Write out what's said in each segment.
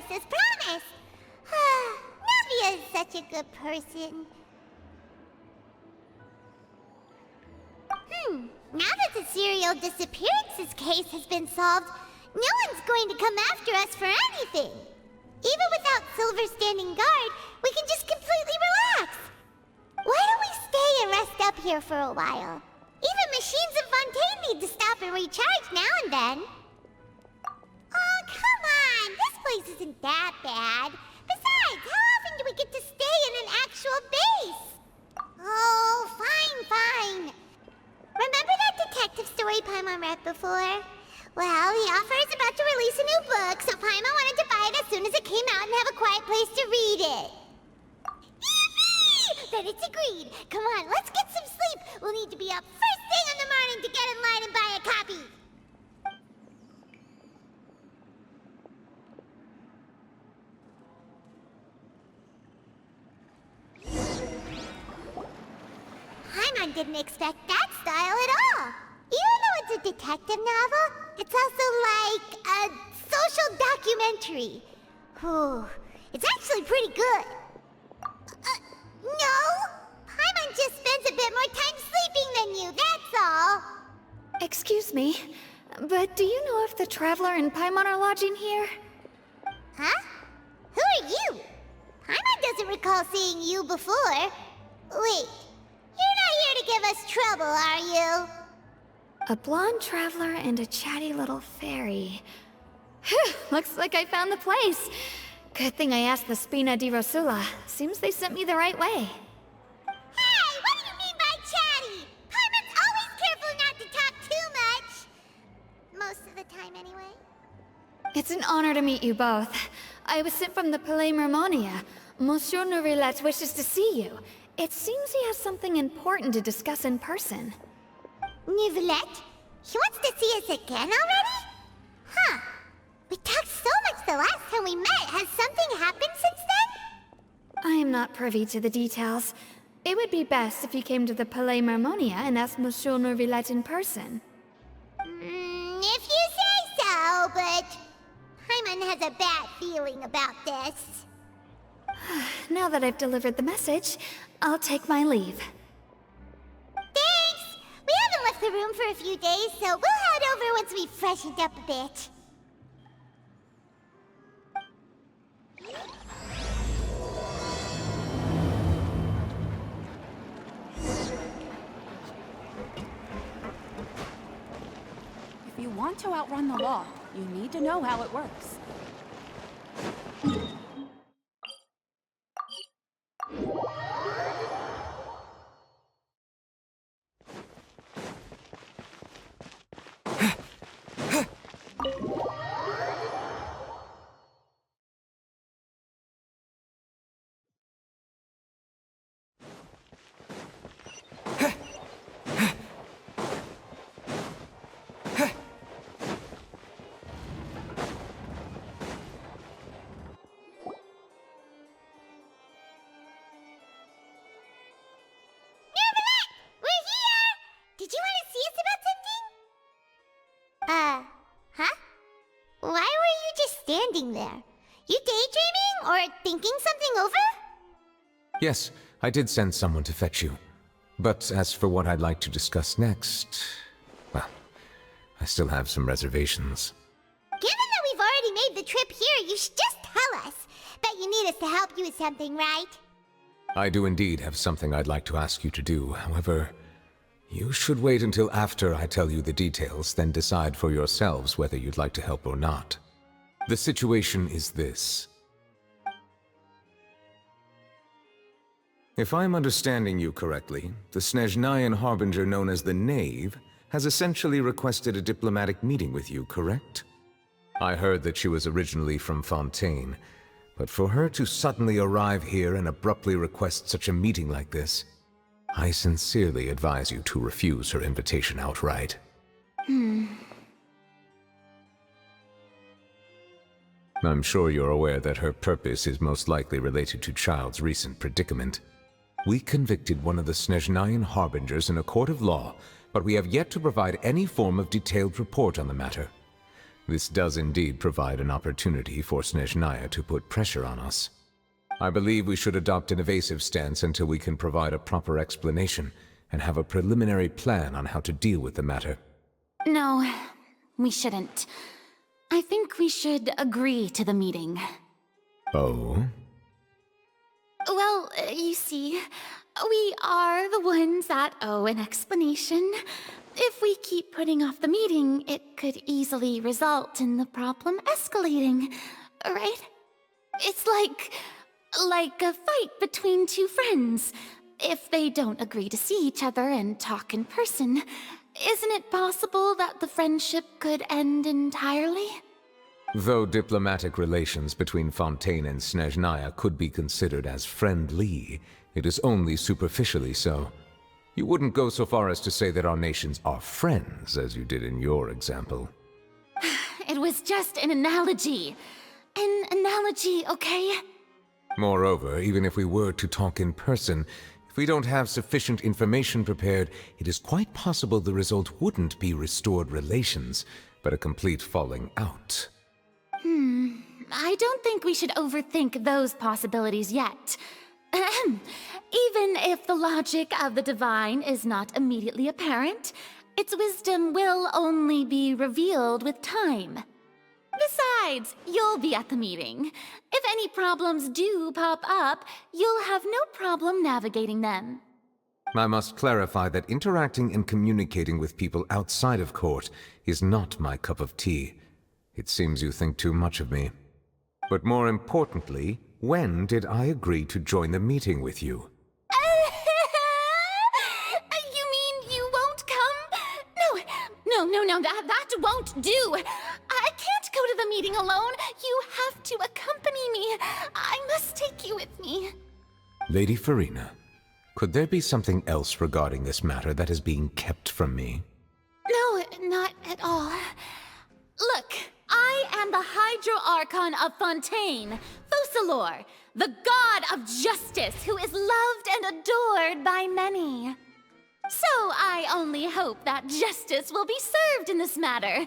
just as promised. Navia is such a good person. Now that the serial disappearances case has been solved, no one's going to come after us for anything. Even without Silver standing guard, we can just completely relax. Why don't we stay and rest up here for a while? Even machines in Fontaine need to stop and recharge now and then. Oh, come on! This place isn't that bad. Besides, how often do we get to stay in an actual base? Oh, fine. Remember that detective story Paimon read before? Well, the author is about to release a new book, so Paimon wanted to buy it as soon as it came out and have a quiet place to read it. Yippee! Then it's agreed. Come on, let's get some sleep. We'll need to be up first thing in the morning to get in line and buy a copy. Paimon didn't expect that style at all. Even though it's a detective novel, it's also like a social documentary. It's actually pretty good. No! Paimon just spends a bit more time sleeping than you, that's all. Excuse me, but do you know if the Traveler and Paimon are lodging here? Huh? Who are you? Paimon doesn't recall seeing you before. Wait, you're not here to give us trouble, are you? A blonde traveler and a chatty little fairy. Phew, looks like I found the place. Good thing I asked the Spina di Rosula. Seems they sent me the right way. Hey, what do you mean by chatty? Paimon's always careful not to talk too much. Most of the time, anyway. It's an honor to meet you both. I was sent from the Palais Mermonia. Monsieur Nourilette wishes to see you. It seems he has something important to discuss in person. Nourilette? He wants to see us again already? Huh. We talked so much the last time we met. Has something happened since then? I am not privy to the details. It would be best if you came to the Palais Mermonia and asked Monsieur Nourilette in person. If you say so, but Paimon has a bad feeling about this. Now that I've delivered the message, I'll take my leave. Thanks! We haven't left the room for a few days, so we'll head over once we've freshened up a bit. If you want to outrun the law, you need to know how it works. Did you want to see us about something? Huh? Why were you just standing there? You daydreaming or thinking something over? Yes, I did send someone to fetch you. But as for what I'd like to discuss next, well, I still have some reservations. Given that we've already made the trip here, you should just tell us. Bet you need us to help you with something, right? I do indeed have something I'd like to ask you to do. However, you should wait until after I tell you the details, then decide for yourselves whether you'd like to help or not. The situation is this. If I'm understanding you correctly, the Snezhnayan Harbinger known as the Knave has essentially requested a diplomatic meeting with you, correct? I heard that she was originally from Fontaine, but for her to suddenly arrive here and abruptly request such a meeting like this, I sincerely advise you to refuse her invitation outright. I'm sure you're aware that her purpose is most likely related to Child's recent predicament. We convicted one of the Snezhnayan Harbingers in a court of law, but we have yet to provide any form of detailed report on the matter. This does indeed provide an opportunity for Snezhnaya to put pressure on us. I believe we should adopt an evasive stance until we can provide a proper explanation and have a preliminary plan on how to deal with the matter. No, we shouldn't. I think we should agree to the meeting. Oh? Well, you see, we are the ones that owe an explanation. If we keep putting off the meeting, it could easily result in the problem escalating, right? It's like a fight between two friends. If they don't agree to see each other and talk in person, isn't it possible that the friendship could end entirely? Though diplomatic relations between Fontaine and Snezhnaya could be considered as friendly, it is only superficially so. You wouldn't go so far as to say that our nations are friends, as you did in your example. It was just an analogy. An analogy, okay? Moreover, even if we were to talk in person, if we don't have sufficient information prepared, it is quite possible the result wouldn't be restored relations, but a complete falling out. I don't think we should overthink those possibilities yet. Ahem. Even if the logic of the divine is not immediately apparent, its wisdom will only be revealed with time. Besides, you'll be at the meeting. If any problems do pop up, you'll have no problem navigating them. I must clarify that interacting and communicating with people outside of court is not my cup of tea. It seems you think too much of me. But more importantly, when did I agree to join the meeting with you? You mean you won't come? No, that won't do. I can't go to the meeting alone. You have to accompany me. I must take you with me. Lady Farina, could there be something else regarding this matter that is being kept from me? No, not at all. Look, I am the Hydro-Archon of Fontaine, Focalor, the god of justice who is loved and adored by many. So I only hope that justice will be served in this matter.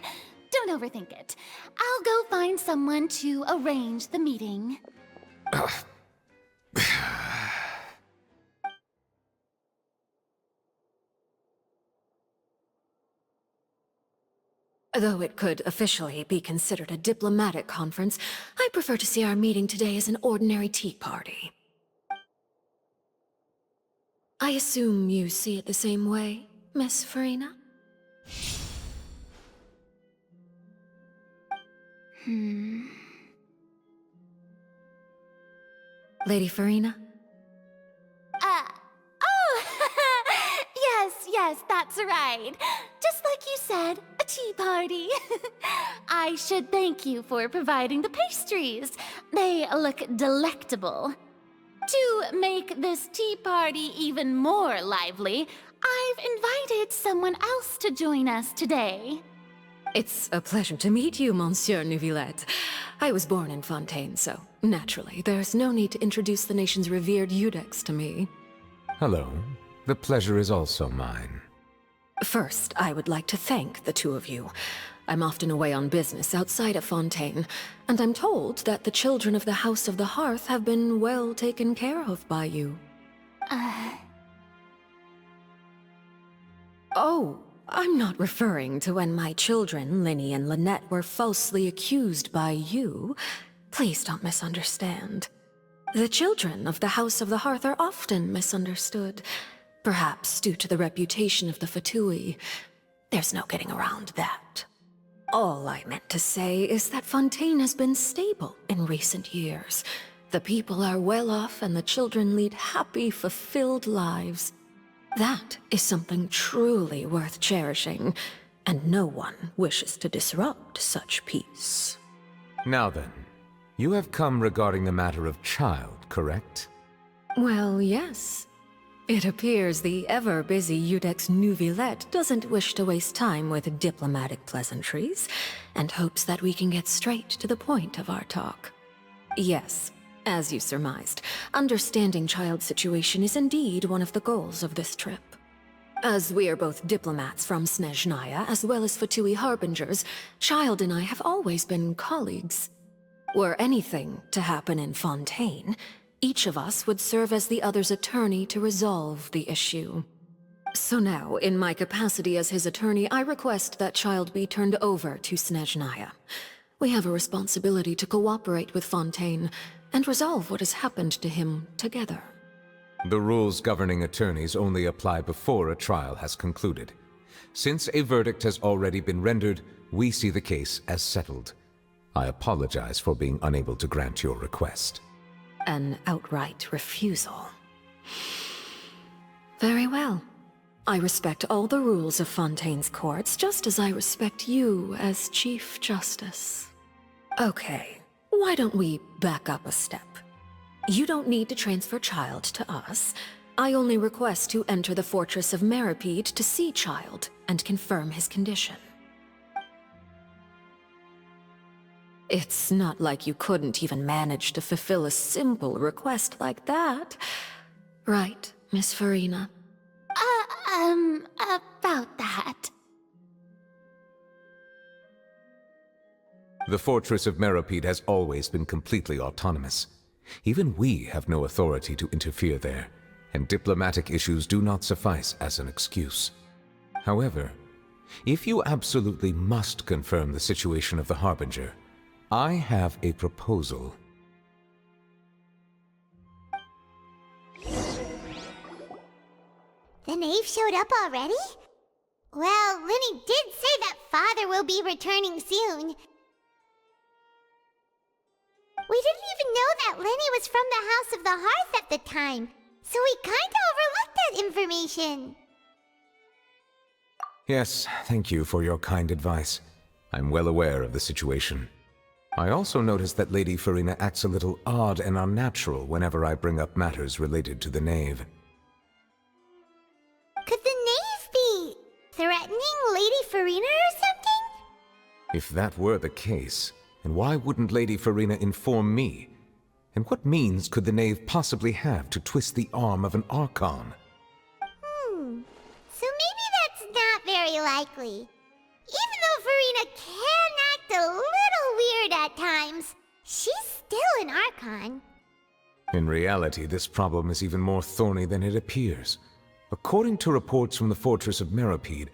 Don't overthink it. I'll go find someone to arrange the meeting. Though it could officially be considered a diplomatic conference, I prefer to see our meeting today as an ordinary tea party. I assume you see it the same way, Miss Farina? Lady Farina? Yes, that's right. Just like you said, a tea party. I should thank you for providing the pastries. They look delectable. To make this tea party even more lively, I've invited someone else to join us today. It's a pleasure to meet you, Monsieur Neuvillette. I was born in Fontaine, so naturally, there's no need to introduce the nation's revered Eudex to me. Hello. The pleasure is also mine. First, I would like to thank the two of you. I'm often away on business outside of Fontaine, and I'm told that the children of the House of the Hearth have been well taken care of by you. Oh, I'm not referring to when my children, Linny and Lynette, were falsely accused by you. Please don't misunderstand. The children of the House of the Hearth are often misunderstood. Perhaps due to the reputation of the Fatui. There's no getting around that. All I meant to say is that Fontaine has been stable in recent years. The people are well off and the children lead happy, fulfilled lives. That is something truly worth cherishing, and no one wishes to disrupt such peace. Now then, you have come regarding the matter of child, correct? Well, yes. It appears the ever-busy Eudex Neuvillette doesn't wish to waste time with diplomatic pleasantries, and hopes that we can get straight to the point of our talk. Yes, as you surmised, understanding child's situation is indeed one of the goals of this trip. As we are both diplomats from Snezhnaya, as well as Fatui Harbingers, Child and I have always been colleagues. Were anything to happen in Fontaine, each of us would serve as the other's attorney to resolve the issue. So now, in my capacity as his attorney, I request that Child be turned over to Snezhnaya. We have a responsibility to cooperate with Fontaine and resolve what has happened to him together. The rules governing attorneys only apply before a trial has concluded. Since a verdict has already been rendered, we see the case as settled. I apologize for being unable to grant your request. An outright refusal. Very well. I respect all the rules of Fontaine's courts, just as I respect you as Chief Justice. Okay, why don't we back up a step? You don't need to transfer Child to us. I only request to enter the Fortress of Meripede to see Child and confirm his condition. It's not like you couldn't even manage to fulfill a simple request like that. Right, Miss Farina? About that. The Fortress of Meripede has always been completely autonomous. Even we have no authority to interfere there, and diplomatic issues do not suffice as an excuse. However, if you absolutely must confirm the situation of the Harbinger, I have a proposal. The knave showed up already? Well, Linny did say that Father will be returning soon. We didn't even know that Linny was from the House of the Hearth at the time, so we kinda overlooked that information. Yes, thank you for your kind advice. I'm well aware of the situation. I also noticed that Lady Farina acts a little odd and unnatural whenever I bring up matters related to the knave. Could the knave be threatening Lady Farina or something? If that were the case, then why wouldn't Lady Farina inform me? And what means could the knave possibly have to twist the arm of an Archon? So maybe that's not very likely. Even though Farina can act a little weird at times, she's still an Archon. In reality, this problem is even more thorny than it appears. According to reports from the Fortress of Meripede,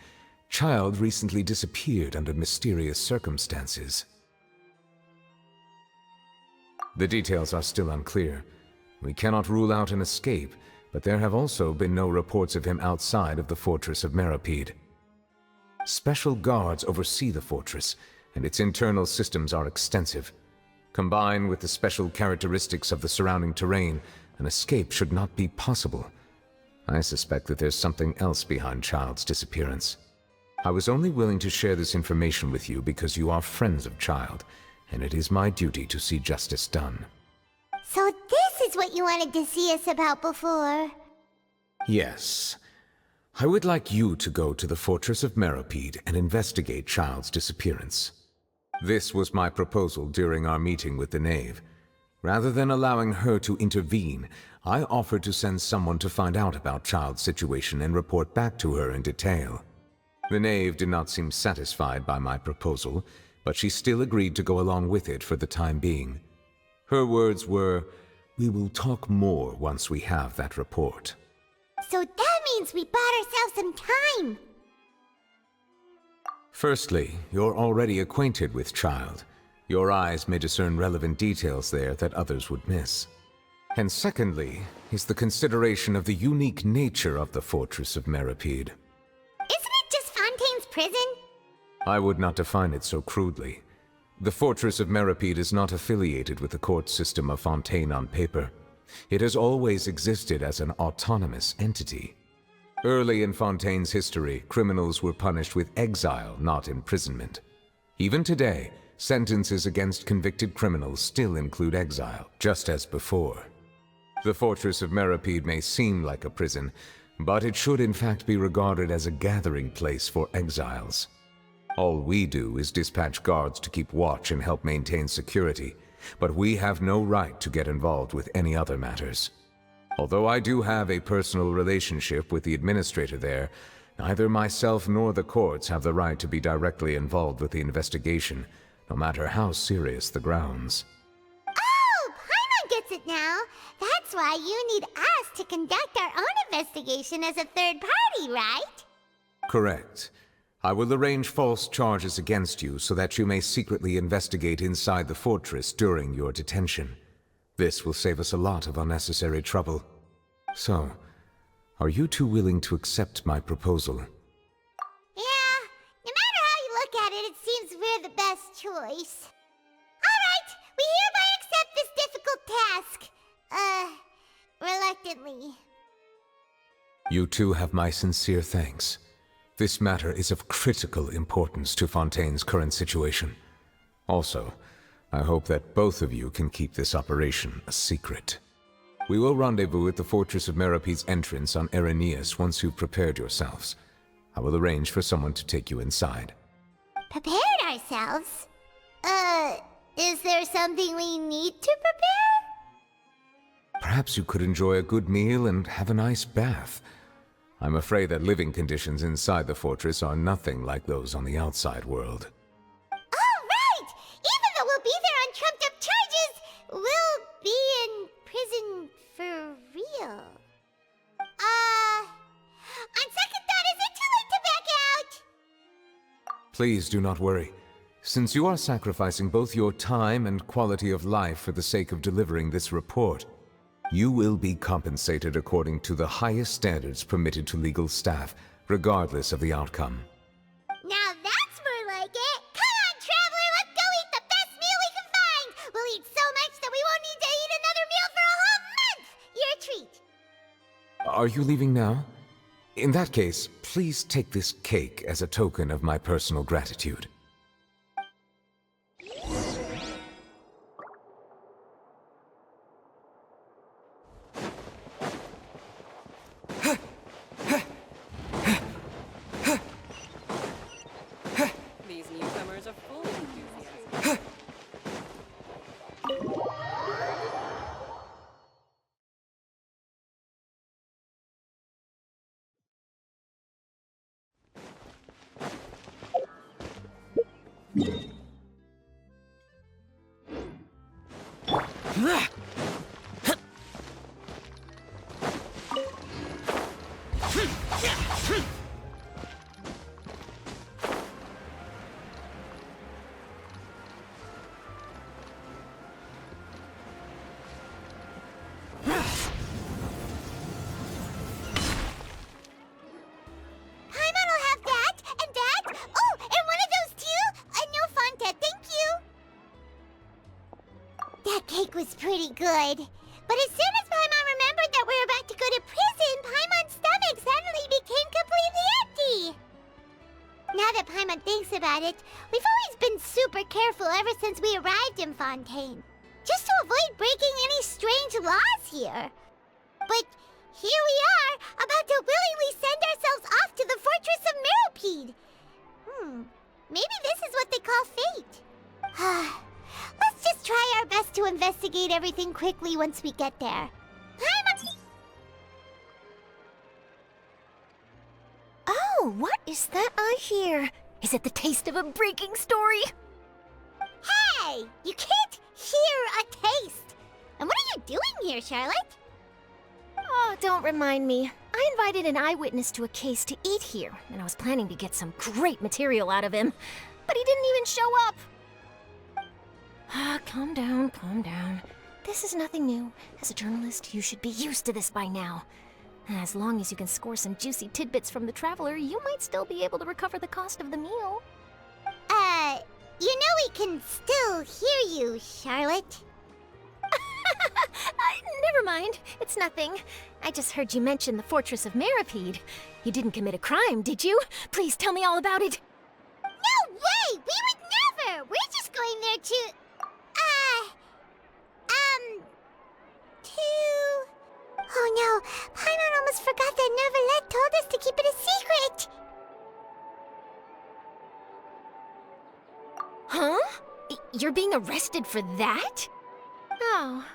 Child recently disappeared under mysterious circumstances. The details are still unclear. We cannot rule out an escape, but there have also been no reports of him outside of the Fortress of Meripede. Special guards oversee the fortress, and its internal systems are extensive. Combined with the special characteristics of the surrounding terrain, an escape should not be possible. I suspect that there's something else behind Child's disappearance. I was only willing to share this information with you because you are friends of Child, and it is my duty to see justice done. So this is what you wanted to see us about before. Yes. I would like you to go to the Fortress of Meripede and investigate Child's disappearance. This was my proposal during our meeting with the knave. Rather than allowing her to intervene, I offered to send someone to find out about Child's situation and report back to her in detail. The knave did not seem satisfied by my proposal, but she still agreed to go along with it for the time being. Her words were, "We will talk more once we have that report." So that means we bought ourselves some time. Firstly, you're already acquainted with Child. Your eyes may discern relevant details there that others would miss. And secondly, is the consideration of the unique nature of the Fortress of Meripede. Isn't it just Fontaine's prison? I would not define it so crudely. The Fortress of Meripede is not affiliated with the court system of Fontaine on paper. It has always existed as an autonomous entity. Early in Fontaine's history, criminals were punished with exile, not imprisonment. Even today, sentences against convicted criminals still include exile, just as before. The Fortress of Meripede may seem like a prison, but it should in fact be regarded as a gathering place for exiles. All we do is dispatch guards to keep watch and help maintain security, but we have no right to get involved with any other matters. Although I do have a personal relationship with the administrator there, neither myself nor the courts have the right to be directly involved with the investigation, no matter how serious the grounds. Oh, Paimon gets it now. That's why you need us to conduct our own investigation as a third party, right? Correct. I will arrange false charges against you so that you may secretly investigate inside the fortress during your detention. This will save us a lot of unnecessary trouble. So, are you two willing to accept my proposal? Yeah, no matter how you look at it, it seems we're the best choice. Alright, we hereby accept this difficult task. Reluctantly. You two have my sincere thanks. This matter is of critical importance to Fontaine's current situation. Also, I hope that both of you can keep this operation a secret. We will rendezvous at the Fortress of Merope's entrance on Erinius once you've prepared yourselves. I will arrange for someone to take you inside. Prepared ourselves? Is there something we need to prepare? Perhaps you could enjoy a good meal and have a nice bath. I'm afraid that living conditions inside the fortress are nothing like those on the outside world. Oh, right! Even though we'll be there on trumped-up charges, we'll be in prison for real. On second thought, is it too late to back out? Please do not worry. Since you are sacrificing both your time and quality of life for the sake of delivering this report, you will be compensated according to the highest standards permitted to legal staff, regardless of the outcome. Now that's more like it! Come on, traveler, let's go eat the best meal we can find! We'll eat so much that we won't need to eat another meal for a whole month! You're a treat! Are you leaving now? In that case, please take this cake as a token of my personal gratitude. These newcomers are full of enthusiasm. Paimon will have that, and that. Oh, and one of those too? No, Fontaine, thank you. That cake was pretty good. But as soon as Paimon remembered that we were about to go to prison, Paimon's stomach suddenly became completely empty. Now that Paimon thinks about it, we've always been super careful ever since we arrived in Fontaine. Just to avoid breaking any strange laws here. But here we are, about to willingly send ourselves off to the Fortress of Meropide. Maybe this is what they call fate. Let's just try our best to investigate everything quickly once we get there. Oh, what is that I hear? Is it the taste of a breaking story? Hey! You can't hear a taste! And what are you doing here, Charlotte? Oh, don't remind me. I invited an eyewitness to a case to eat here, and I was planning to get some great material out of him. But he didn't even show up. Calm down, calm down. This is nothing new. As a journalist, you should be used to this by now. As long as you can score some juicy tidbits from the traveler, you might still be able to recover the cost of the meal. You know we can still hear you, Charlotte. Never mind. It's nothing. I just heard you mention the Fortress of Meropide. You didn't commit a crime, did you? Please tell me all about it. No way! We would never! We're just going there to... Oh no, Paimon almost forgot that Neverlet told us to keep it a secret! Huh? You're being arrested for that? Oh,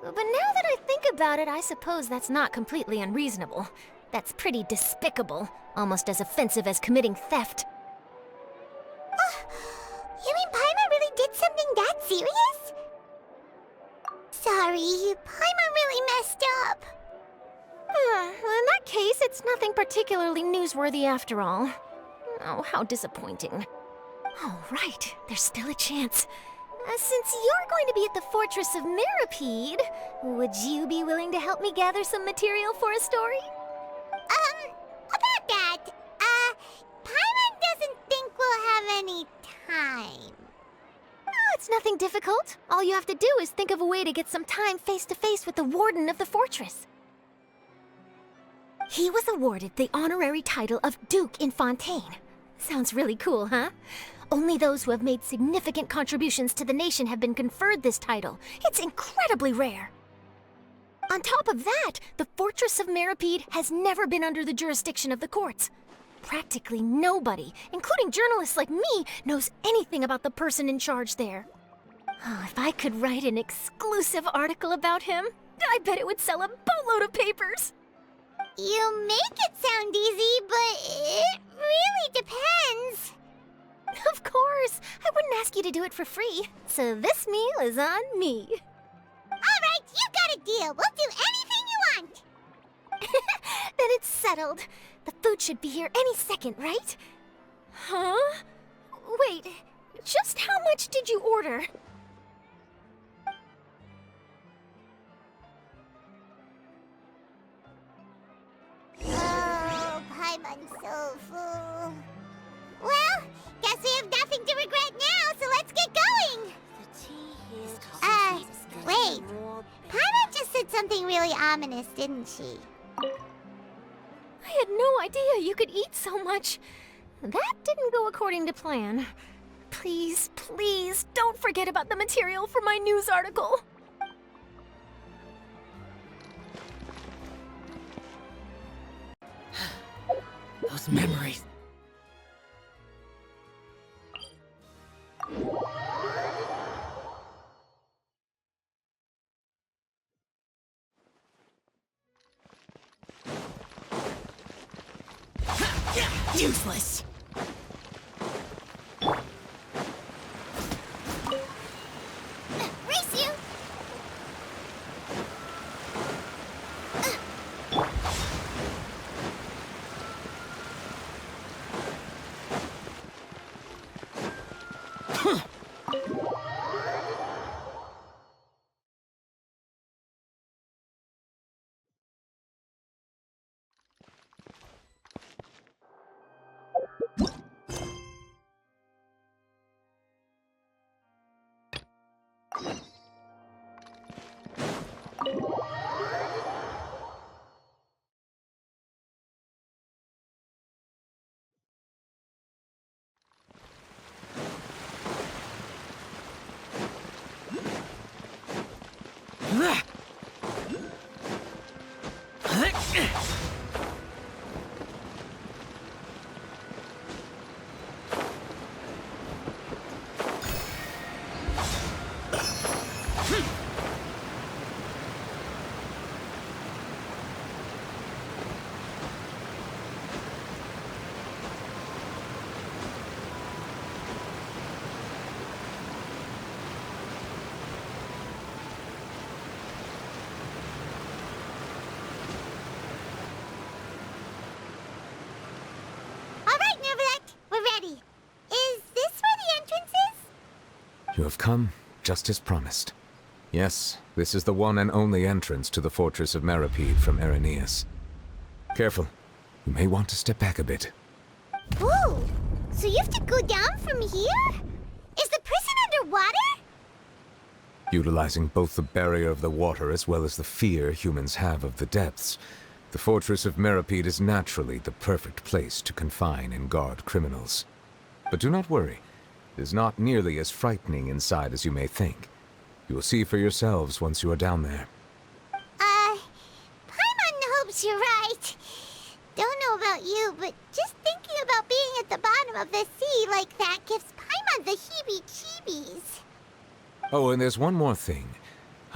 But now that I think about it, I suppose that's not completely unreasonable. That's pretty despicable, almost as offensive as committing theft. You mean Paimon really did something that serious? Sorry, Paimon really messed up. In that case, it's nothing particularly newsworthy after all. Oh, how disappointing. Oh, right, there's still a chance. Since you're going to be at the Fortress of Mirapede, would you be willing to help me gather some material for a story? About that, Paimon doesn't think we'll have any time. Oh, it's nothing difficult. All you have to do is think of a way to get some time face-to-face with the warden of the fortress. He was awarded the honorary title of Duke in Fontaine. Sounds really cool, huh? Only those who have made significant contributions to the nation have been conferred this title. It's incredibly rare. On top of that, the Fortress of Mirapede has never been under the jurisdiction of the courts. Practically nobody, including journalists like me, knows anything about the person in charge there. Oh, if I could write an exclusive article about him, I bet it would sell a boatload of papers. You make it sound easy, but it really depends. Of course, I wouldn't ask you to do it for free, so this meal is on me. All right, you got a deal. We'll do anything you want. Then it's settled. The food should be here any second, right? Huh? Wait, just how much did you order? Oh, Paimon's so full. Well, guess we have nothing to regret now, so let's get going. Wait. Paimon just said something really ominous, didn't she? I had no idea you could eat so much. That didn't go according to plan. Please, please, don't forget about the material for my news article. Those memories. Useless. Race you! You have come, just as promised. Yes, this is the one and only entrance to the Fortress of Mirapede from Araneus. Careful. You may want to step back a bit. Whoa! So you have to go down from here? Is the prison underwater? Utilizing both the barrier of the water as well as the fear humans have of the depths, the Fortress of Mirapede is naturally the perfect place to confine and guard criminals. But do not worry. It is not nearly as frightening inside as you may think. You will see for yourselves once you are down there. Paimon hopes you're right. Don't know about you, but just thinking about being at the bottom of the sea like that gives Paimon the heebie-jeebies. Oh, and there's one more thing.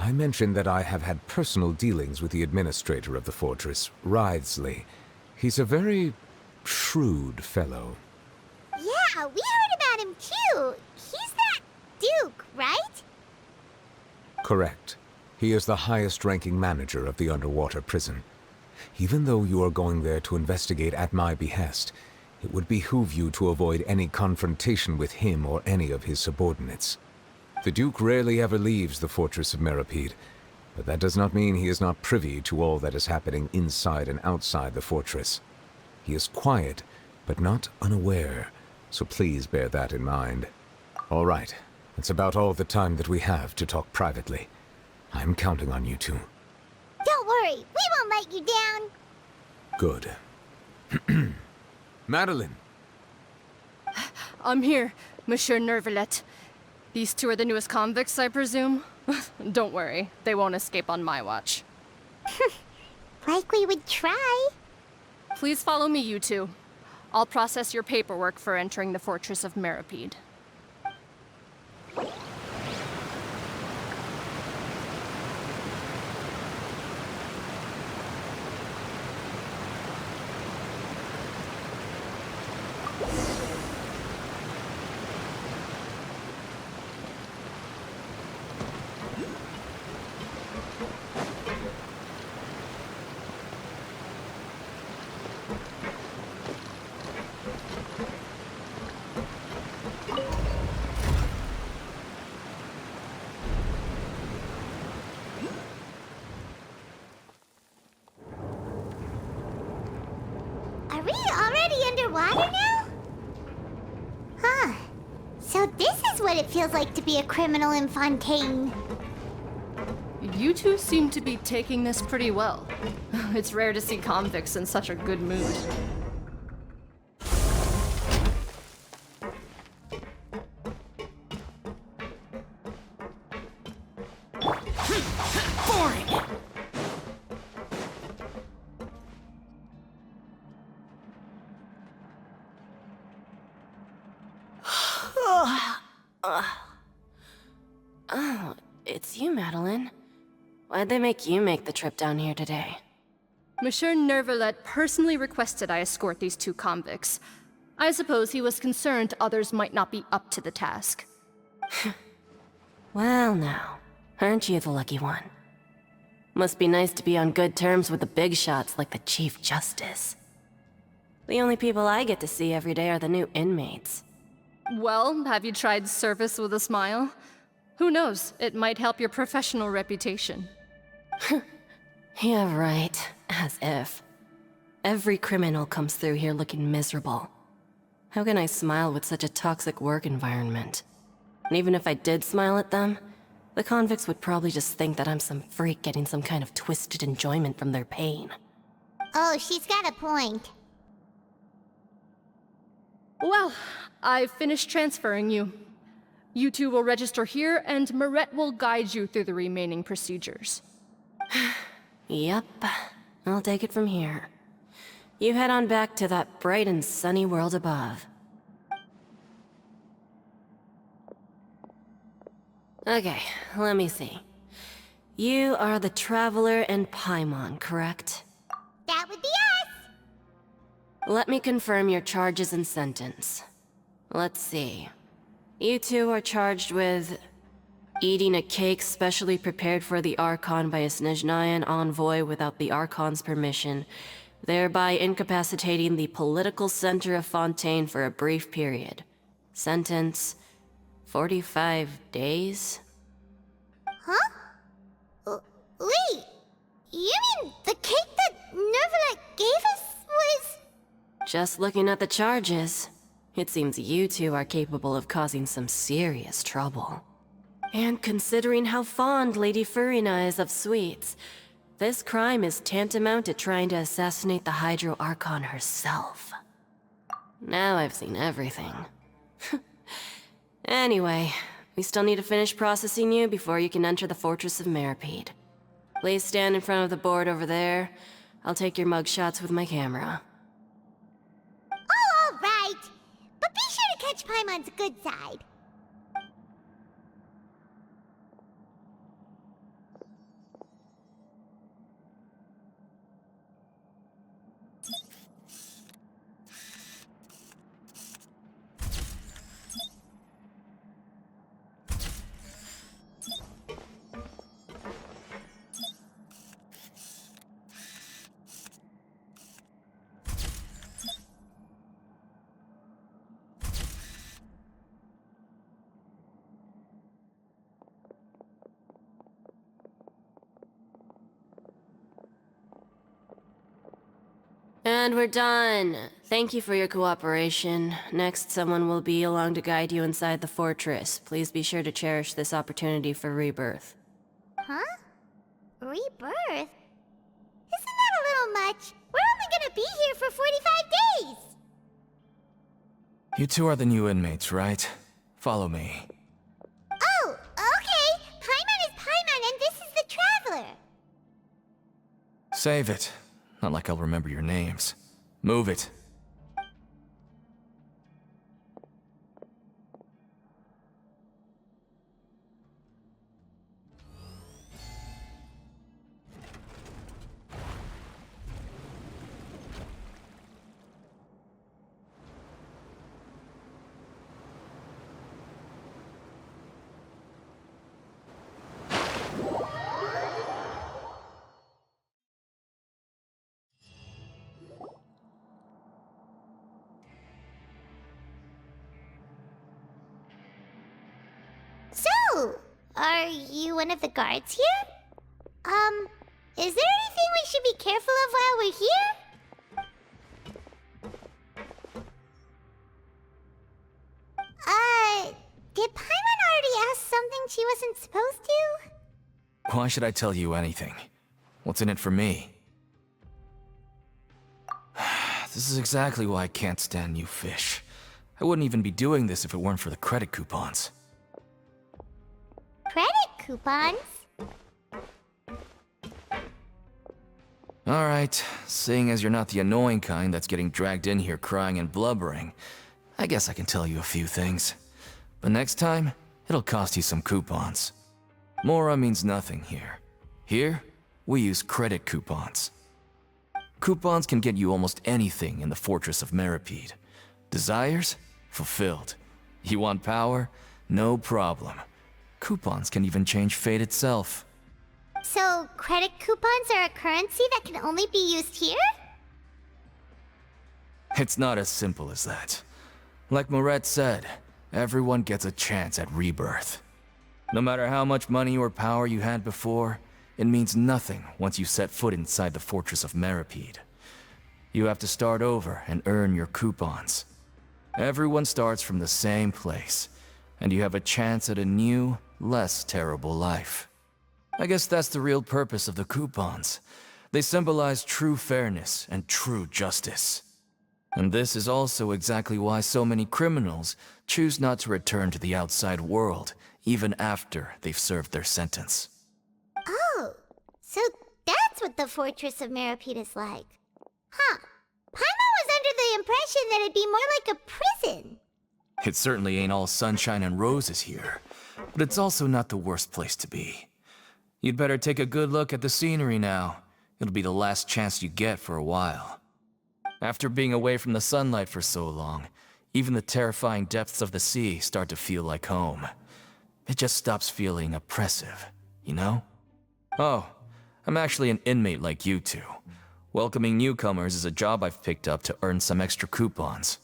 I mentioned that I have had personal dealings with the administrator of the fortress, Wriothesley. He's a very shrewd fellow. Yeah, we heard about him too. He's that Duke, right? Correct. He is the highest-ranking manager of the underwater prison. Even though you are going there to investigate at my behest, it would behoove you to avoid any confrontation with him or any of his subordinates. The Duke rarely ever leaves the fortress of Meripede, but that does not mean he is not privy to all that is happening inside and outside the fortress. He is quiet, but not unaware, so please bear that in mind. All right, that's about all the time that we have to talk privately. I'm counting on you two. Don't worry, we won't let you down. Good. Madeline! I'm here, Monsieur Nervalet. These two are the newest convicts, I presume? Don't worry, they won't escape on my watch. Like we would try. Please follow me, you two. I'll process your paperwork for entering the Fortress of Meripede. Are we already underwater now? Huh. So this is what it feels like to be a criminal in Fontaine. You two seem to be taking this pretty well. It's rare to see convicts in such a good mood. Oh, it's you, Madeline. Why'd they make you make the trip down here today? Monsieur Nervalet personally requested I escort these two convicts. I suppose he was concerned others might not be up to the task. Well now, aren't you the lucky one? Must be nice to be on good terms with the big shots like the Chief Justice. The only people I get to see every day are the new inmates. Well, have you tried service with a smile? Who knows, it might help your professional reputation. Yeah, right. As if. Every criminal comes through here looking miserable. How can I smile with such a toxic work environment? And even if I did smile at them, the convicts would probably just think that I'm some freak getting some kind of twisted enjoyment from their pain. Oh, she's got a point. Well, I've finished transferring you. You two will register here, and Marette will guide you through the remaining procedures. Yep, I'll take it from here. You head on back to that bright and sunny world above. Okay, let me see. You are the Traveler and Paimon, correct? That would be us. Let me confirm your charges and sentence. Let's see. You two are charged with eating a cake specially prepared for the Archon by a Snezhnayan envoy without the Archon's permission, thereby incapacitating the political center of Fontaine for a brief period. Sentence: 45 days? Huh? Wait, you mean the cake that Nervalet gave us was... Just looking at the charges, it seems you two are capable of causing some serious trouble. And considering how fond Lady Furina is of sweets, this crime is tantamount to trying to assassinate the Hydro Archon herself. Now I've seen everything. Anyway, we still need to finish processing you before you can enter the Fortress of Meripede. Please stand in front of the board over there. I'll take your mugshots with my camera. Oh, all right. But be sure to catch Paimon's good side. And we're done. Thank you for your cooperation. Next, someone will be along to guide you inside the fortress. Please be sure to cherish this opportunity for rebirth. Huh? Rebirth? Isn't that a little much? We're only gonna be here for 45 days! You two are the new inmates, right? Follow me. Oh, okay! Paimon is Paimon and this is the Traveler! Save it. Not like I'll remember your names. Move it. So, are you one of the guards here? Is there anything we should be careful of while we're here? Did Paimon already ask something she wasn't supposed to? Why should I tell you anything? What's in it for me? This is exactly why I can't stand you fish. I wouldn't even be doing this if it weren't for the credit coupons. Credit coupons? Alright, seeing as you're not the annoying kind that's getting dragged in here crying and blubbering, I guess I can tell you a few things. But next time, it'll cost you some coupons. Mora means nothing here. Here, we use credit coupons. Coupons can get you almost anything in the Fortress of Meripede. Desires? Fulfilled. You want power? No problem. Coupons can even change fate itself. So, credit coupons are a currency that can only be used here? It's not as simple as that. Like Moret said, everyone gets a chance at rebirth. No matter how much money or power you had before, it means nothing once you set foot inside the Fortress of Meripede. You have to start over and earn your coupons. Everyone starts from the same place, and you have a chance at a new, less terrible life. I guess that's the real purpose of the coupons. They symbolize true fairness and true justice. And this is also exactly why so many criminals choose not to return to the outside world, even after they've served their sentence. Oh, so that's what the Fortress of Meripede is like. Huh. Paimon was under the impression that it'd be more like a prison. It certainly ain't all sunshine and roses here, but it's also not the worst place to be. You'd better take a good look at the scenery now. It'll be the last chance you get for a while. After being away from the sunlight for so long, even the terrifying depths of the sea start to feel like home. It just stops feeling oppressive, you know? Oh, I'm actually an inmate like you two. Welcoming newcomers is a job I've picked up to earn some extra coupons.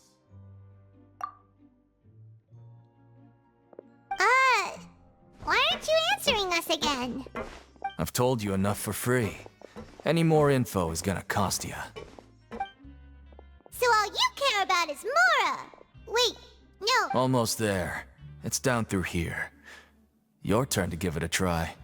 Why aren't you answering us again? I've told you enough for free. Any more info is gonna cost you. So all you care about is Mora! Wait, no. Almost there. It's down through here. Your turn to give it a try.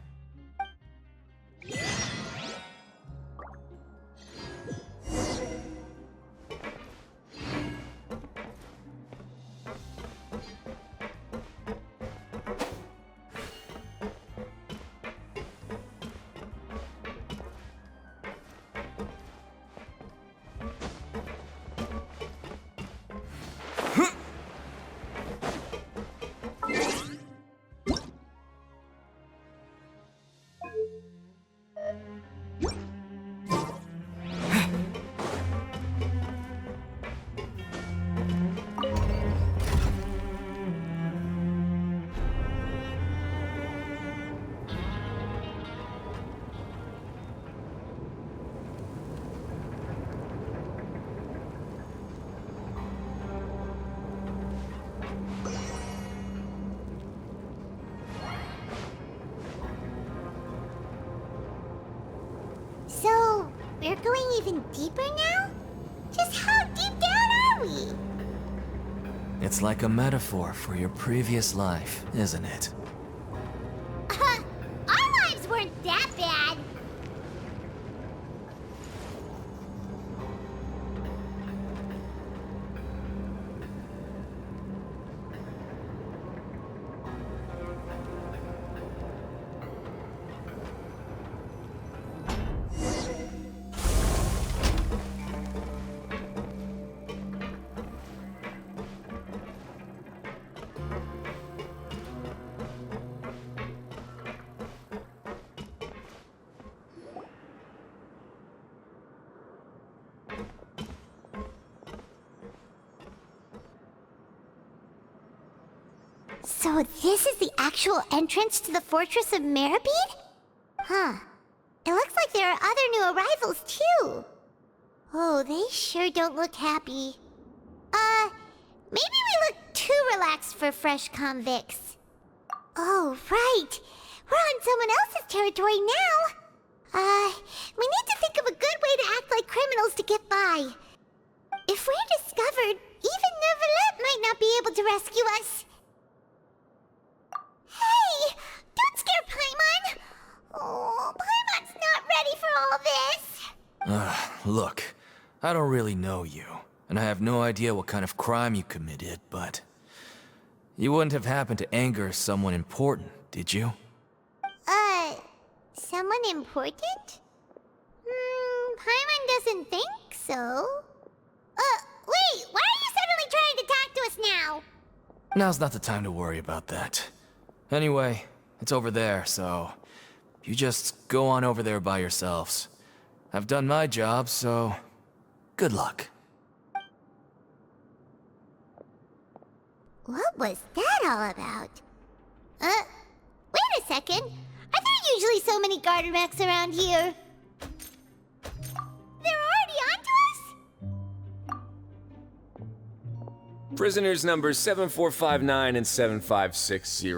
So, we're going even deeper now? It's like a metaphor for your previous life, isn't it? Our lives weren't that bad. So this is the actual entrance to the Fortress of Meribed? Huh. It looks like there are other new arrivals, too. Oh, they sure don't look happy. Maybe we look too relaxed for fresh convicts. Oh, right. We're on someone else's territory now. We need to think of a good way to act like criminals to get by. If we're discovered, even Neuvillette might not be able to rescue us. Hey! Don't scare Paimon! Oh, Paimon's not ready for all this! Look, I don't really know you, and I have no idea what kind of crime you committed, but... You wouldn't have happened to anger someone important, did you? Someone important? Paimon doesn't think so. Wait, why are you suddenly trying to talk to us now? Now's not the time to worry about that. Anyway, it's over there, so... You just go on over there by yourselves. I've done my job, so... Good luck. What was that all about? Wait a second. Are there usually so many garter mechs around here? They're already onto us? Prisoners numbers 7459 and 7560.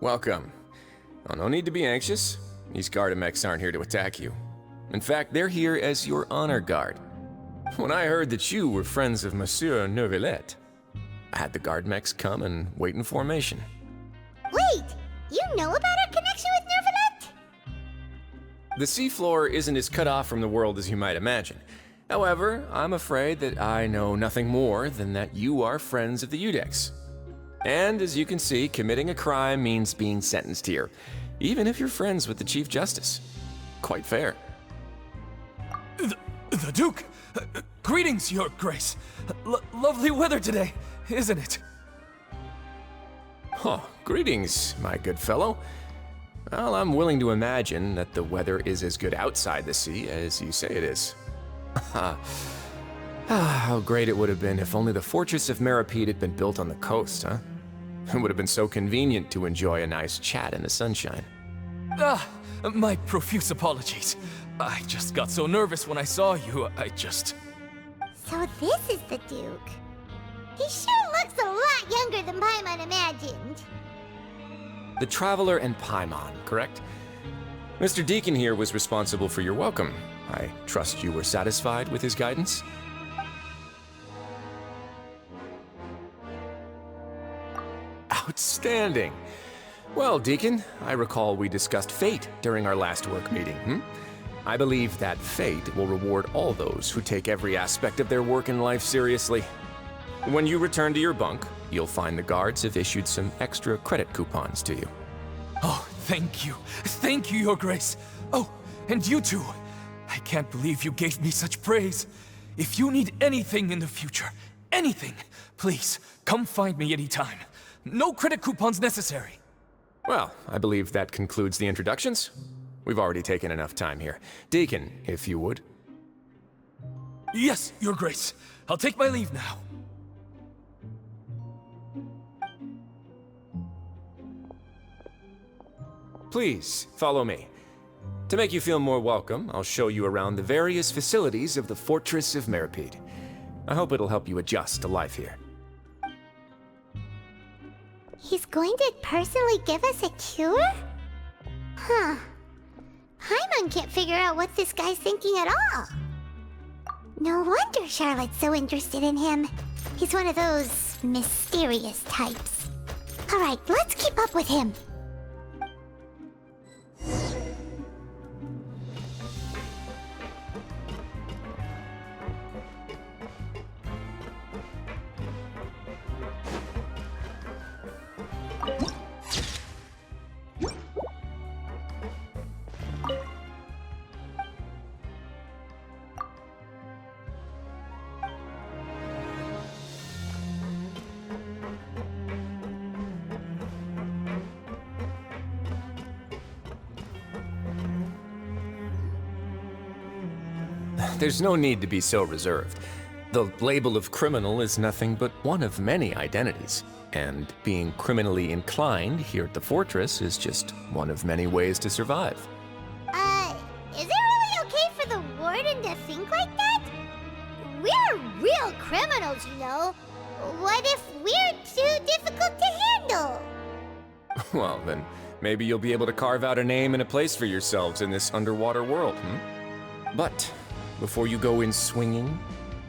Welcome. Oh, no need to be anxious. These Gardamex aren't here to attack you. In fact, they're here as your honor guard. When I heard that you were friends of Monsieur Neuvillette, I had the Gardamex come and wait in formation. Wait, you know about our connection with Neuvillette? The seafloor isn't as cut off from the world as you might imagine. However, I'm afraid that I know nothing more than that you are friends of the Udex. And as you can see, committing a crime means being sentenced here, even if you're friends with the Chief Justice. Quite fair. The Duke! Greetings, Your Grace! Lovely weather today, isn't it? Huh, greetings, my good fellow. Well, I'm willing to imagine that the weather is as good outside the sea as you say it is. How great it would have been if only the Fortress of Meribed had been built on the coast, huh? It would have been so convenient to enjoy a nice chat in the sunshine. My profuse apologies. I just got so nervous when I saw you, So this is the Duke. He sure looks a lot younger than Paimon imagined. The Traveler and Paimon, correct? Mr. Deacon here was responsible for your welcome. I trust you were satisfied with his guidance? Outstanding! Well, Deacon, I recall we discussed fate during our last work meeting, I believe that fate will reward all those who take every aspect of their work in life seriously. When you return to your bunk, you'll find the guards have issued some extra credit coupons to you. Oh, thank you. Thank you, Your Grace. Oh, and you too. I can't believe you gave me such praise. If you need anything in the future, anything, please, come find me anytime. No credit coupons necessary. Well, I believe that concludes the introductions. We've already taken enough time here. Deacon, if you would. Yes, Your Grace. I'll take my leave now. Please, follow me. To make you feel more welcome, I'll show you around the various facilities of the Fortress of Meribed. I hope it'll help you adjust to life here. He's going to personally give us a cure? Huh. Paimon can't figure out what this guy's thinking at all. No wonder Charlotte's so interested in him. He's one of those mysterious types. Alright, let's keep up with him. There's no need to be so reserved. The label of criminal is nothing but one of many identities, and being criminally inclined here at the fortress is just one of many ways to survive. Is it really okay for the warden to think like that? We're real criminals, you know. What if we're too difficult to handle? Well, then maybe you'll be able to carve out a name and a place for yourselves in this underwater world, But before you go in swinging,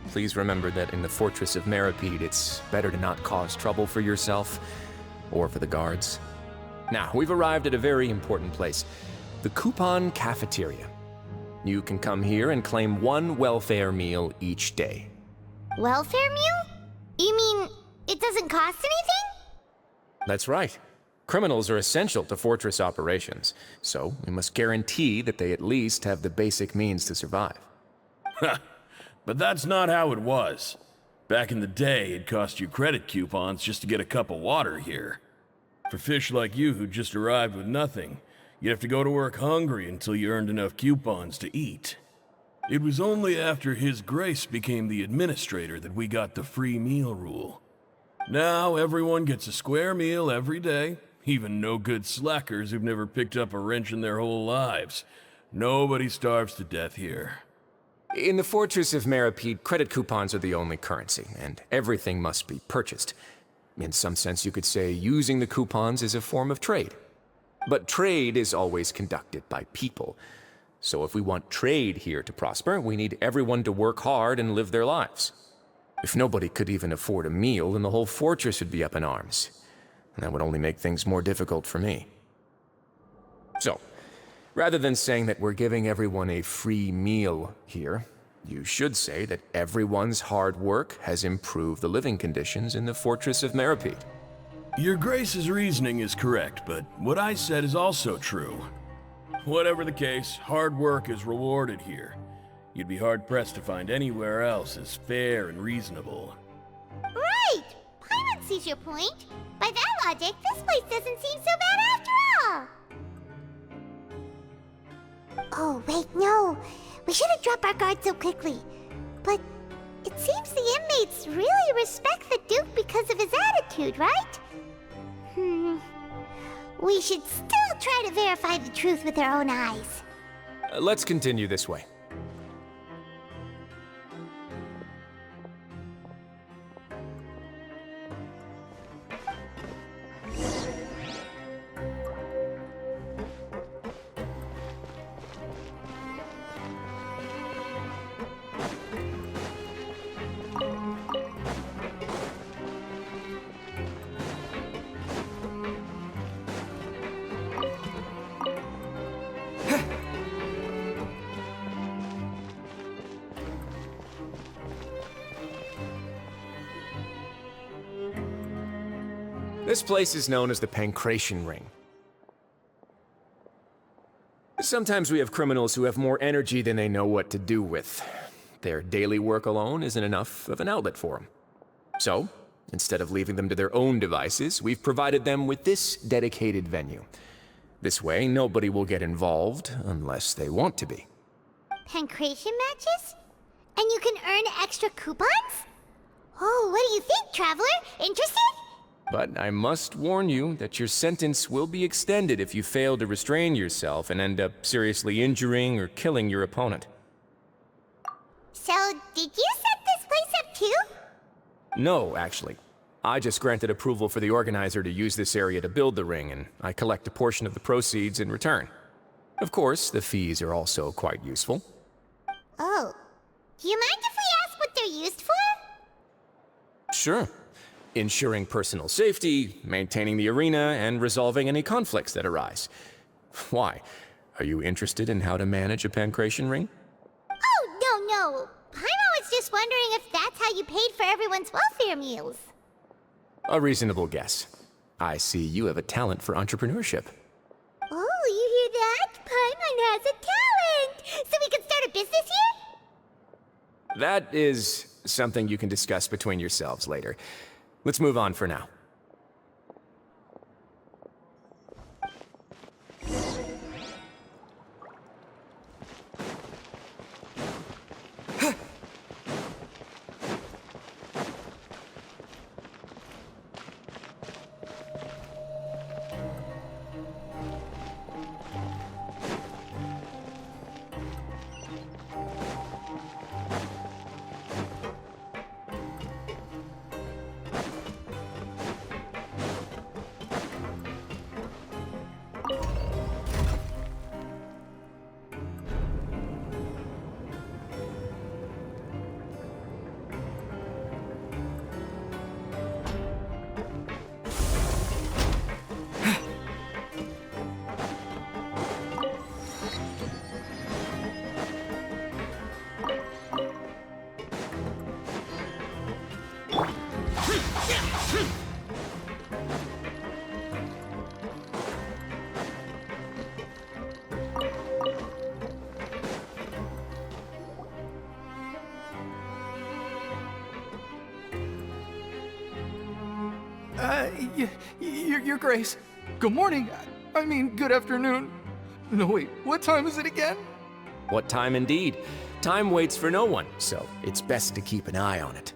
please remember that in the Fortress of Meripede, it's better to not cause trouble for yourself or for the guards. Now, we've arrived at a very important place, the Coupon Cafeteria. You can come here and claim one welfare meal each day. Welfare meal? You mean it doesn't cost anything? That's right. Criminals are essential to Fortress operations, so we must guarantee that they at least have the basic means to survive. But that's not how it was. Back in the day, it cost you credit coupons just to get a cup of water here. For fish like you who just arrived with nothing, you'd have to go to work hungry until you earned enough coupons to eat. It was only after His Grace became the administrator that we got the free meal rule. Now everyone gets a square meal every day, even no-good slackers who've never picked up a wrench in their whole lives. Nobody starves to death here. In the Fortress of Meripede, credit coupons are the only currency, and everything must be purchased. In some sense, you could say using the coupons is a form of trade. But trade is always conducted by people. So if we want trade here to prosper, we need everyone to work hard and live their lives. If nobody could even afford a meal, then the whole fortress would be up in arms. And that would only make things more difficult for me. So, rather than saying that we're giving everyone a free meal here, you should say that everyone's hard work has improved the living conditions in the Fortress of Meripede. Your Grace's reasoning is correct, but what I said is also true. Whatever the case, hard work is rewarded here. You'd be hard-pressed to find anywhere else as fair and reasonable. Right! Paimon sees your point. By that logic, this place doesn't seem so bad after all. Oh, wait, no. We shouldn't drop our guard so quickly. But it seems the inmates really respect the Duke because of his attitude, right? We should still try to verify the truth with our own eyes. Let's continue this way. This place is known as the Pancration Ring. Sometimes we have criminals who have more energy than they know what to do with. Their daily work alone isn't enough of an outlet for them. So, instead of leaving them to their own devices, we've provided them with this dedicated venue. This way, nobody will get involved unless they want to be. Pancration matches? And you can earn extra coupons? Oh, what do you think, Traveler? Interested? But I must warn you that your sentence will be extended if you fail to restrain yourself and end up seriously injuring or killing your opponent. So, did you set this place up too? No, actually. I just granted approval for the organizer to use this area to build the ring, and I collect a portion of the proceeds in return. Of course, the fees are also quite useful. Oh. Do you mind if we ask what they're used for? Sure. Ensuring personal safety, maintaining the arena, and resolving any conflicts that arise. Why? Are you interested in how to manage a pancration ring? Oh, no. Paimon was just wondering if that's how you paid for everyone's welfare meals. A reasonable guess. I see you have a talent for entrepreneurship. Oh, you hear that? Paimon has a talent! So we can start a business here? That is something you can discuss between yourselves later. Let's move on for now. Your Grace. Good morning. I mean, good afternoon. No, wait, what time is it again? What time indeed? Time waits for no one, so it's best to keep an eye on it.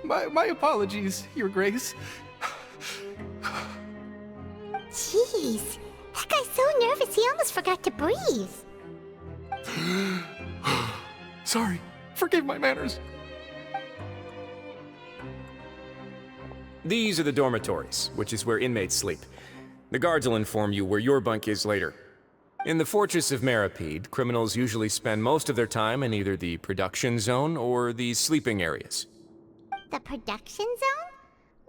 My apologies, Your Grace. Jeez, that guy's so nervous he almost forgot to breathe. Sorry, forgive my manners. These are the dormitories, which is where inmates sleep. The guards will inform you where your bunk is later. In the Fortress of Meripede, criminals usually spend most of their time in either the production zone or the sleeping areas. The production zone?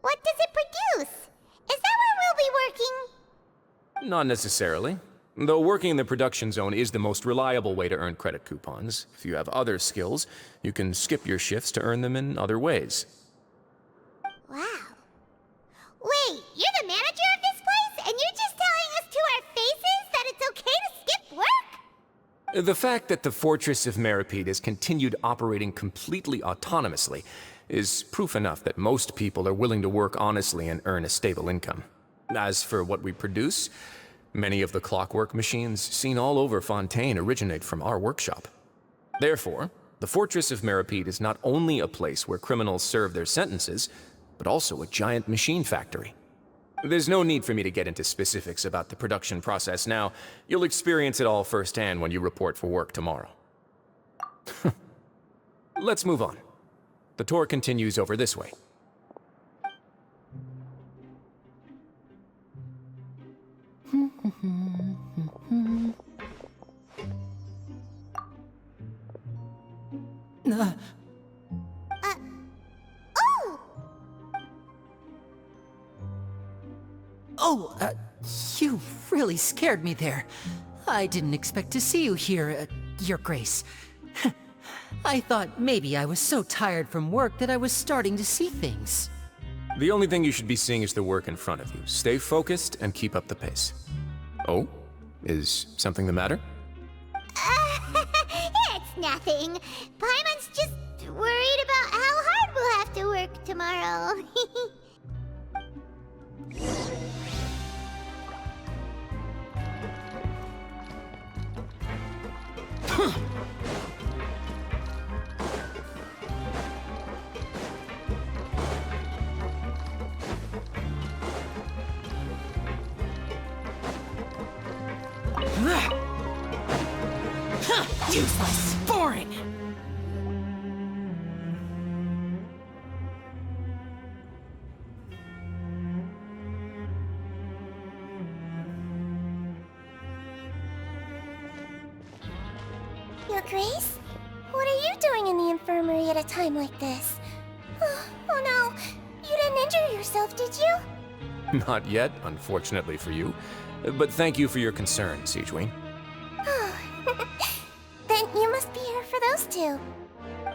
What does it produce? Is that where we'll be working? Not necessarily. Though working in the production zone is the most reliable way to earn credit coupons, if you have other skills, you can skip your shifts to earn them in other ways. Wow. Wait, you're the manager of this place, and you're just telling us to our faces that it's okay to skip work? The fact that the Fortress of Meripede has continued operating completely autonomously is proof enough that most people are willing to work honestly and earn a stable income. As for what we produce, many of the clockwork machines seen all over Fontaine originate from our workshop. Therefore, the Fortress of Meripede is not only a place where criminals serve their sentences, but also a giant machine factory. There's no need for me to get into specifics about the production process now. You'll experience it all firsthand when you report for work tomorrow. Let's move on. The tour continues over this way. You really scared me there. I didn't expect to see you here, Your Grace. I thought maybe I was so tired from work that I was starting to see things. The only thing you should be seeing is the work in front of you. Stay focused and keep up the pace. Oh? Is something the matter? It's nothing. Paimon's just worried about how hard we'll have to work tomorrow. Useless! Boring! Your Grace? What are you doing in the infirmary at a time like this? Oh no, you didn't injure yourself, did you? Not yet, unfortunately for you. But thank you for your concern, Sigewinne. Then you must be here for those two.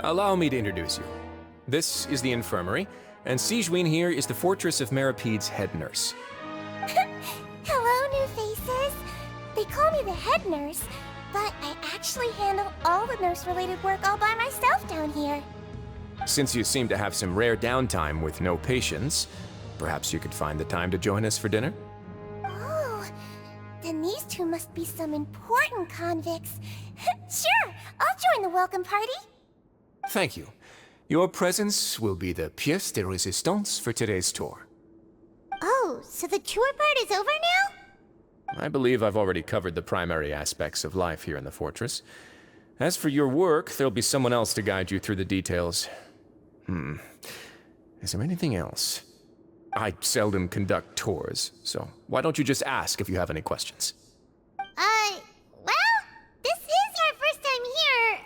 Allow me to introduce you. This is the infirmary, and Sigewinne here is the Fortress of Meripede's head nurse. Hello, new faces. They call me the head nurse, but I actually handle all the nurse-related work all by myself down here. Since you seem to have some rare downtime with no patients, perhaps you could find the time to join us for dinner? Oh, then these two must be some important convicts. Sure, I'll join the welcome party. Thank you. Your presence will be the pièce de résistance for today's tour. Oh, so the tour part is over now? I believe I've already covered the primary aspects of life here in the fortress. As for your work, there'll be someone else to guide you through the details. Is there anything else? I seldom conduct tours, so why don't you just ask if you have any questions? Well, this is our first time here.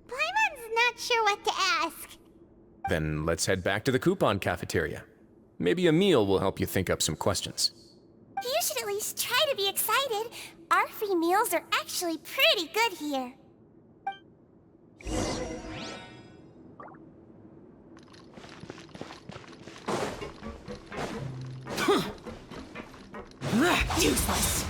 Paimon's not sure what to ask. Then let's head back to the coupon cafeteria. Maybe a meal will help you think up some questions. You should at least try to be excited. Our free meals are actually pretty good here. Useless!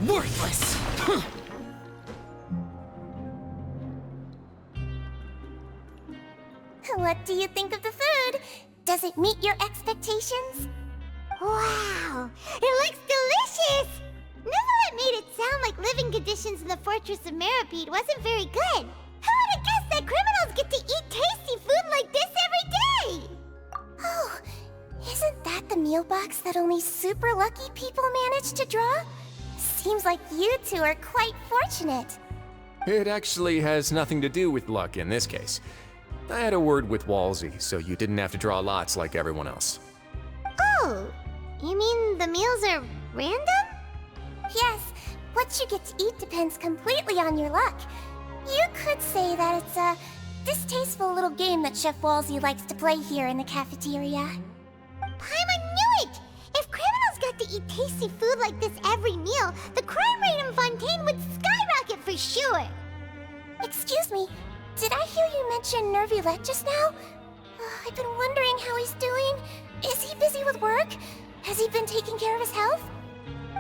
Worthless! What do you think of the food? Does it meet your expectations? Wow, it looks delicious! Neverlet made it sound like living conditions in the Fortress of Meripede wasn't very good. Who would have guessed that criminals get to eat tasty food like this every day? Oh, isn't that the meal box that only super lucky people manage to draw? Seems like you two are quite fortunate. It actually has nothing to do with luck in this case. I had a word with Walsey, so you didn't have to draw lots like everyone else. Oh, you mean the meals are random? Yes, what you get to eat depends completely on your luck. You could say that it's a distasteful little game that Chef Walsey likes to play here in the cafeteria. Paimon knew it! If criminals got to eat tasty food like this every meal, the crime rate in Fontaine would skyrocket for sure! Excuse me, did I hear you mention Nervulette just now? I've been wondering how he's doing. Is he busy with work? Has he been taking care of his health?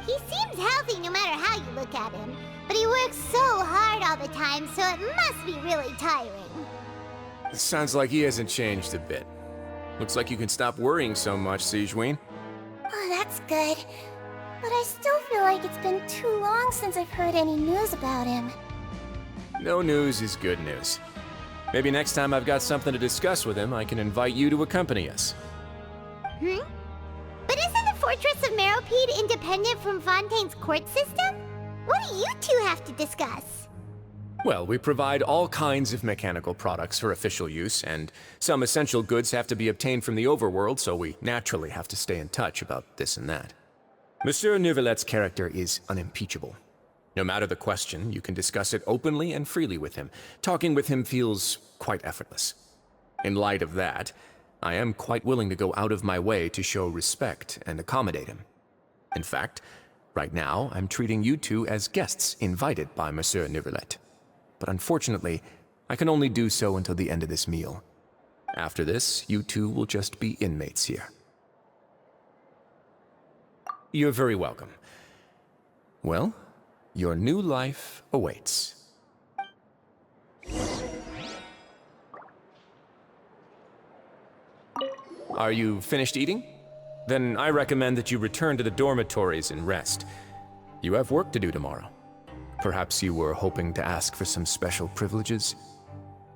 He seems healthy no matter how you look at him, but he works so hard all the time, so it must be really tiring. Sounds like he hasn't changed a bit. Looks like you can stop worrying so much, Sigewinne. Oh, that's good. But I still feel like it's been too long since I've heard any news about him. No news is good news. Maybe next time I've got something to discuss with him, I can invite you to accompany us. But isn't the Fortress of Meropede independent from Fontaine's court system? What do you two have to discuss? Well, we provide all kinds of mechanical products for official use, and some essential goods have to be obtained from the overworld, so we naturally have to stay in touch about this and that. Monsieur Nervulet's character is unimpeachable. No matter the question, you can discuss it openly and freely with him. Talking with him feels quite effortless. In light of that, I am quite willing to go out of my way to show respect and accommodate him. In fact, right now, I'm treating you two as guests invited by Monsieur Nervulet. But unfortunately, I can only do so until the end of this meal. After this, you two will just be inmates here. You're very welcome. Well, your new life awaits. Are you finished eating? Then I recommend that you return to the dormitories and rest. You have work to do tomorrow. Perhaps you were hoping to ask for some special privileges?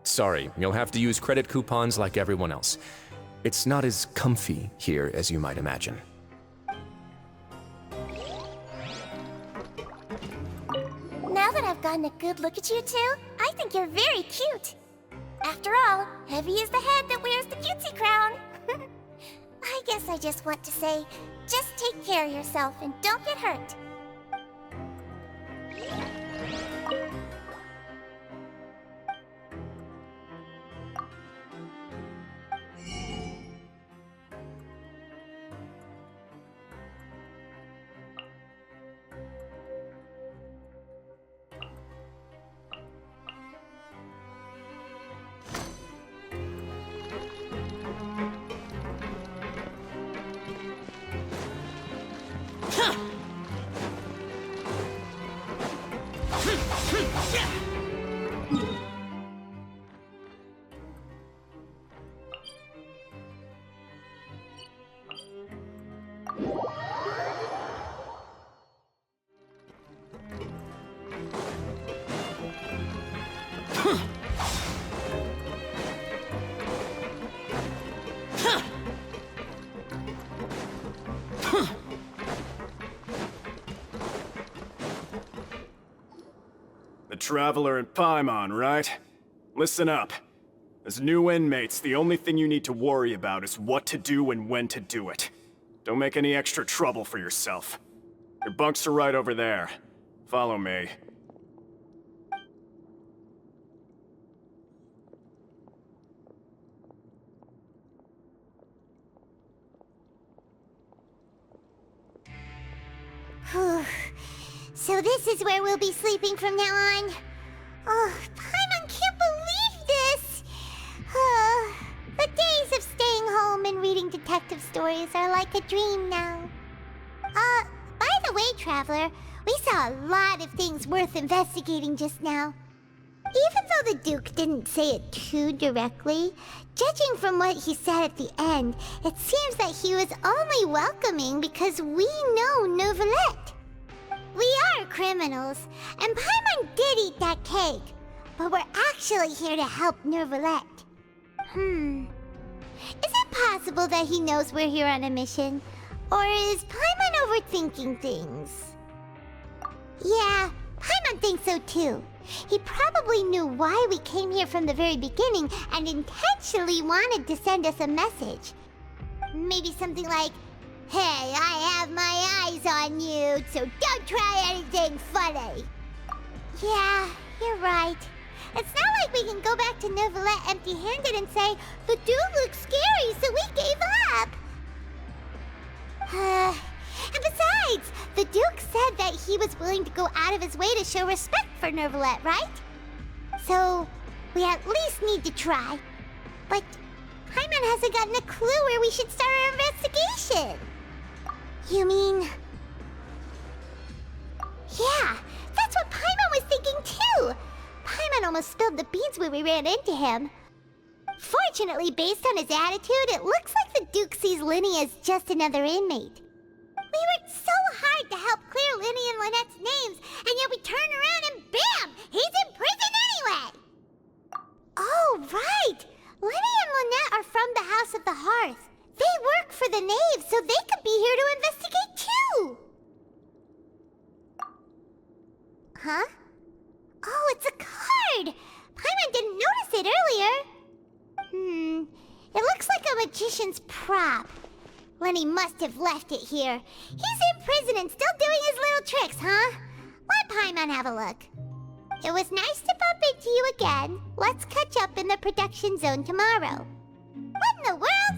Sorry, you'll have to use credit coupons like everyone else. It's not as comfy here as you might imagine. Now that I've gotten a good look at you two, I think you're very cute. After all, heavy is the head that wears the cutesy crown. guess I just want to say, just take care of yourself and don't get hurt. The Traveler and Paimon, right? Listen up. As new inmates, the only thing you need to worry about is what to do and when to do it. Don't make any extra trouble for yourself. Your bunks are right over there. Follow me. So this is where we'll be sleeping from now on. Oh, Paimon can't believe this! The days of staying home and reading detective stories are like a dream now. By the way, Traveler, we saw a lot of things worth investigating just now. Even though the Duke didn't say it too directly, judging from what he said at the end, it seems that he was only welcoming because we know Neuvillette. We are criminals, and Paimon did eat that cake, but we're actually here to help Neuvillette. Is it possible that he knows we're here on a mission? Or is Paimon overthinking things? Yeah, Paimon thinks so too. He probably knew why we came here from the very beginning and intentionally wanted to send us a message. Maybe something like, "Hey, I have my eyes on you, so don't try anything funny." Yeah, you're right. It's not like we can go back to Neuvillette empty-handed and say, "The dude looks scary, so we gave up." And besides, the Duke said that he was willing to go out of his way to show respect for Neuvillette, right? So, we at least need to try. But Paimon hasn't gotten a clue where we should start our investigation. You mean... Yeah, that's what Paimon was thinking too! Paimon almost spilled the beans when we ran into him. Fortunately, based on his attitude, it looks like the Duke sees Linny as just another inmate. We worked so hard to help clear Linny and Lynette's names, and yet we turn around and bam! He's in prison anyway! Oh, right! Linny and Lynette are from the House of the Hearth. They work for the Knave, so they could be here to investigate too! Huh? Oh, it's a card! Paimon didn't notice it earlier. It looks like a magician's prop. Lenny must have left it here. He's in prison and still doing his little tricks, huh? Let Paimon have a look. It was nice to bump into you again. Let's catch up in the production zone tomorrow. What in the world?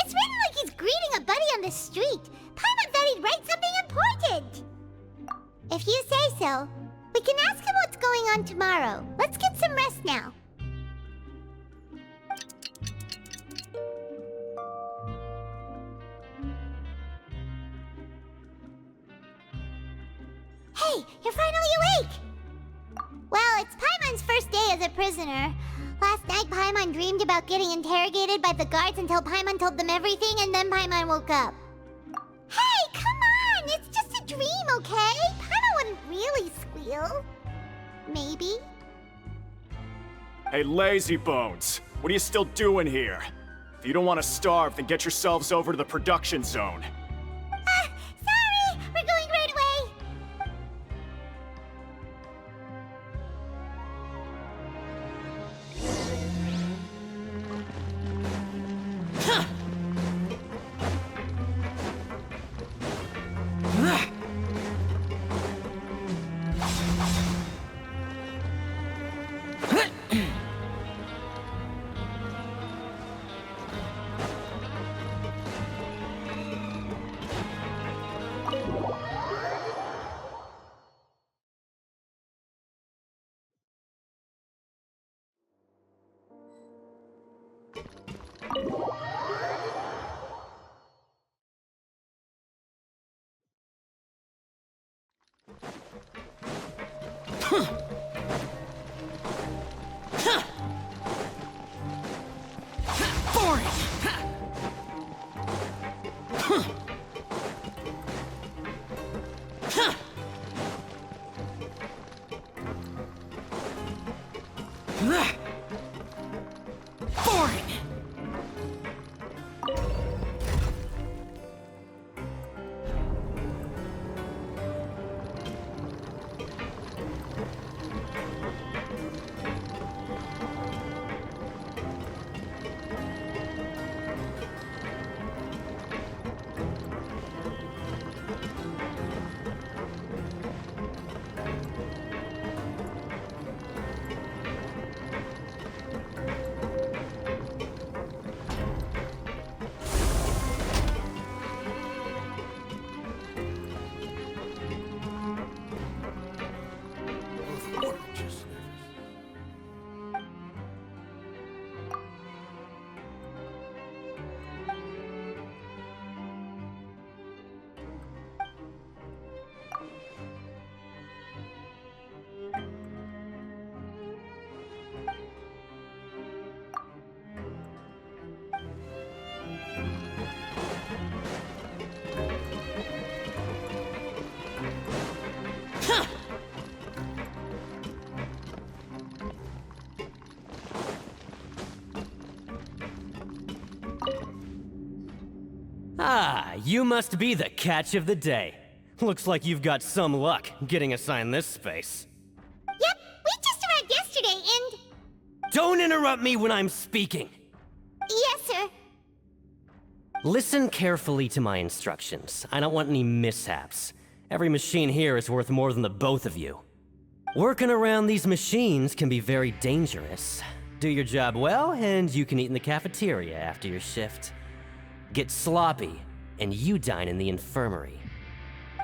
It's written like he's greeting a buddy on the street. Paimon thought he'd write something important. If you say so. We can ask him what's going on tomorrow. Let's get some rest now. Hey, you're finally awake! Well, it's Paimon's first day as a prisoner. Last night, Paimon dreamed about getting interrogated by the guards until Paimon told them everything, and then Paimon woke up. Hey, come on! It's just a dream, okay? Paimon wouldn't really squeal. Maybe? Hey, lazy bones! What are you still doing here? If you don't want to starve, then get yourselves over to the production zone. Sorry! We're going right away! Ah, you must be the catch of the day. Looks like you've got some luck getting assigned this space. Yep, we just arrived yesterday and... Don't interrupt me when I'm speaking! Yes, sir. Listen carefully to my instructions. I don't want any mishaps. Every machine here is worth more than the both of you. Working around these machines can be very dangerous. Do your job well, and you can eat in the cafeteria after your shift. Get sloppy, and you dine in the infirmary.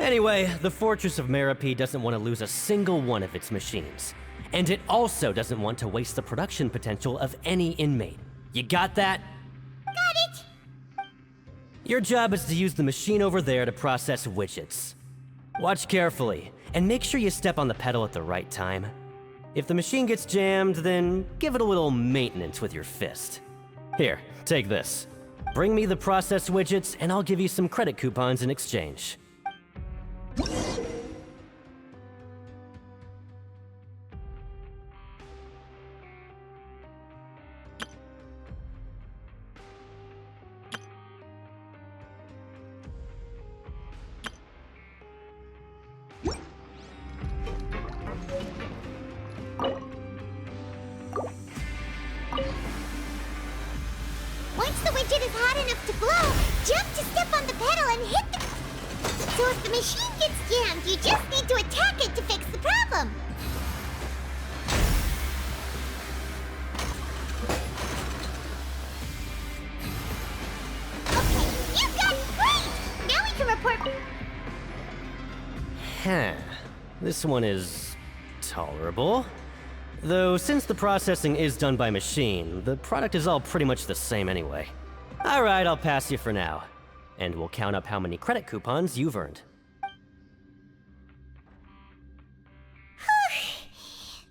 Anyway, the Fortress of Meropide doesn't want to lose a single one of its machines. And it also doesn't want to waste the production potential of any inmate. You got that? Got it! Your job is to use the machine over there to process widgets. Watch carefully, and make sure you step on the pedal at the right time. If the machine gets jammed, then give it a little maintenance with your fist. Here, take this. Bring me the process widgets, and I'll give you some credit coupons in exchange. Once the widget is hot enough to blow, jump to step on the pedal and hit the... So if the machine gets jammed, you just need to attack it to fix the problem. Okay, you got it great! Now we can report... Huh. This one is tolerable. Though, since the processing is done by machine, the product is all pretty much the same anyway. Alright, I'll pass you for now. And we'll count up how many credit coupons you've earned.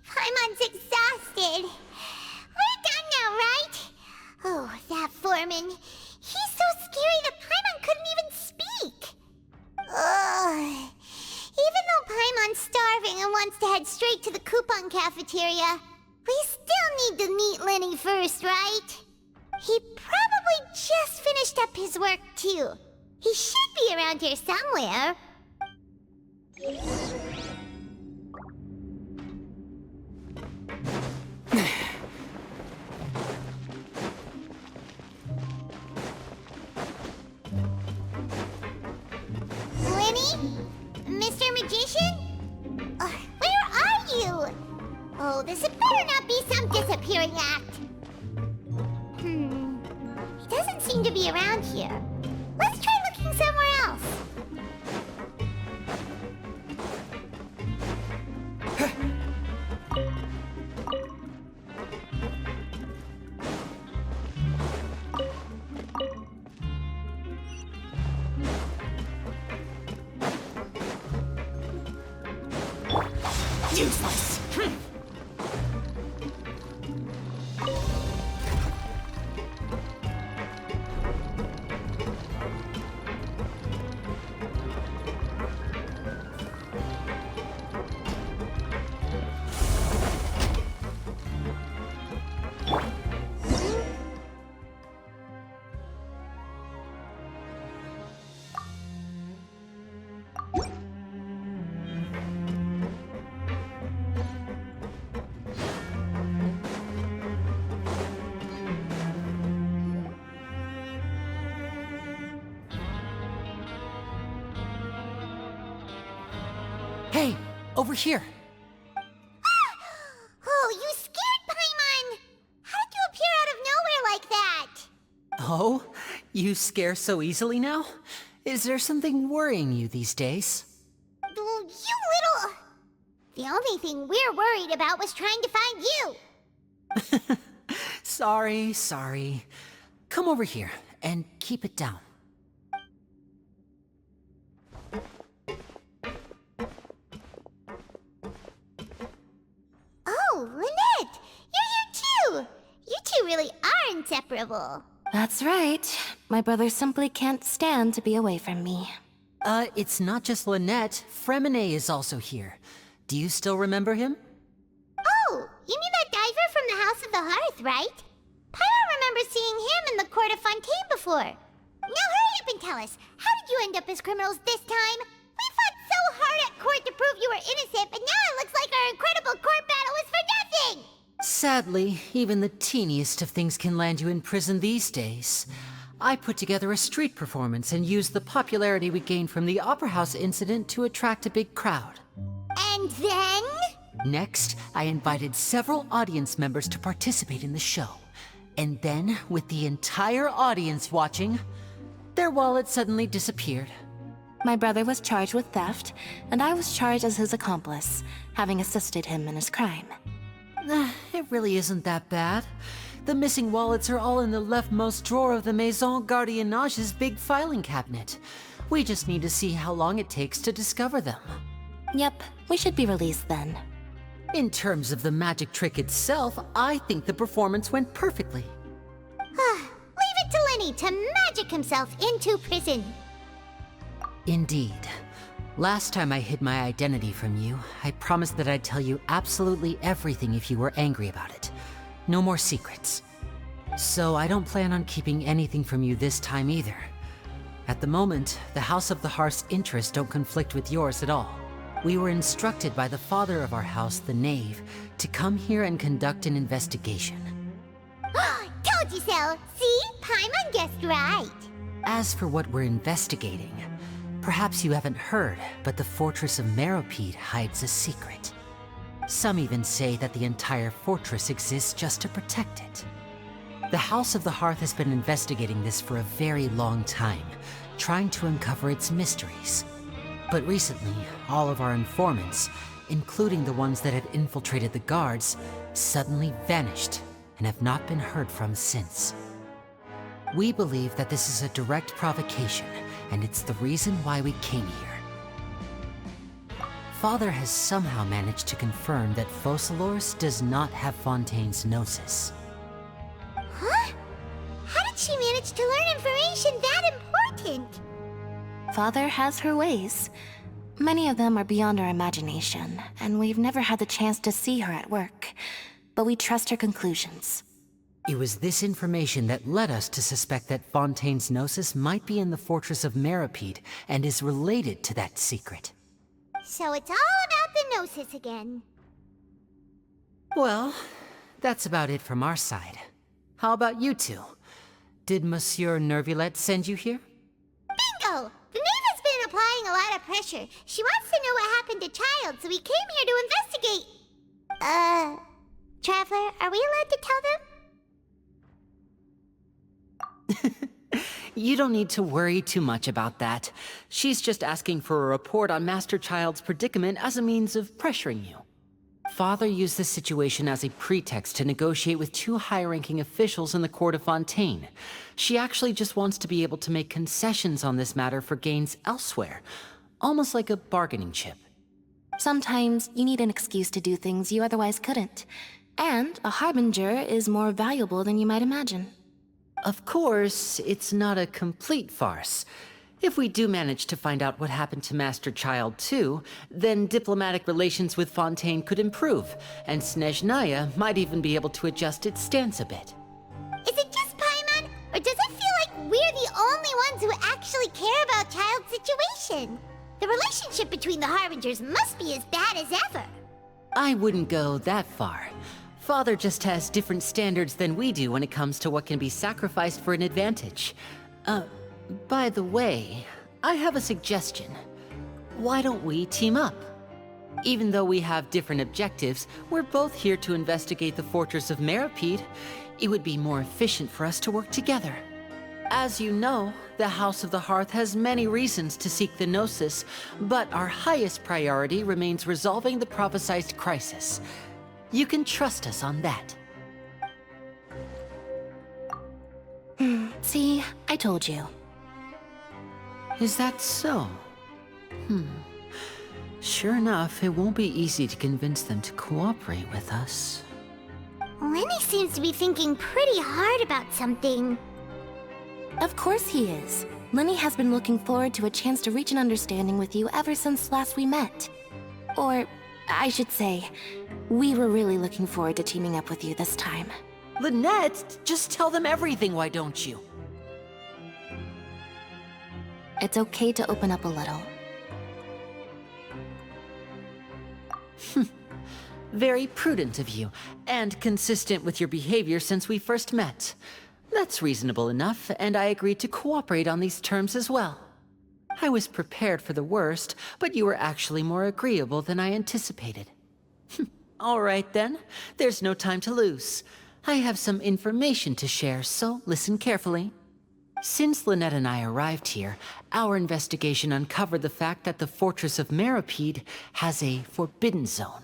Paimon's exhausted. We're done now, right? Oh, that foreman. He's so scary that Paimon couldn't even speak. Ugh. Even though Paimon's starving and wants to head straight to the coupon cafeteria, we still need to meet Lenny first, right? He probably just finished up his work, too. He should be around here somewhere. Lenny? Mr. Magician? Where are you? Oh, this had better not be some disappearing act. He doesn't seem to be around here. Let's try looking somewhere else. Useless! Hey, over here. Oh, you scared Paimon! How did you appear out of nowhere like that? Oh, you scare so easily now? Is there something worrying you these days? You little... The only thing we're worried about was trying to find you. Sorry. Come over here and keep it down. Oh, Lynette! You're here too! You two really are inseparable. That's right. My brother simply can't stand to be away from me. It's not just Lynette. Fremine is also here. Do you still remember him? Oh, you mean that diver from the House of the Hearth, right? Paimon remembers seeing him in the court of Fontaine before. Now hurry up and tell us, how did you end up as criminals this time? We fought so hard at court to prove you were innocent, but now it looks like our incredible court battle was for nothing! Sadly, even the teeniest of things can land you in prison these days. I put together a street performance and used the popularity we gained from the Opera House incident to attract a big crowd. And then? Next, I invited several audience members to participate in the show. And then, with the entire audience watching, their wallet suddenly disappeared. My brother was charged with theft, and I was charged as his accomplice, having assisted him in his crime. It really isn't that bad. The missing wallets are all in the leftmost drawer of the Maison Gardiennage's big filing cabinet. We just need to see how long it takes to discover them. Yep, we should be released then. In terms of the magic trick itself, I think the performance went perfectly. Leave it to Lenny to magic himself into prison. Indeed. Last time I hid my identity from you, I promised that I'd tell you absolutely everything if you were angry about it. No more secrets. So I don't plan on keeping anything from you this time either. At the moment, the House of the Hearth's interests don't conflict with yours at all. We were instructed by the father of our house, the Knave, to come here and conduct an investigation. Told you so! See? Paimon guessed right. As for what we're investigating, perhaps you haven't heard, but the fortress of Meropide hides a secret. Some even say that the entire fortress exists just to protect it. The House of the Hearth has been investigating this for a very long time, trying to uncover its mysteries. But recently, all of our informants, including the ones that had infiltrated the guards, suddenly vanished and have not been heard from since. We believe that this is a direct provocation, and it's the reason why we came here. Father has somehow managed to confirm that Focalors does not have Fontaine's Gnosis. Huh? How did she manage to learn information that important? Father has her ways. Many of them are beyond our imagination, and we've never had the chance to see her at work. But we trust her conclusions. It was this information that led us to suspect that Fontaine's Gnosis might be in the fortress of Meropide and is related to that secret. So it's all about the Gnosis again. Well, that's about it from our side. How about you two? Did Monsieur Nervulette send you here? Bingo! The Knave has been applying a lot of pressure. She wants to know what happened to Child, so we came here to investigate. Traveler, are we allowed to tell them? You don't need to worry too much about that. She's just asking for a report on Master Child's predicament as a means of pressuring you. Father used this situation as a pretext to negotiate with two high-ranking officials in the court of Fontaine. She actually just wants to be able to make concessions on this matter for gains elsewhere, almost like a bargaining chip. Sometimes you need an excuse to do things you otherwise couldn't. And a harbinger is more valuable than you might imagine. Of course, it's not a complete farce. If we do manage to find out what happened to Master Child 2, then diplomatic relations with Fontaine could improve, and Snezhnaya might even be able to adjust its stance a bit. Is it just Paimon, or does it feel like we're the only ones who actually care about Child's situation? The relationship between the Harbingers must be as bad as ever. I wouldn't go that far. Father just has different standards than we do when it comes to what can be sacrificed for an advantage. By the way, I have a suggestion. Why don't we team up? Even though we have different objectives, we're both here to investigate the fortress of Meropide. It would be more efficient for us to work together. As you know, the House of the Hearth has many reasons to seek the Gnosis, but our highest priority remains resolving the prophesized crisis. You can trust us on that. See, I told you. Is that so? Sure enough, it won't be easy to convince them to cooperate with us. Lenny seems to be thinking pretty hard about something. Of course he is. Lenny has been looking forward to a chance to reach an understanding with you ever since last we met. Or, I should say, we were really looking forward to teaming up with you this time. Lynette, just tell them everything, why don't you? It's okay to open up a little. Very prudent of you, and consistent with your behavior since we first met. That's reasonable enough, and I agreed to cooperate on these terms as well. I was prepared for the worst, but you were actually more agreeable than I anticipated. All right then, there's no time to lose. I have some information to share, so listen carefully. Since Lynette and I arrived here, our investigation uncovered the fact that the Fortress of Meropide has a forbidden zone.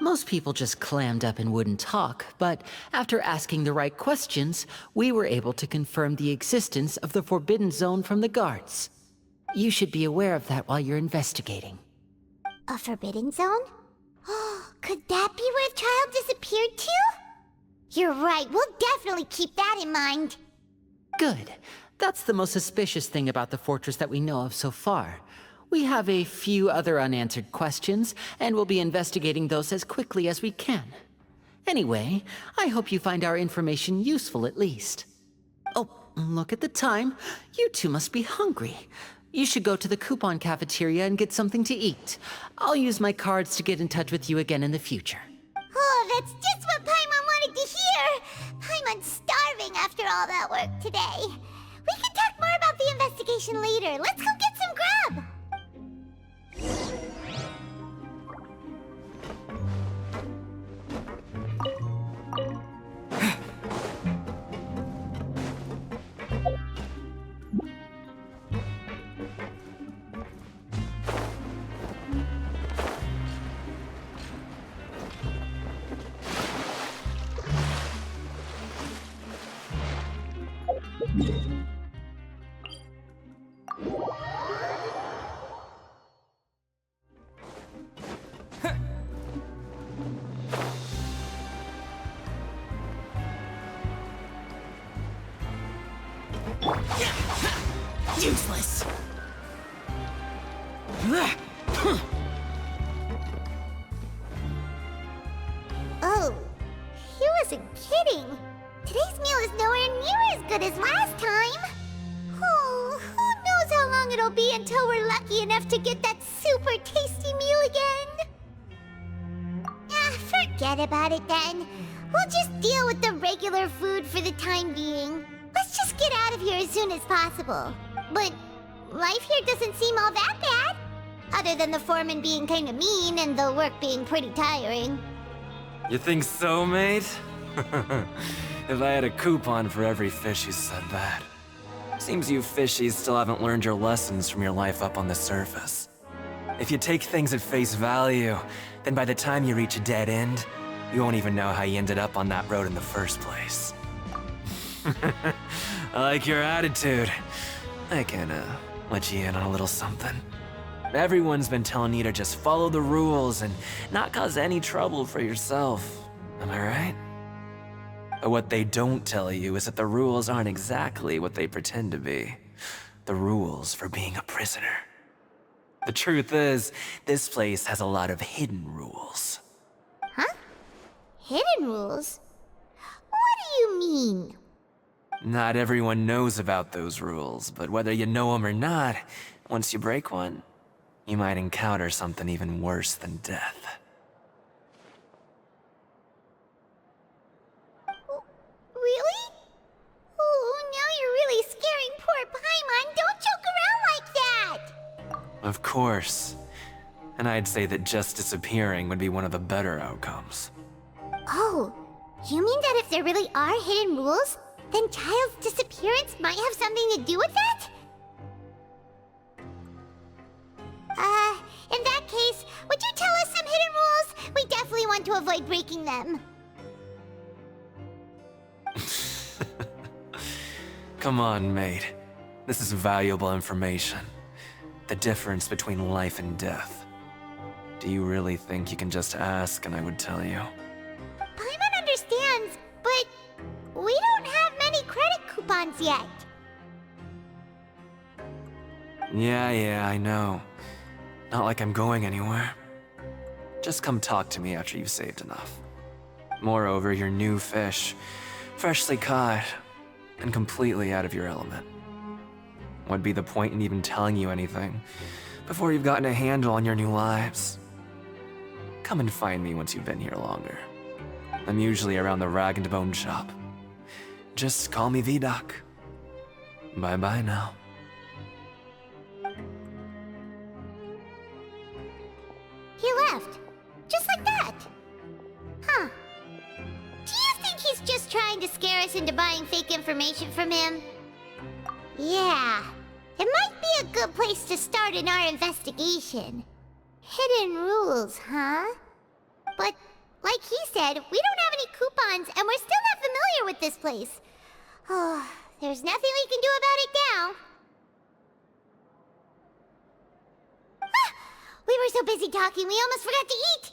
Most people just clammed up and wouldn't talk, but after asking the right questions, we were able to confirm the existence of the forbidden zone from the guards. You should be aware of that while you're investigating. A forbidden zone? Could that be where Child disappeared to? You're right, we'll definitely keep that in mind. Good. That's the most suspicious thing about the fortress that we know of so far. We have a few other unanswered questions, and we'll be investigating those as quickly as we can. Anyway, I hope you find our information useful at least. Oh, look at the time. You two must be hungry. You should go to the coupon cafeteria and get something to eat. I'll use my cards to get in touch with you again in the future. Oh, that's just what Paimon wanted to hear! Paimon's starving after all that work today. We can talk more about the investigation later. Let's go get some grub! Useless. Oh, he wasn't kidding. Today's meal is nowhere near as good as last time. Oh, who knows how long it'll be until we're lucky enough to get that super tasty meal again. Forget about it then. We'll just deal with the regular food for the time being. Let's just get out of here as soon as possible. But life here doesn't seem all that bad. Other than the foreman being kinda mean and the work being pretty tiring. You think so, mate? If I had a coupon for every fish who said that. Seems you fishies still haven't learned your lessons from your life up on the surface. If you take things at face value, then by the time you reach a dead end, you won't even know how you ended up on that road in the first place. I like your attitude. I can, let you in on a little something. Everyone's been telling you to just follow the rules and not cause any trouble for yourself. Am I right? But what they don't tell you is that the rules aren't exactly what they pretend to be. The rules for being a prisoner. The truth is, this place has a lot of hidden rules. Huh? Hidden rules? What do you mean? Not everyone knows about those rules, but whether you know them or not, once you break one, you might encounter something even worse than death. Really? Oh, now you're really scaring poor Paimon. Don't joke around like that! Of course. And I'd say that just disappearing would be one of the better outcomes. Oh, you mean that if there really are hidden rules, then Child's disappearance might have something to do with that? In that case, would you tell us some hidden rules? We definitely want to avoid breaking them. Come on, mate. This is valuable information. The difference between life and death. Do you really think you can just ask and I would tell you? Paimon understands, but we don't have many credit coupons yet. Yeah, I know. Not like I'm going anywhere. Just come talk to me after you've saved enough. Moreover, you're new fish, freshly caught, and completely out of your element. What'd be the point in even telling you anything before you've gotten a handle on your new lives? Come and find me once you've been here longer. I'm usually around the Rag and Bone shop. Just call me Vidoc. Bye-bye now. He left. Just like that. Huh. Do you think he's just trying to scare us into buying fake information from him? Yeah. It might be a good place to start in our investigation. Hidden rules, huh? But, like he said, we don't have any coupons and we're still not familiar with this place. Oh, there's nothing we can do about it now. We were so busy talking, we almost forgot to eat!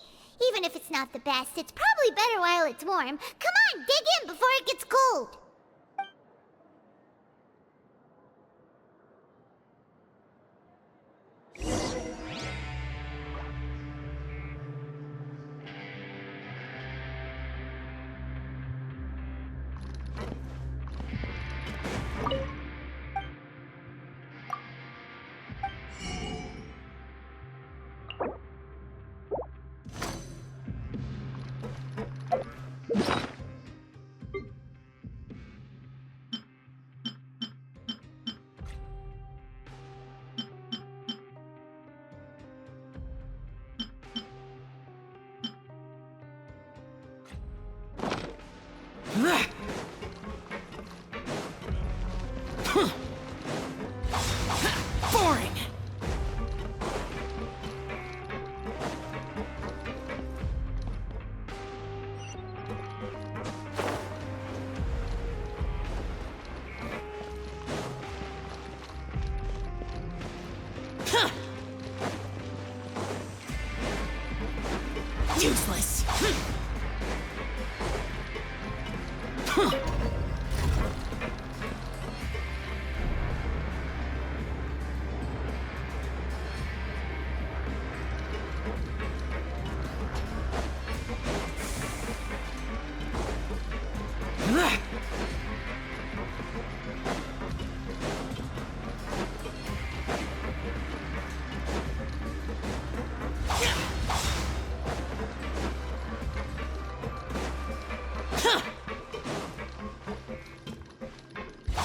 Even if it's not the best, it's probably better while it's warm. Come on, dig in before it gets cold! Boring! Useless!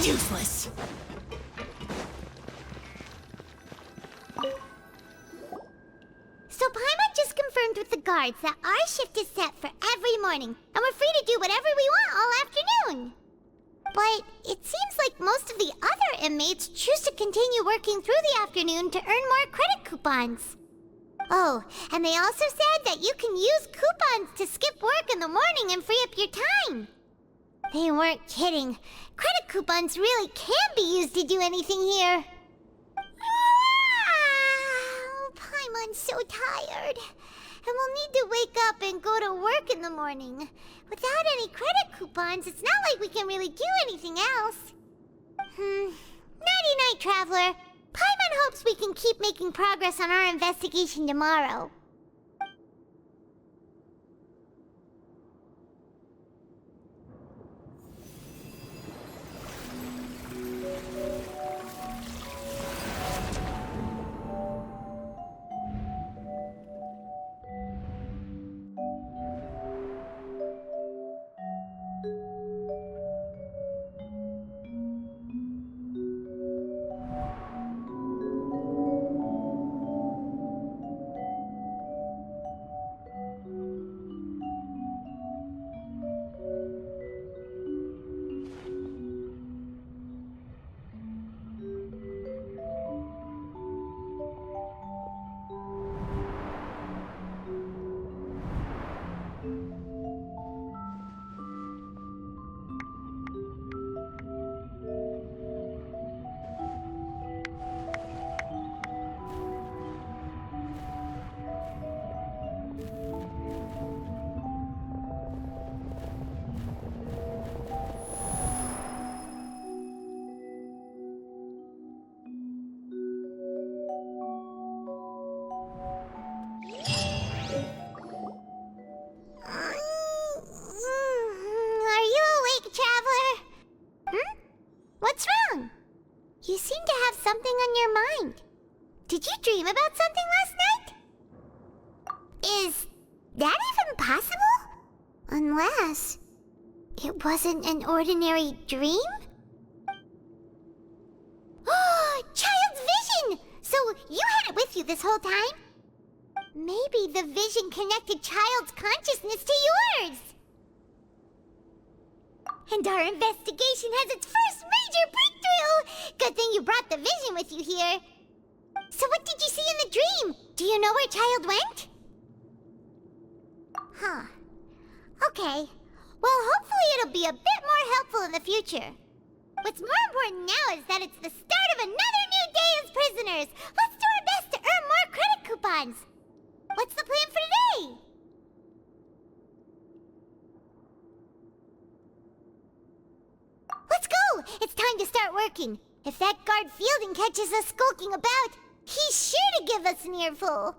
Useless! So Paimon just confirmed with the guards that our shift is set for every morning, and we're free to do whatever we want all afternoon. But it seems like most of the other inmates choose to continue working through the afternoon to earn more credit coupons. Oh, and they also said that you can use coupons to skip work in the morning and free up your time. They weren't kidding. Credit coupons really can be used to do anything here. bored. And we'll need to wake up and go to work in the morning. Without any credit coupons, it's not like we can really do anything else. Nighty-night, Traveler. Paimon hopes we can keep making progress on our investigation tomorrow. What's wrong? You seem to have something on your mind. Did you dream about something last night? Is that even possible? Unless it wasn't an ordinary dream? Oh, Child's vision! So you had it with you this whole time? Maybe the vision connected Child's consciousness to yours. And our investigation has its first major breakthrough! Good thing you brought the vision with you here. So what did you see in the dream? Do you know where Child went? Huh. Okay. Well, hopefully it'll be a bit more helpful in the future. What's more important now is that it's the start of another new day as prisoners. Let's do our best to earn more credit coupons. What's the plan for today? Let's go! It's time to start working. If that guard Fielding catches us skulking about, he's sure to give us an earful.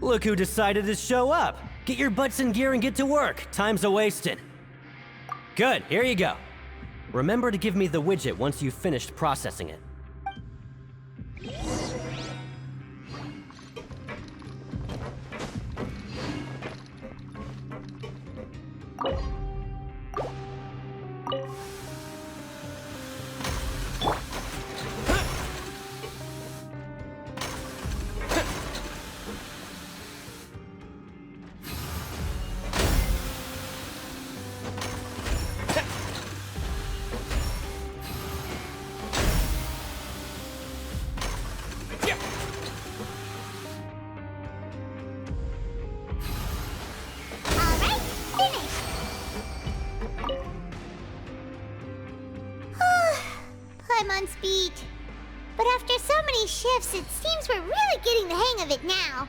Look who decided to show up. Get your butts in gear and get to work. Time's a-wasting. Good, here you go. Remember to give me the widget once you've finished processing it. I'm on speed. But after so many shifts, it seems we're really getting the hang of it now.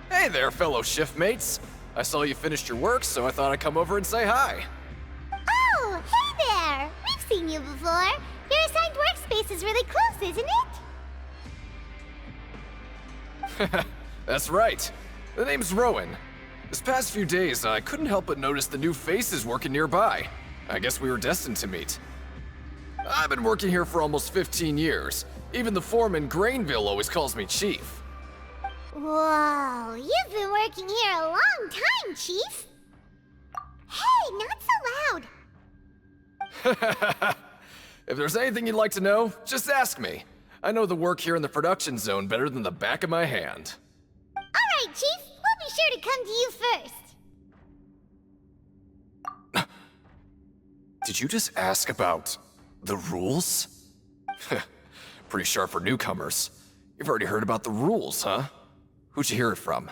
Hey there, fellow shiftmates. I saw you finished your work, so I thought I'd come over and say hi. Oh, hey there! We've seen you before. Your assigned workspace is really close, isn't it? That's right. The name's Rowan. This past few days, I couldn't help but notice the new faces working nearby. I guess we were destined to meet. I've been working here for almost 15 years. Even the foreman, Grainville, always calls me Chief. Whoa, you've been working here a long time, Chief. Hey, not so loud. If there's anything you'd like to know, just ask me. I know the work here in the production zone better than the back of my hand. All right, Chief. We'll be sure to come to you first. Did you just ask about the rules? Pretty sharp for newcomers. You've already heard about the rules, huh? Who'd you hear it from?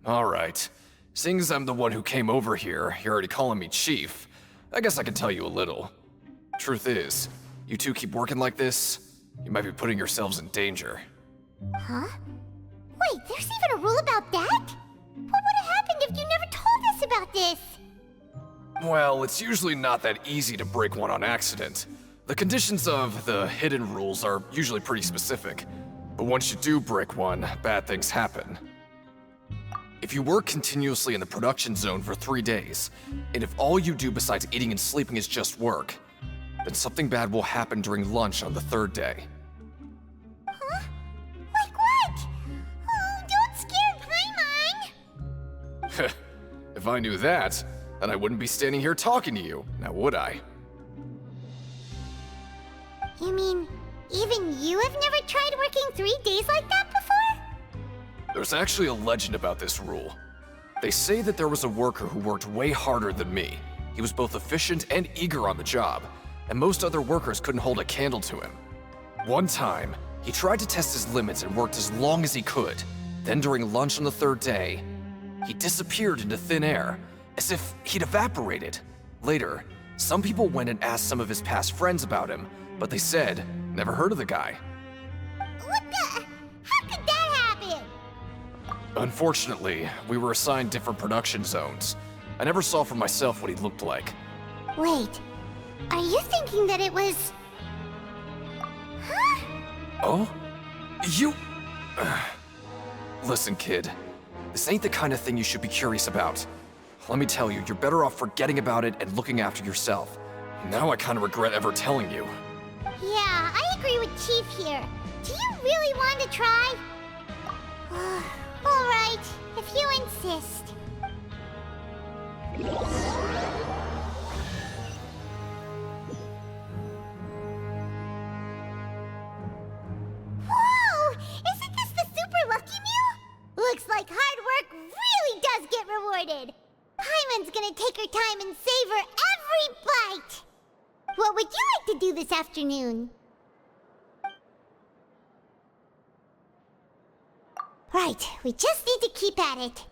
All right. Seeing as I'm the one who came over here, you're already calling me Chief. I guess I can tell you a little. Truth is, you two keep working like this, you might be putting yourselves in danger. Huh? Wait, there's even a rule about that? What would have happened if you never told us about this? Well, it's usually not that easy to break one on accident. The conditions of the hidden rules are usually pretty specific. But once you do break one, bad things happen. If you work continuously in the production zone for 3 days, and if all you do besides eating and sleeping is just work, then something bad will happen during lunch on the 3rd day. Huh? Like what? Oh, don't scare Paimon! If I knew that, then I wouldn't be standing here talking to you, now would I? You mean, even you have never tried working 3 days like that before? There's actually a legend about this rule. They say that there was a worker who worked way harder than me. He was both efficient and eager on the job, and most other workers couldn't hold a candle to him. One time, he tried to test his limits and worked as long as he could. Then during lunch on the 3rd day, he disappeared into thin air, as if he'd evaporated. Later, some people went and asked some of his past friends about him, but they said, never heard of the guy. What the? How could that happen? Unfortunately, we were assigned different production zones. I never saw for myself what he looked like. Wait, are you thinking that it was... Huh? Oh? You... Listen, kid. This ain't the kind of thing you should be curious about. Let me tell you, you're better off forgetting about it and looking after yourself. Now I kind of regret ever telling you. Yeah, I agree with Chief here. Do you really want to try? All right, if you insist. Whoa! Isn't this the super lucky meal? Looks like hard work really does get rewarded. Paimon's gonna take her time and savor every bite. What would you like to do this afternoon? Right, we just need to keep at it.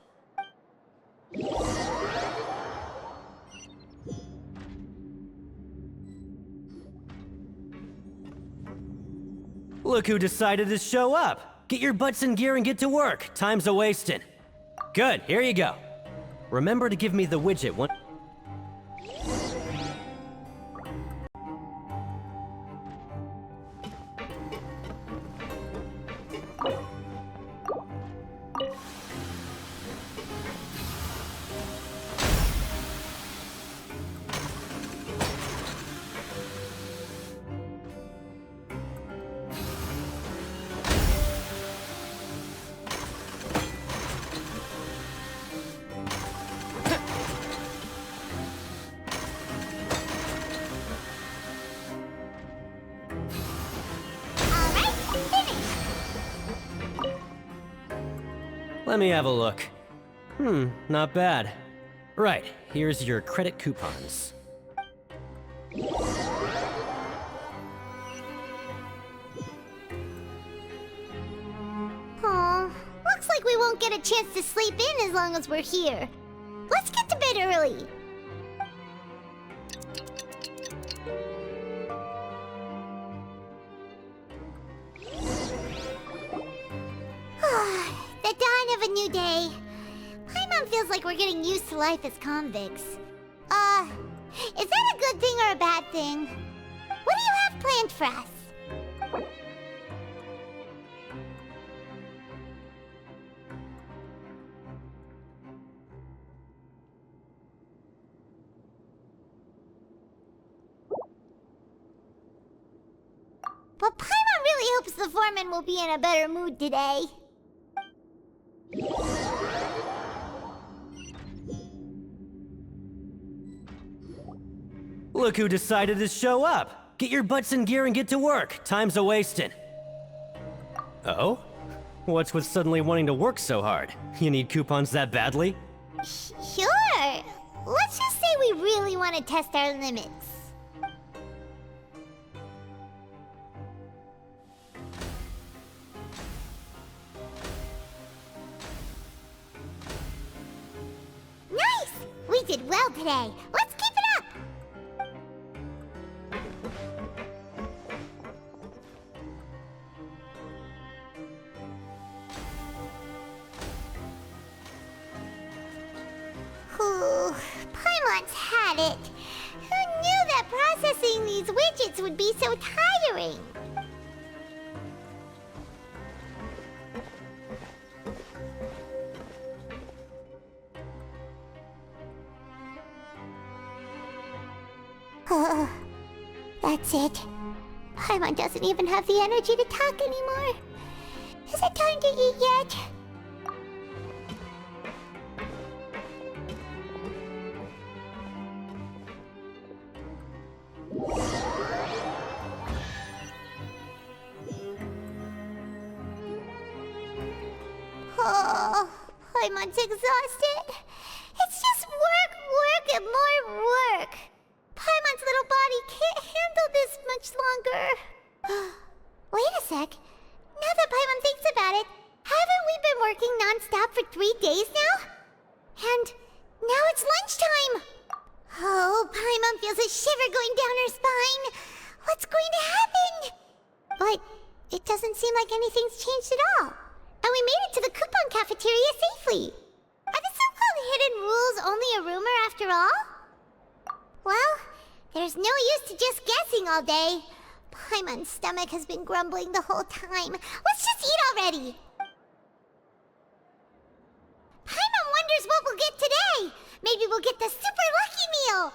Look who decided to show up. Get your butts in gear and get to work. Time's a-wasting. Good, here you go. Remember to give me the widget one. Let me have a look. Not bad. Right, here's your credit coupons. Aw, looks like we won't get a chance to sleep in as long as we're here. Let's get to bed early. The dawn of a new day. Paimon feels like we're getting used to life as convicts. Is that a good thing or a bad thing? What do you have planned for us? But Paimon really hopes the foreman will be in a better mood today. Look who decided to show up. Get your butts in gear and get to work. Time's a-wasting. Oh? What's with suddenly wanting to work so hard? You need coupons that badly? Sure. Let's just say we really want to test our limits. did well today. Let's keep it up! Ooh, Paimon's had it. Who knew that processing these widgets would be so tiring? That's it. Paimon doesn't even have the energy to talk anymore. Is it time to eat yet? Oh, Paimon's exhausted. It's just work, work, and more work. Paimon's little body can't handle this much longer. Wait a sec. Now that Paimon thinks about it, haven't we been working non-stop for 3 days now? And now it's lunchtime. Oh, Paimon feels a shiver going down her spine. What's going to happen? But it doesn't seem like anything's changed at all. And we made it to the coupon cafeteria safely. Are the so-called hidden rules only a rumor after all? Well, there's no use to just guessing all day. Paimon's stomach has been grumbling the whole time. Let's just eat already! Paimon wonders what we'll get today! Maybe we'll get the super lucky meal!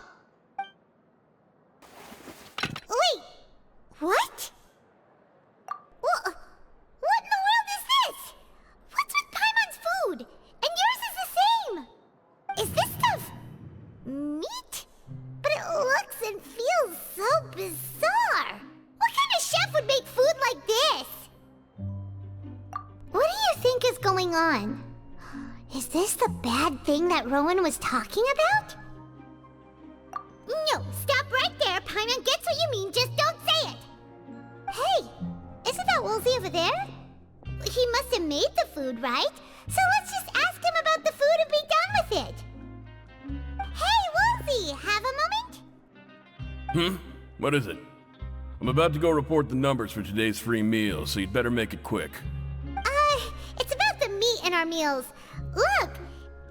Wait! What? What in the world is this? What's with Paimon's food? And yours is the same! Is this stuff meat? But it looks and feels so bizarre! What kind of chef would make food like this? What do you think is going on? Is this the bad thing that Rowan was talking about? No, stop right there. Paimon gets what you mean, just don't say it. Hey, isn't that Woolsey over there? He must have made the food, right? So let's just ask him about the food and be done with it. Hey, Woolsey, have a moment? What is it? I'm about to go report the numbers for today's free meal, so you'd better make it quick. It's about the meat in our meals. Look,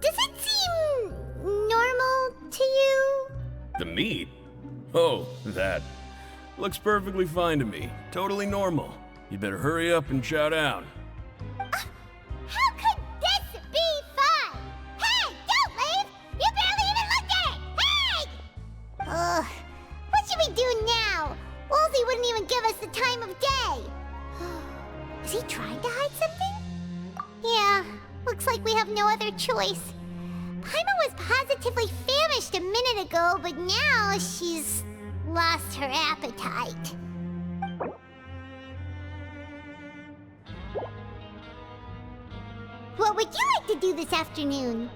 does it seem normal to you? The meat? Oh, that. Looks perfectly fine to me. Totally normal. You better hurry up and chow down. How could this be fun? Hey, don't leave! You barely even looked at it! Hey! What should we do now? Woolsey wouldn't even give us the time of day. Is he trying to hide something? Yeah, looks like we have no other choice. Paimon was positively famished a minute ago, but now she's lost her appetite. What would you like to do this afternoon?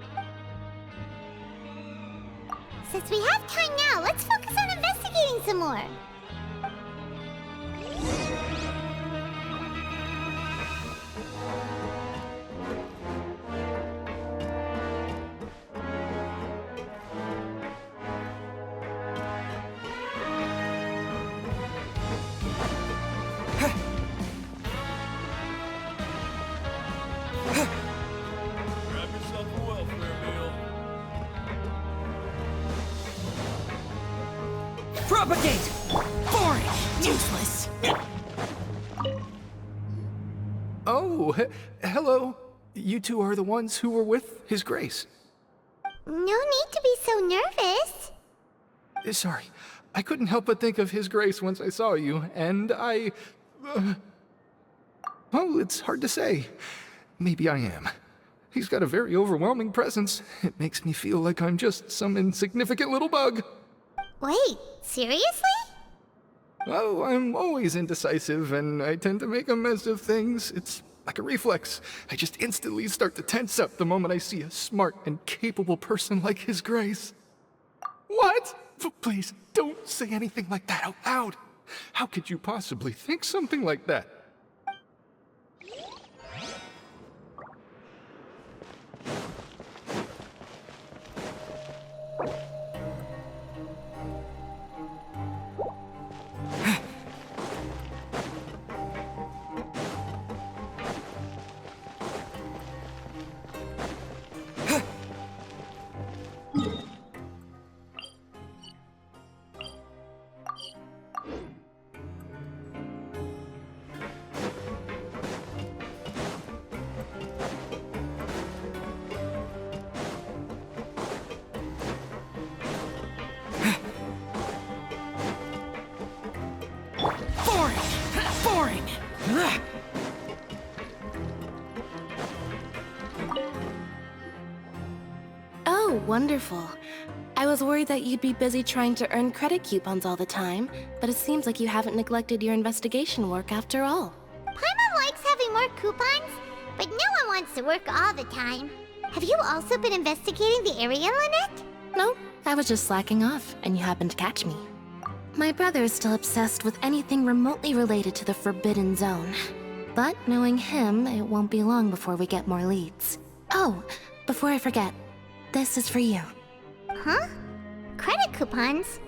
Since we have time now, let's focus on investigating some more. Grab yourself a welfare meal. Propagate! Boring! Useless! Oh, hello. You two are the ones who were with His Grace. No need to be so nervous. Sorry, I couldn't help but think of His Grace once I saw you, and I... well, it's hard to say. Maybe I am. He's got a very overwhelming presence. It makes me feel like I'm just some insignificant little bug. Wait, seriously? Well, I'm always indecisive, and I tend to make a mess of things. It's like a reflex. I just instantly start to tense up the moment I see a smart and capable person like His Grace. What? Please, don't say anything like that out loud. How could you possibly think something like that? Oh, wonderful. I was worried that you'd be busy trying to earn credit coupons all the time, but it seems like you haven't neglected your investigation work after all. Paimon likes having more coupons, but no one wants to work all the time. Have you also been investigating the area, Lynette? No, I was just slacking off, and you happened to catch me. My brother is still obsessed with anything remotely related to the Forbidden Zone. But knowing him, it won't be long before we get more leads. Oh, before I forget, this is for you. Huh? Credit coupons?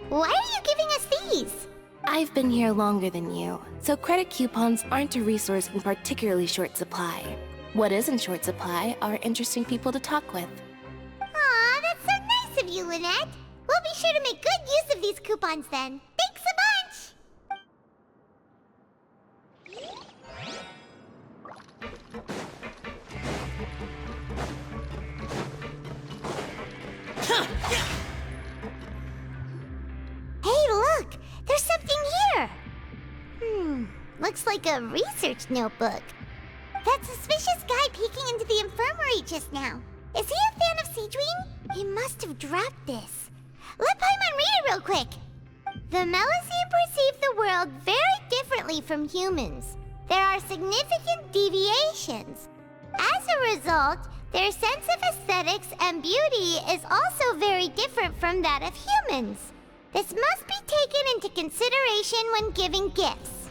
Why are you giving us these? I've been here longer than you, so credit coupons aren't a resource in particularly short supply. What is in short supply are interesting people to talk with. Aw, that's so nice of you, Lynette. We'll be sure to make good use of these coupons then. Thanks a bunch! Hey, look! There's something here! Looks like a research notebook. That suspicious guy peeking into the infirmary just now. Is he a fan of Seedwing? He must have dropped this. Let Paimon read it real quick! The Melusine perceive the world very differently from humans. There are significant deviations. As a result, their sense of aesthetics and beauty is also very different from that of humans. This must be taken into consideration when giving gifts.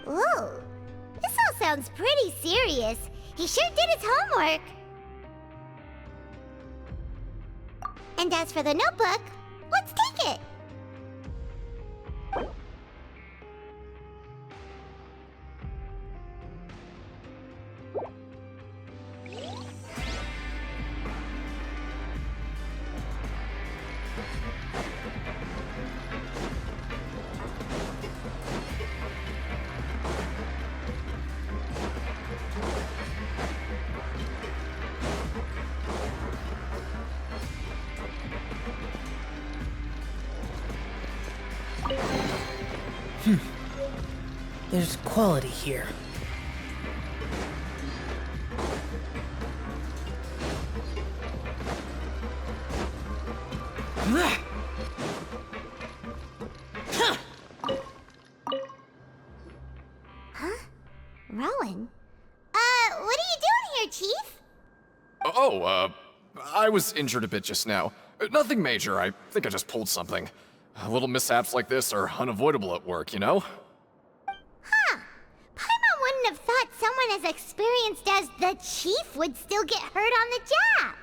Ooh, this all sounds pretty serious. He sure did his homework. And as for the notebook, let's take it. There's quality here. Huh? Rowan? What are you doing here, Chief? I was injured a bit just now. Nothing major, I think I just pulled something. Little mishaps like this are unavoidable at work, you know? Huh. Paimon wouldn't have thought someone as experienced as the Chief would still get hurt on the job.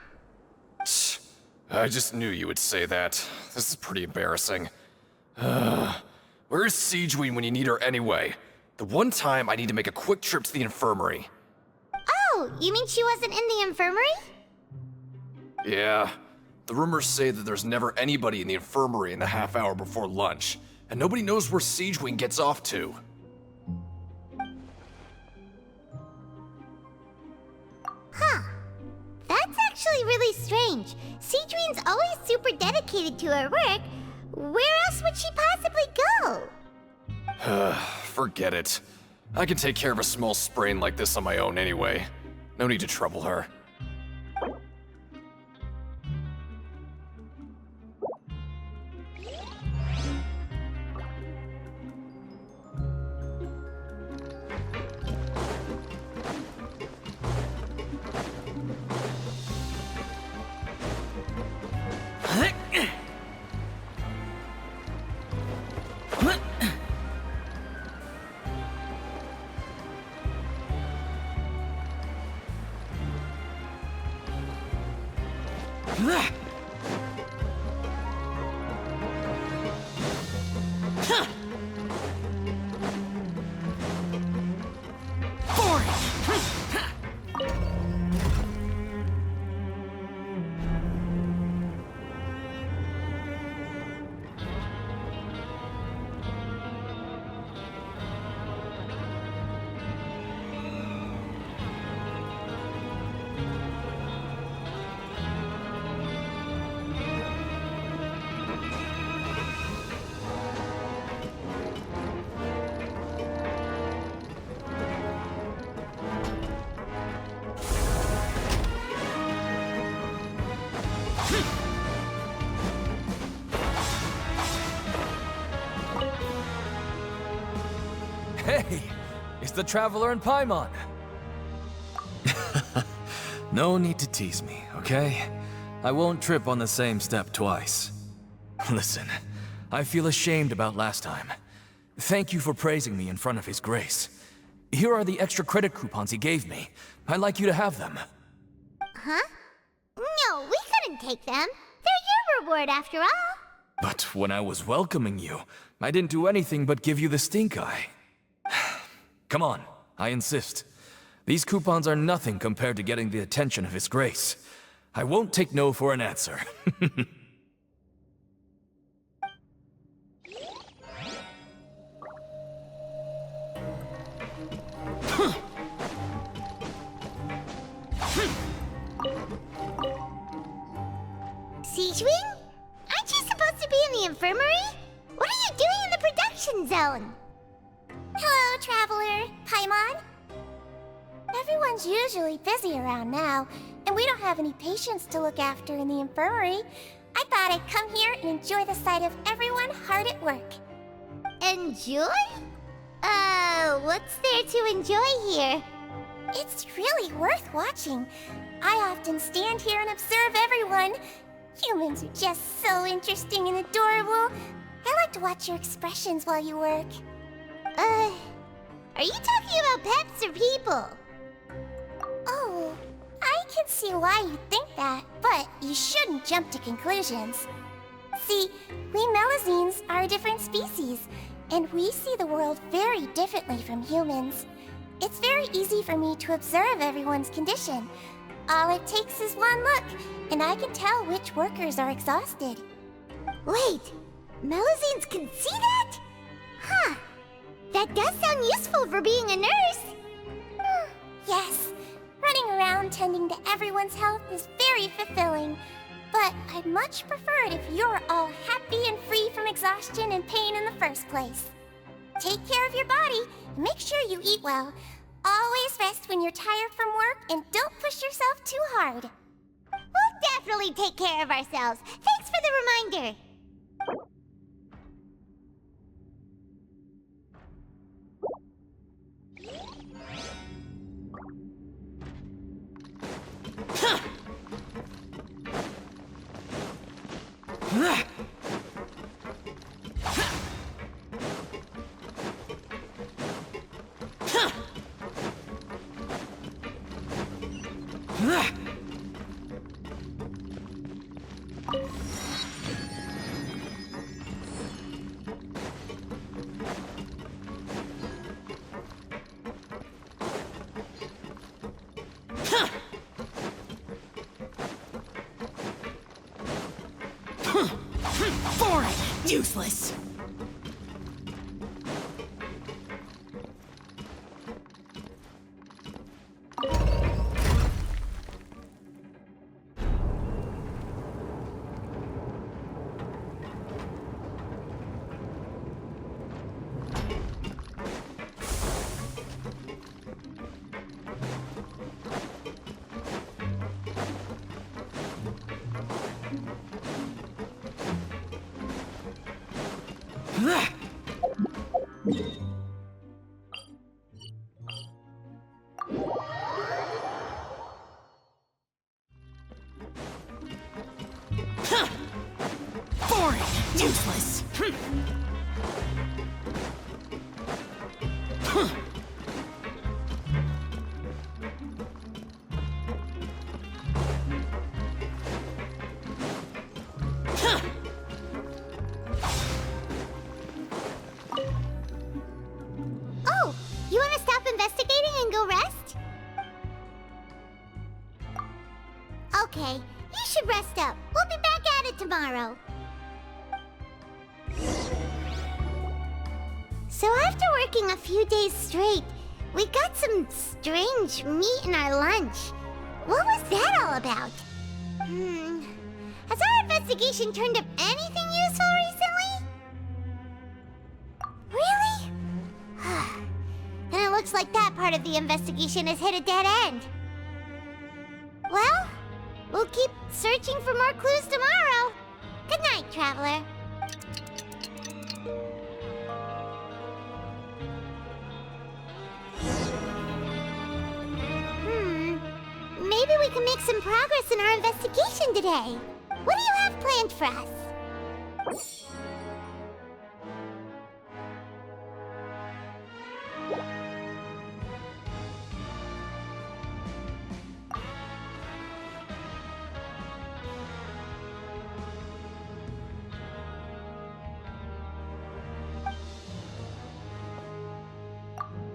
I just knew you would say that. This is pretty embarrassing. Where is Seedween when you need her anyway? The one time I need to make a quick trip to the infirmary. Oh, you mean she wasn't in the infirmary? Yeah. The rumors say that there's never anybody in the infirmary in the half hour before lunch, and nobody knows where Seedween gets off to. Huh. That's actually really strange. Seedween's always super dedicated to her work. Where else would she possibly go? Forget it. I can take care of a small sprain like this on my own anyway. No need to trouble her. the Traveler and Paimon. No need to tease me, okay? I won't trip on the same step twice. Listen, I feel ashamed about last time. Thank you for praising me in front of His Grace. Here are the extra credit coupons he gave me. I'd like you to have them. Huh? No, we couldn't take them. They're your reward after all. But when I was welcoming you, I didn't do anything but give you the stink eye. Come on, I insist. These coupons are nothing compared to getting the attention of His Grace. I won't take no for an answer. Siegewing? Aren't you supposed to be in the infirmary? What are you doing in the production zone? Hello, Traveler. Paimon? Everyone's usually busy around now, and we don't have any patients to look after in the infirmary. I thought I'd come here and enjoy the sight of everyone hard at work. Enjoy? What's there to enjoy here? It's really worth watching. I often stand here and observe everyone. Humans are just so interesting and adorable. I like to watch your expressions while you work. Are you talking about pets or people? Oh, I can see why you think that, but you shouldn't jump to conclusions. See, we Melazines are a different species, and we see the world very differently from humans. It's very easy for me to observe everyone's condition. All it takes is one look, and I can tell which workers are exhausted. Wait, Melazines can see that? Huh. That does sound useful for being a nurse. Yes, running around tending to everyone's health is very fulfilling. But I'd much prefer it if you're all happy and free from exhaustion and pain in the first place. Take care of your body, and make sure you eat well. Always rest when you're tired from work, and don't push yourself too hard. We'll definitely take care of ourselves. Thanks for the reminder. Boring! Useless! Boring! Useless! Oh, you want to stop investigating and go rest? Okay, you should rest up. We'll be back at it tomorrow. So after working a few days straight, we got some strange meat in our lunch. What was that all about? Has our investigation turned up anything useful recently? Really? Then it looks like that part of the investigation has hit a dead end. Well, we'll keep searching for more clues tomorrow. Good night, Traveler. we can make some progress in our investigation today. What do you have planned for us?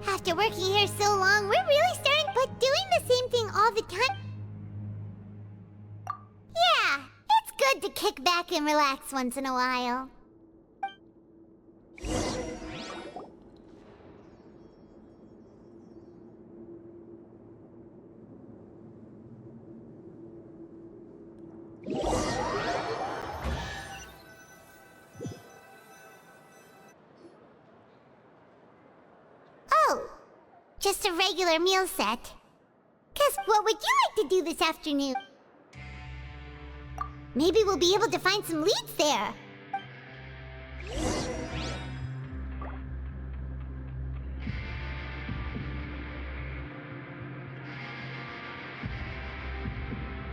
After working here so long, we're really starting but doing the same thing all the time. Yeah, it's good to kick back and relax once in a while. Oh, just a regular meal set. Guess what would you like to do this afternoon? Maybe we'll be able to find some leads there.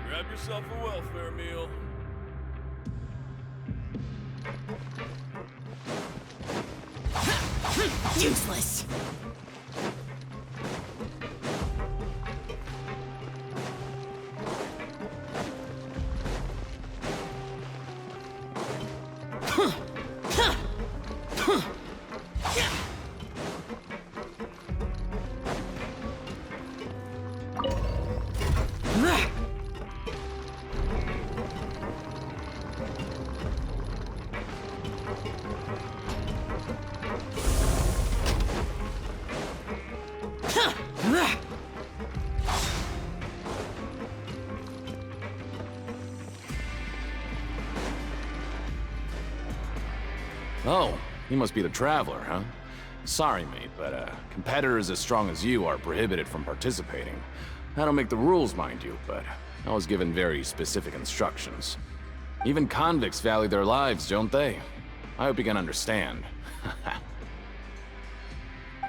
Grab yourself a welfare meal. Useless. Oh, you must be the Traveler, huh? Sorry, mate, but competitors as strong as you are prohibited from participating. I don't make the rules, mind you, but I was given very specific instructions. Even convicts value their lives, don't they? I hope you can understand.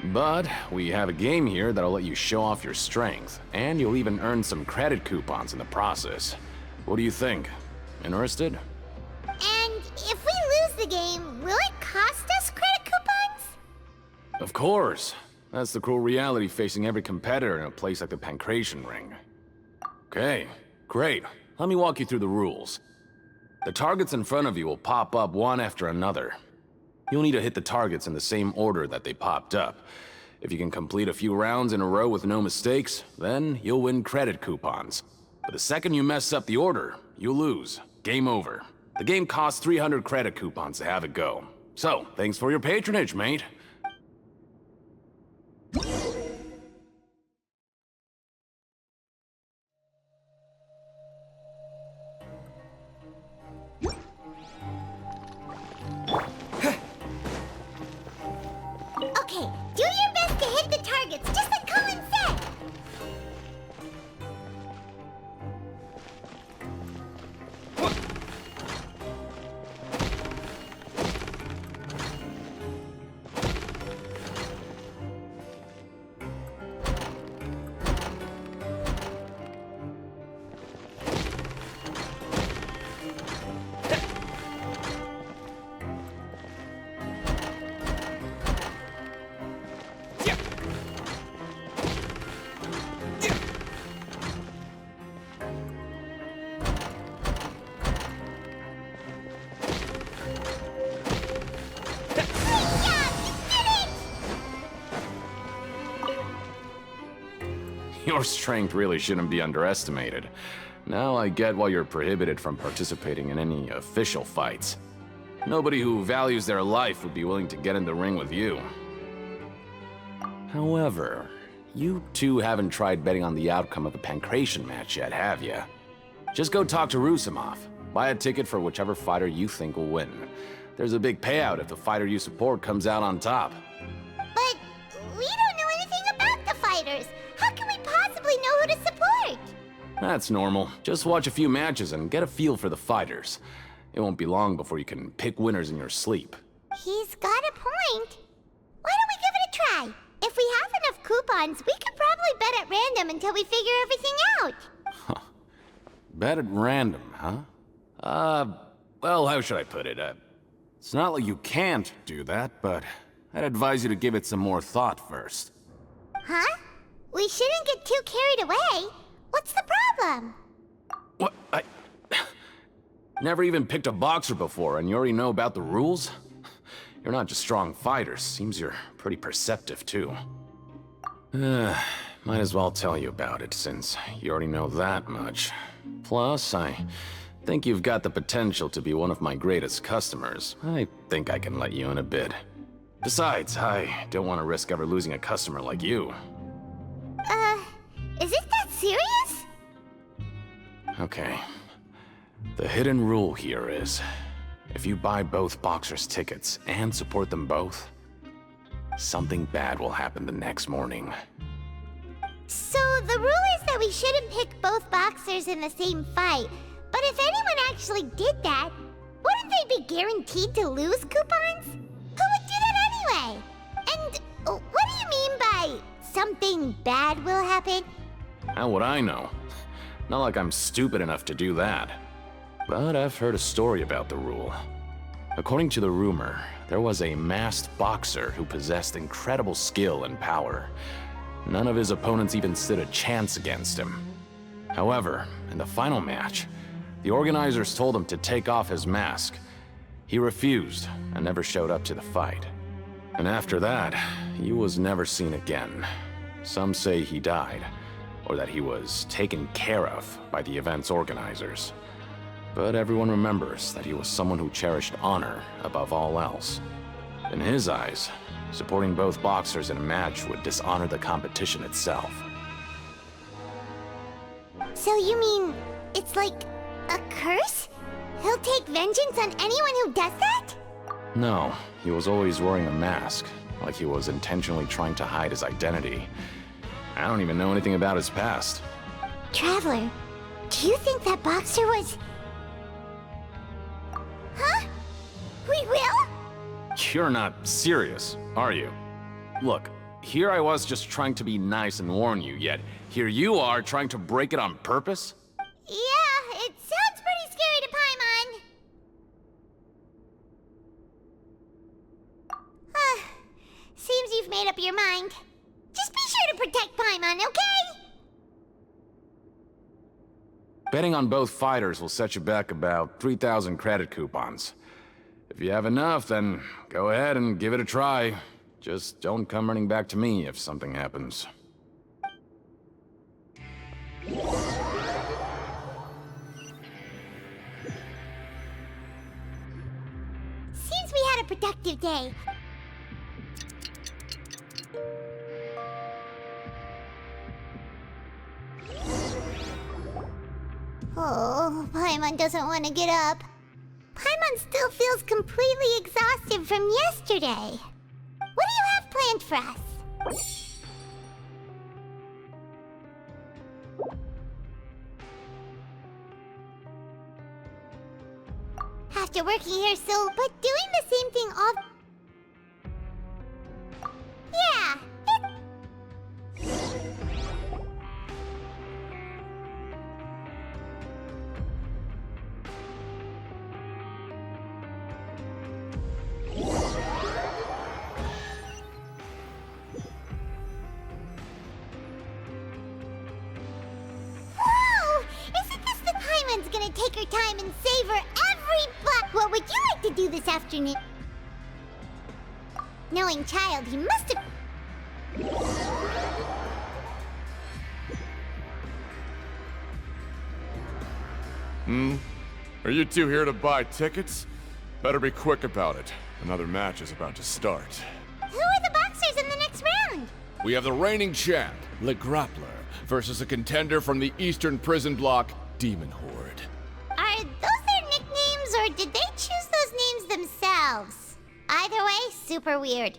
But we have a game here that'll let you show off your strength, and you'll even earn some credit coupons in the process. What do you think? Interested? And if we lose the game, will it cost us credit coupons? Of course. That's the cruel reality facing every competitor in a place like the Pancration Ring. Okay, great. Let me walk you through the rules. The targets in front of you will pop up one after another. You'll need to hit the targets in the same order that they popped up. If you can complete a few rounds in a row with no mistakes, then you'll win credit coupons. But the second you mess up the order, you lose. Game over. The game costs 300 credit coupons to have it go. So, thanks for your patronage, mate. Okay, do your best to hit the targets, just like Colin said! Your strength really shouldn't be underestimated. Now I get why you're prohibited from participating in any official fights. Nobody who values their life would be willing to get in the ring with you. However, you two haven't tried betting on the outcome of a Pancration match yet, have you? Just go talk to Rusimov. Buy a ticket for whichever fighter you think will win. There's a big payout if the fighter you support comes out on top. But we don't know anything about the fighters. How can we possibly know who to support? That's normal. Just watch a few matches and get a feel for the fighters. It won't be long before you can pick winners in your sleep. He's got a point. Why don't we give it a try? If we have enough coupons, we could probably bet at random until we figure everything out. Bet at random, huh? Well, how should I put it? It's not like you can't do that, but I'd advise you to give it some more thought first. Huh? We shouldn't get too carried away. What's the problem? What? Never even picked a boxer before, and you already know about the rules? You're not just strong fighters. Seems you're pretty perceptive, too. Might as well tell you about it, since you already know that much. Plus, I think you've got the potential to be one of my greatest customers. I think I can let you in a bit. Besides, I don't want to risk ever losing a customer like you. Is it that serious? Okay. The hidden rule here is, if you buy both boxers' tickets and support them both, something bad will happen the next morning. So the rule is that we shouldn't pick both boxers in the same fight, but if anyone actually did that, wouldn't they be guaranteed to lose coupons? Who would do that anyway? And what do you mean by something bad will happen? How would I know? Not like I'm stupid enough to do that. But I've heard a story about the rule. According to the rumor, there was a masked boxer who possessed incredible skill and power. None of his opponents even stood a chance against him. However, in the final match, the organizers told him to take off his mask. He refused and never showed up to the fight. And after that, he was never seen again. Some say he died, or that he was taken care of by the event's organizers. But everyone remembers that he was someone who cherished honor above all else. In his eyes, supporting both boxers in a match would dishonor the competition itself. So you mean it's like a curse? He'll take vengeance on anyone who does that? No, he was always wearing a mask, like he was intentionally trying to hide his identity. I don't even know anything about his past. Traveler, do you think that boxer was... Huh? We will? You're not serious, are you? Look, here I was just trying to be nice and warn you, yet here you are trying to break it on purpose? Yeah, it sounds pretty scary to Paimon. Seems you've made up your mind. Just be sure to protect Paimon, okay? Betting on both fighters will set you back about 3,000 credit coupons. If you have enough, then go ahead and give it a try. Just don't come running back to me if something happens. Seems we had a productive day. Oh, Paimon doesn't want to get up. Paimon still feels completely exhausted from yesterday. What do you have planned for us? After working here but doing the same thing all... Yeah, Paimon's gonna take her time and savor every buck. What would you like to do this afternoon? Knowing child, he must have... Are you two here to buy tickets? Better be quick about it. Another match is about to start. Who are the boxers in the next round? We have the reigning champ, Le Grappler, versus a contender from the Eastern Prison Block, Demon Horde. Are those their nicknames, or did they choose those names themselves? Either way, super weird.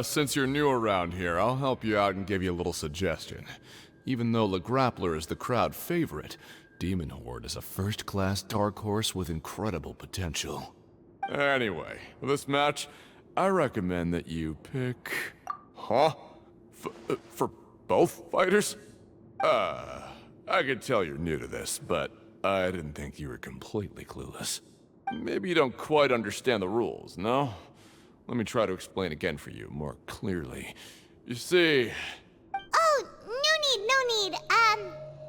Since you're new around here, I'll help you out and give you a little suggestion. Even though Le Grappler is the crowd favorite, Demon Horde is a first-class dark horse with incredible potential. Anyway, for this match, I recommend that you pick... Huh? For both fighters? I could tell you're new to this, but I didn't think you were completely clueless. Maybe you don't quite understand the rules, no? Let me try to explain again for you, more clearly. You see... Oh, no need.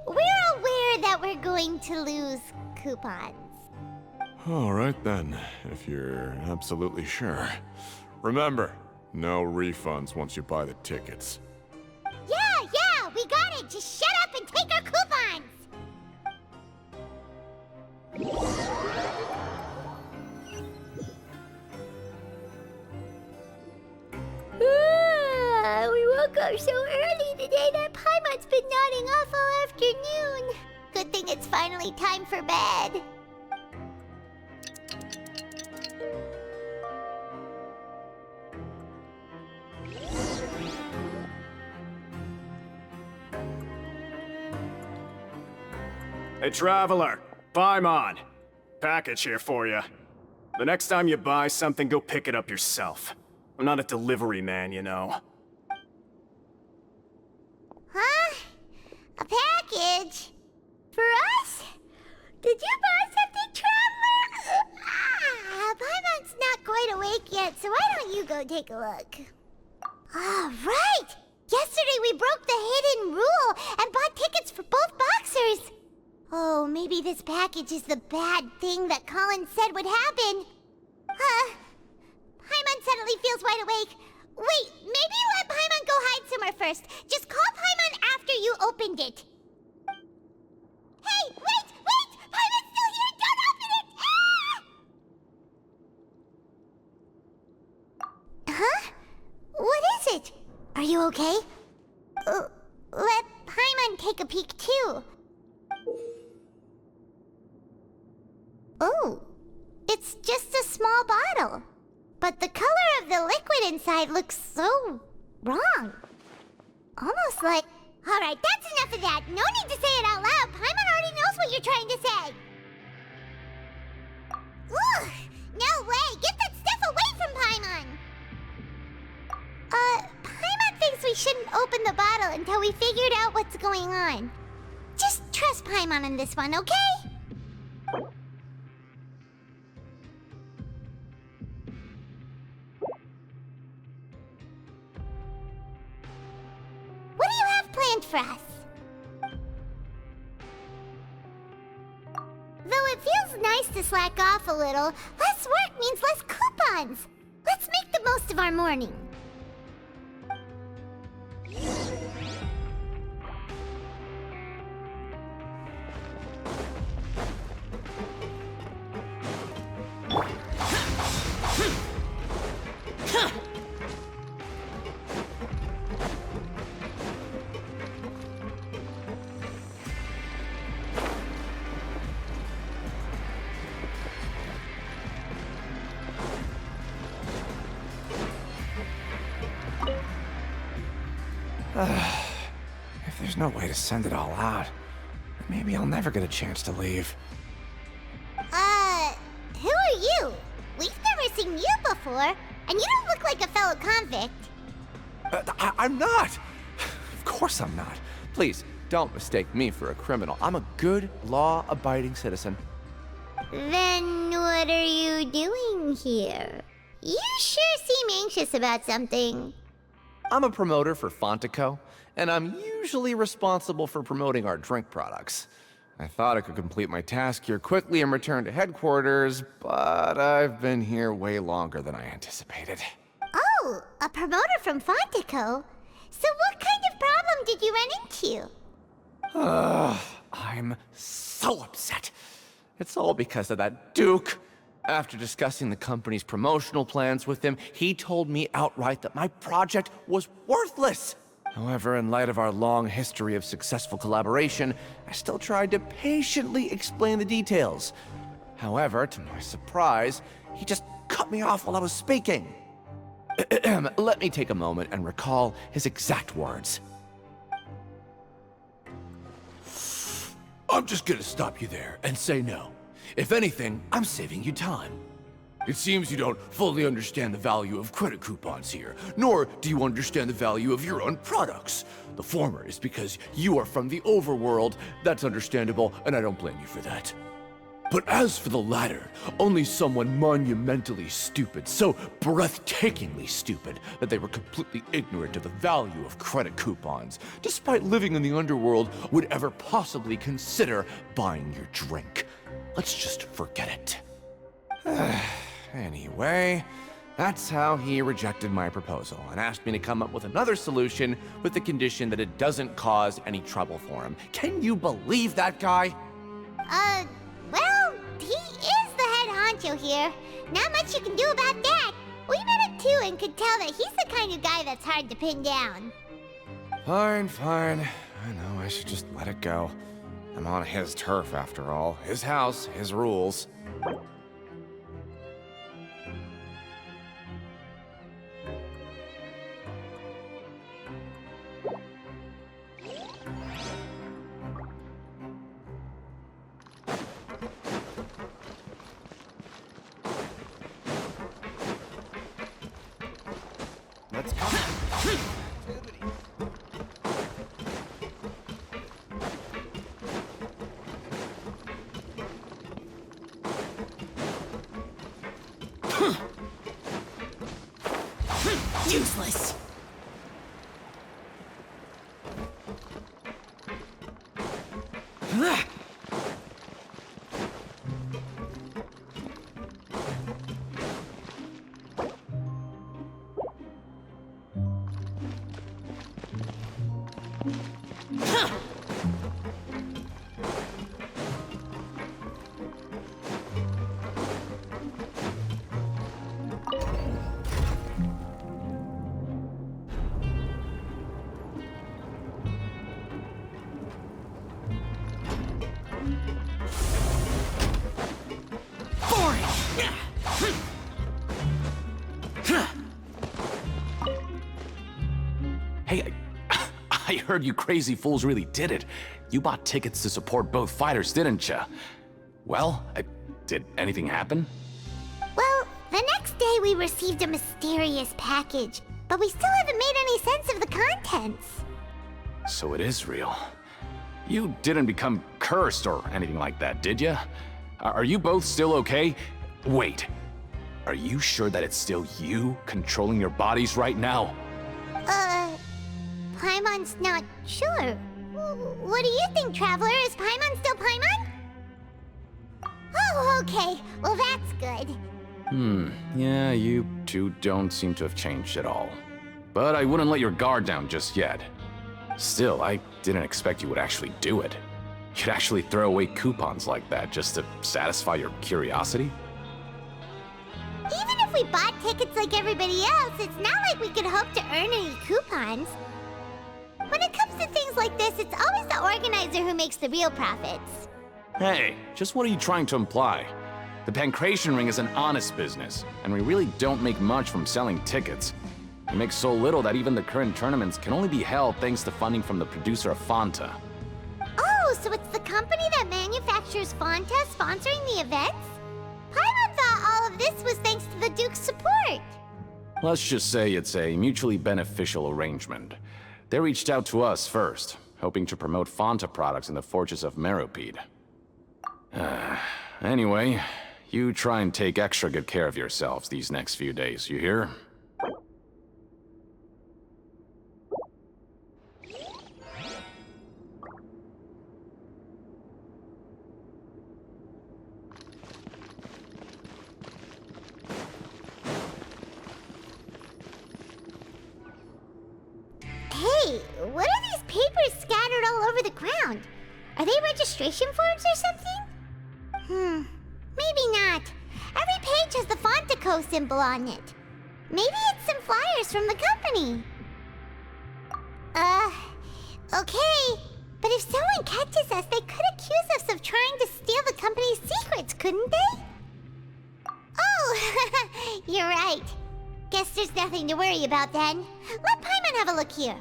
We're aware that we're going to lose coupons. All right then, if you're absolutely sure. Remember, no refunds once you buy the tickets. Yeah, we got it! Just shut up and take our coupons! We woke up so early today that Paimon's been nodding off all afternoon. Good thing it's finally time for bed. Hey, Traveler! Paimon! Package here for you. The next time you buy something, go pick it up yourself. I'm not a delivery man, you know. Huh? A package? For us? Did you buy something, Traveler? Paimon's not quite awake yet, so why don't you go take a look? Right! Yesterday we broke the hidden rule and bought tickets for both boxers. Oh, maybe this package is the bad thing that Colin said would happen. Paimon suddenly feels wide awake. Wait, maybe let Paimon go hide somewhere first. Just call Paimon after you opened it. Hey, wait! Paimon's still here! Don't open it! Ah! Huh? What is it? Are you okay? Let Paimon take a peek too. Oh, it's just a small bottle. But the color of the liquid inside looks so wrong. Almost like... Alright, that's enough of that. No need to say it out loud. Paimon already knows what you're trying to say. Ugh! No way! Get that stuff away from Paimon! Paimon thinks we shouldn't open the bottle until we figured out what's going on. Just trust Paimon on this one, okay? What do you have planned for us? Though it feels nice to slack off a little, less work means less coupons. Let's make the most of our morning. If there's no way to send it all out, maybe I'll never get a chance to leave. Who are you? We've never seen you before, and you don't look like a fellow convict. I'm not! Of course I'm not. Please, don't mistake me for a criminal. I'm a good, law-abiding citizen. Then what are you doing here? You sure seem anxious about something. I'm a promoter for Fontaine, and I'm usually responsible for promoting our drink products. I thought I could complete my task here quickly and return to headquarters, but I've been here way longer than I anticipated. Oh, a promoter from Fontaine? So what kind of problem did you run into? I'm so upset. It's all because of that Duke. After discussing the company's promotional plans with him, he told me outright that my project was worthless. However, in light of our long history of successful collaboration, I still tried to patiently explain the details. However, to my surprise, he just cut me off while I was speaking. Let me take a moment and recall his exact words. I'm just gonna stop you there and say no. If anything, I'm saving you time. It seems you don't fully understand the value of credit coupons here, nor do you understand the value of your own products. The former is because you are from the overworld. That's understandable, and I don't blame you for that. But as for the latter, only someone monumentally stupid, so breathtakingly stupid that they were completely ignorant of the value of credit coupons, despite living in the underworld, would ever possibly consider buying your drink. Let's just forget it. Anyway, that's how he rejected my proposal and asked me to come up with another solution with the condition that it doesn't cause any trouble for him. Can you believe that guy? Well, he is the head honcho here. Not much you can do about that. We met him too and could tell that he's the kind of guy that's hard to pin down. Fine. I know I should just let it go. I'm on his turf after all. His house, his rules. Let's go. Useless. Hey, I heard you crazy fools really did it. You bought tickets to support both fighters, didn't ya? Well, did anything happen? Well, the next day we received a mysterious package, but we still haven't made any sense of the contents. So it is real. You didn't become cursed or anything like that, did ya? Are you both still okay? Wait, are you sure that it's still you controlling your bodies right now? Paimon's not sure. What do you think, Traveler? Is Paimon still Paimon? Oh, okay. Well, that's good. Yeah, you two don't seem to have changed at all. But I wouldn't let your guard down just yet. Still, I didn't expect you would actually do it. You'd actually throw away coupons like that just to satisfy your curiosity? Even if we bought tickets like everybody else, it's not like we could hope to earn any coupons. When it comes to things like this, it's always the organizer who makes the real profits. Hey, just what are you trying to imply? The Pancration Ring is an honest business, and we really don't make much from selling tickets. We make so little that even the current tournaments can only be held thanks to funding from the producer of Fanta. Oh, so it's the company that manufactures Fonta sponsoring the events? Paimon thought all of this was thanks to the Duke's support. Let's just say it's a mutually beneficial arrangement. They reached out to us first, hoping to promote Fonta products in the Fortress of Meropide. Anyway, you try and take extra good care of yourselves these next few days, you hear? Hey, what are these papers scattered all over the ground? Are they registration forms or something? Maybe not. Every page has the Fontaco symbol on it. Maybe it's some flyers from the company. Okay. But if someone catches us, they could accuse us of trying to steal the company's secrets, couldn't they? Oh, you're right. Guess there's nothing to worry about then. Let Paimon have a look here.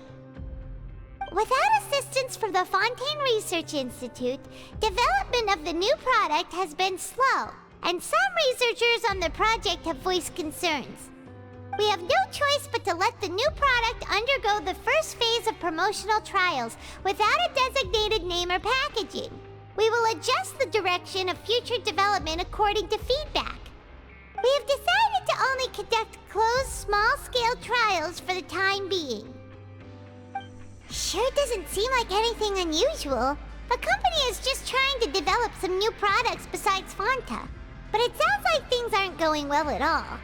Without assistance from the Fontaine Research Institute, development of the new product has been slow. and some researchers on the project have voiced concerns. We have no choice but to let the new product undergo the first phase of promotional trials without a designated name or packaging. We will adjust the direction of future development according to feedback. We have decided to only conduct closed, small-scale trials for the time being. Sure doesn't seem like anything unusual. The company is just trying to develop some new products besides Fanta. But it sounds like things aren't going well at all.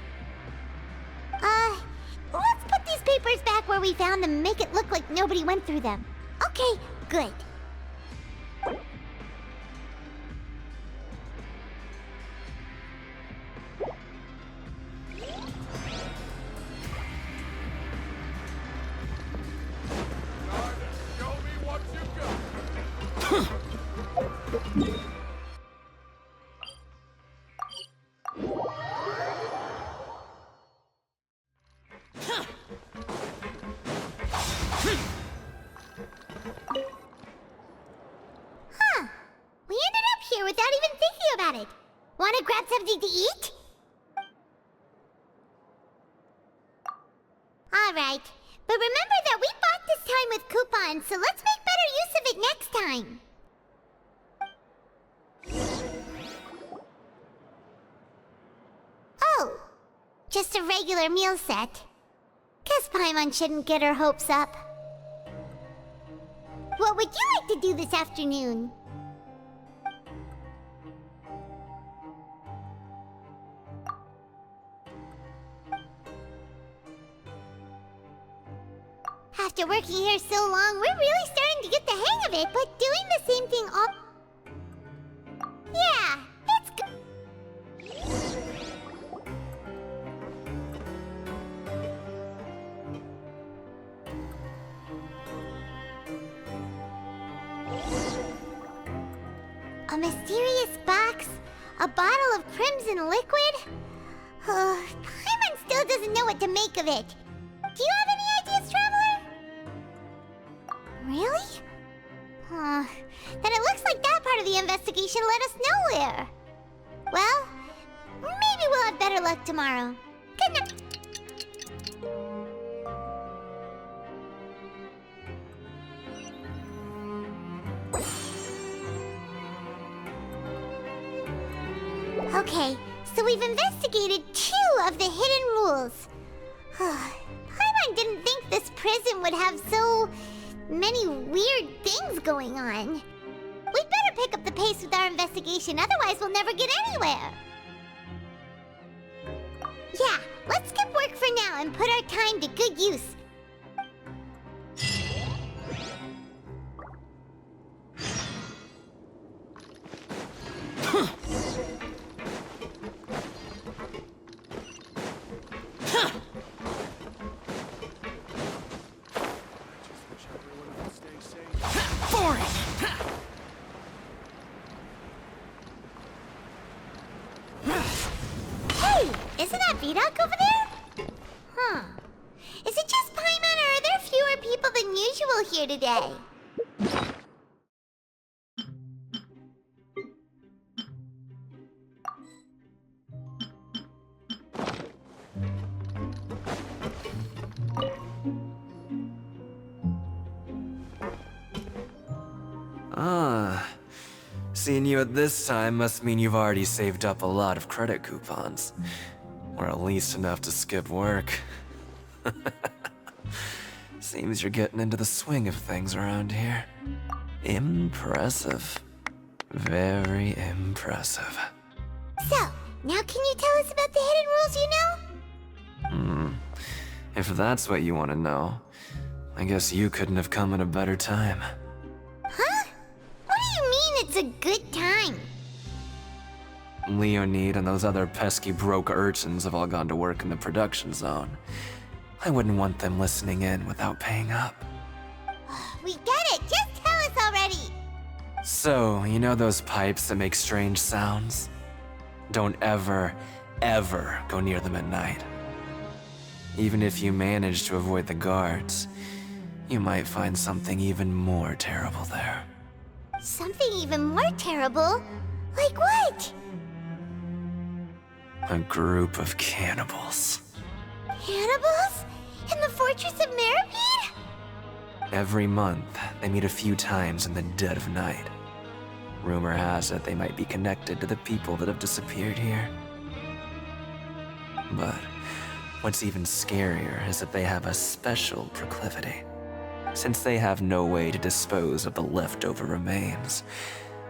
Let's put these papers back where we found them and make it look like nobody went through them. Okay, good. We ended up here without even thinking about it. Wanna grab something to eat? Alright, but remember that we bought this time with coupons, so let's make better use of it next time. Oh, just a regular meal set. Guess Paimon shouldn't get her hopes up. What would you like to do this afternoon? After working here so long, we're really starting to get the hang of it, but doing the same thing all... Yeah, it's good. A mysterious box? A bottle of crimson liquid? Paimon still doesn't know what to make of it. Do you have any ideas, Traveler? Really? Then it looks like that part of the investigation led us nowhere. Well, maybe we'll have better luck tomorrow. Good night. Okay, so we've investigated 2 of the hidden rules. Paimon didn't think this prison would have so many weird things going on. We'd better pick up the pace with our investigation, otherwise we'll never get anywhere. Yeah, let's skip work for now and put our time to good use. Hey, isn't that Vidoc over there? Huh. Is it just Paimon, or are there fewer people than usual here today? Seeing you at this time must mean you've already saved up a lot of credit coupons. Or at least enough to skip work. Seems you're getting into the swing of things around here. Impressive. Very impressive. So, now can you tell us about the hidden rules you know? If that's what you want to know, I guess you couldn't have come at a better time. Huh? What do you mean it's a good time? Leonid and those other pesky broke urchins have all gone to work in the production zone. I wouldn't want them listening in without paying up. We get it! Just tell us already! So, you know those pipes that make strange sounds? Don't ever, ever go near them at night. Even if you manage to avoid the guards, you might find something even more terrible there. Something even more terrible? Like what? A group of cannibals. Cannibals? In the Fortress of Meropide? Every month, they meet a few times in the dead of night. Rumor has it they might be connected to the people that have disappeared here. But what's even scarier is that they have a special proclivity. Since they have no way to dispose of the leftover remains,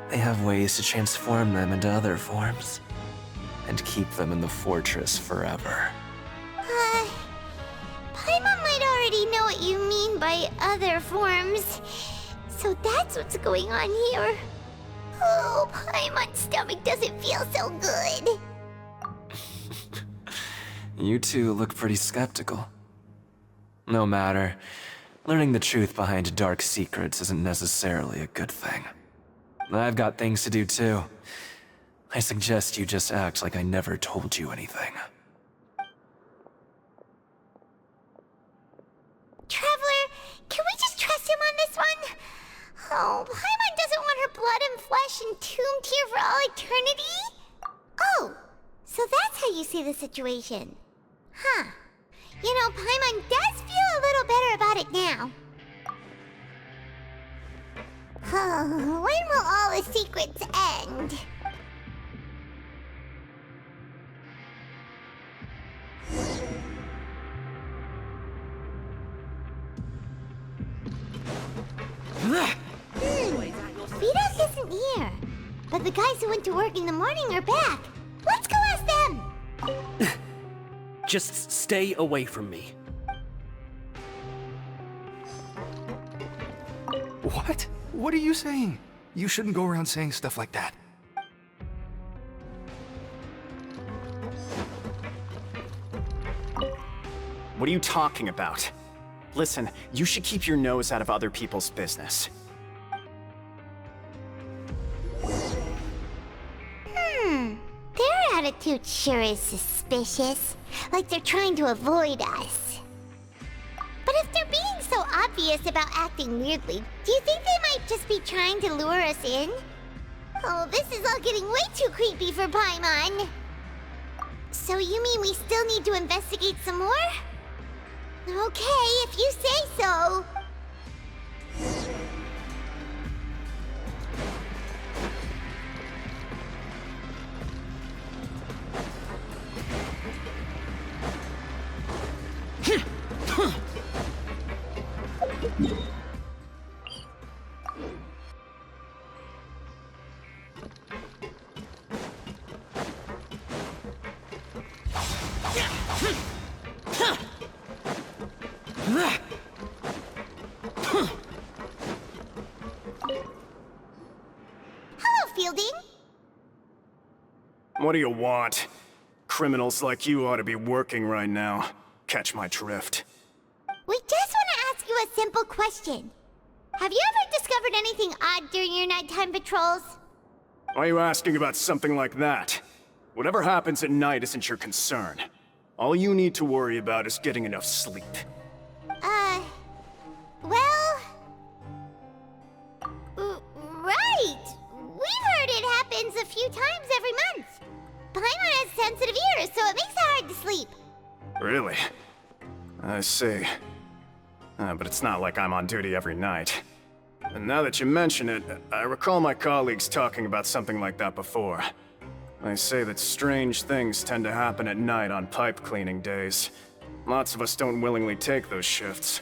they have ways to transform them into other forms and keep them in the fortress forever. Paimon might already know what you mean by other forms. So that's what's going on here. Oh, Paimon's stomach doesn't feel so good. You two look pretty skeptical. No matter, learning the truth behind dark secrets isn't necessarily a good thing. I've got things to do too. I suggest you just act like I never told you anything. Traveler, can we just trust him on this one? Oh, Paimon doesn't want her blood and flesh entombed here for all eternity? Oh, so that's how you see the situation. Huh. You know, Paimon does feel a little better about it now. Oh, when will all the secrets end? Vidas isn't here. But the guys who went to work in the morning are back. Let's go ask them! Just stay away from me. What? What are you saying? You shouldn't go around saying stuff like that. What are you talking about? Listen, you should keep your nose out of other people's business. Their attitude sure is suspicious. Like they're trying to avoid us. But if they're being so obvious about acting weirdly, do you think they might just be trying to lure us in? Oh, this is all getting way too creepy for Paimon. So you mean we still need to investigate some more? Okay, if you say so. Hello, Fielding. What do you want? Criminals like you ought to be working right now. Catch my drift. We just want to ask you a simple question. Have you ever discovered anything odd during your nighttime patrols? Why are you asking about something like that? Whatever happens at night isn't your concern. All you need to worry about is getting enough sleep. Well... right! We've heard it happens a few times every month. Paimon has sensitive ears, so it makes it hard to sleep. Really? I see. But it's not like I'm on duty every night. And now that you mention it, I recall my colleagues talking about something like that before. They say that strange things tend to happen at night on pipe cleaning days. Lots of us don't willingly take those shifts.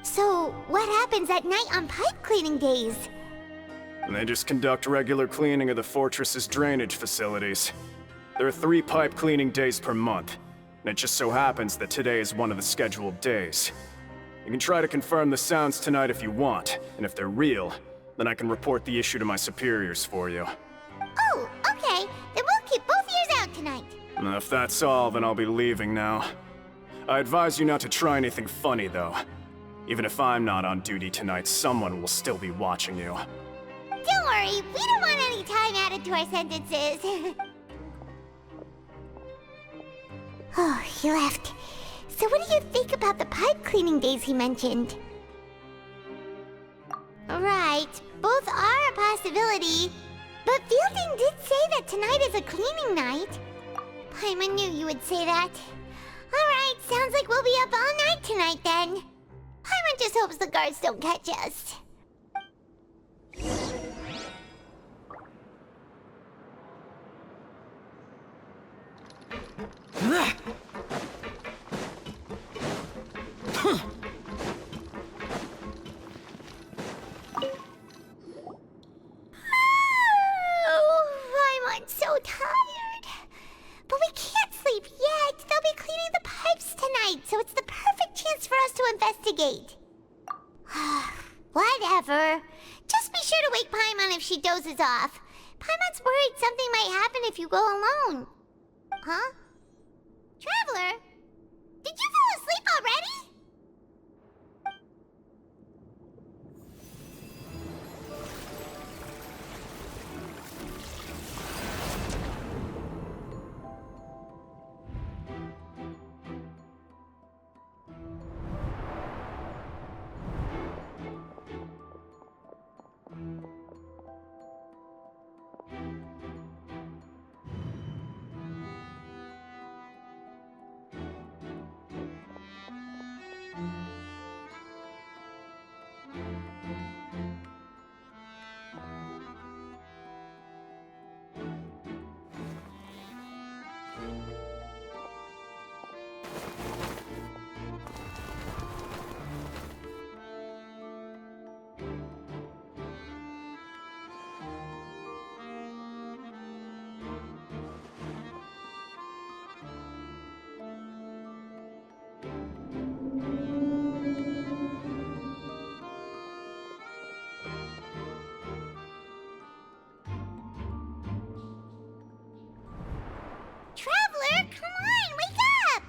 So, what happens at night on pipe cleaning days? They just conduct regular cleaning of the fortress's drainage facilities. There are 3 pipe cleaning days per month, and it just so happens that today is one of the scheduled days. You can try to confirm the sounds tonight if you want, and if they're real, then I can report the issue to my superiors for you. Oh, okay. Then we'll keep both ears out tonight. If that's all, then I'll be leaving now. I advise you not to try anything funny, though. Even if I'm not on duty tonight, someone will still be watching you. Don't worry, we don't want any time added to our sentences. Oh, he left. So what do you think about the pipe cleaning days he mentioned? Right, both are a possibility. But Fielding did say that tonight is a cleaning night. Paimon knew you would say that. Alright, sounds like we'll be up all night tonight then. Paimon just hopes the guards don't catch us. I'm so tired. But we can't sleep yet. They'll be cleaning the pipes tonight, so it's the perfect chance for us to investigate. Whatever. Just be sure to wake Paimon if she dozes off. Paimon's worried something might happen if you go alone. Huh? Traveler? Did you fall asleep already? Traveler, come on, wake up!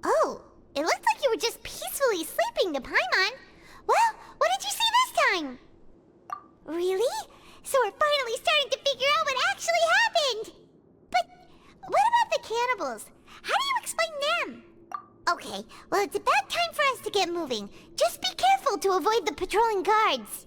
Oh, it looked like you were just peacefully sleeping to Paimon. Well, what did you see this time? Really? So we're finally starting to figure out what actually happened! But what about the cannibals? How do you explain them? Okay, well it's about time for us to get moving. Just be careful to avoid the patrolling guards.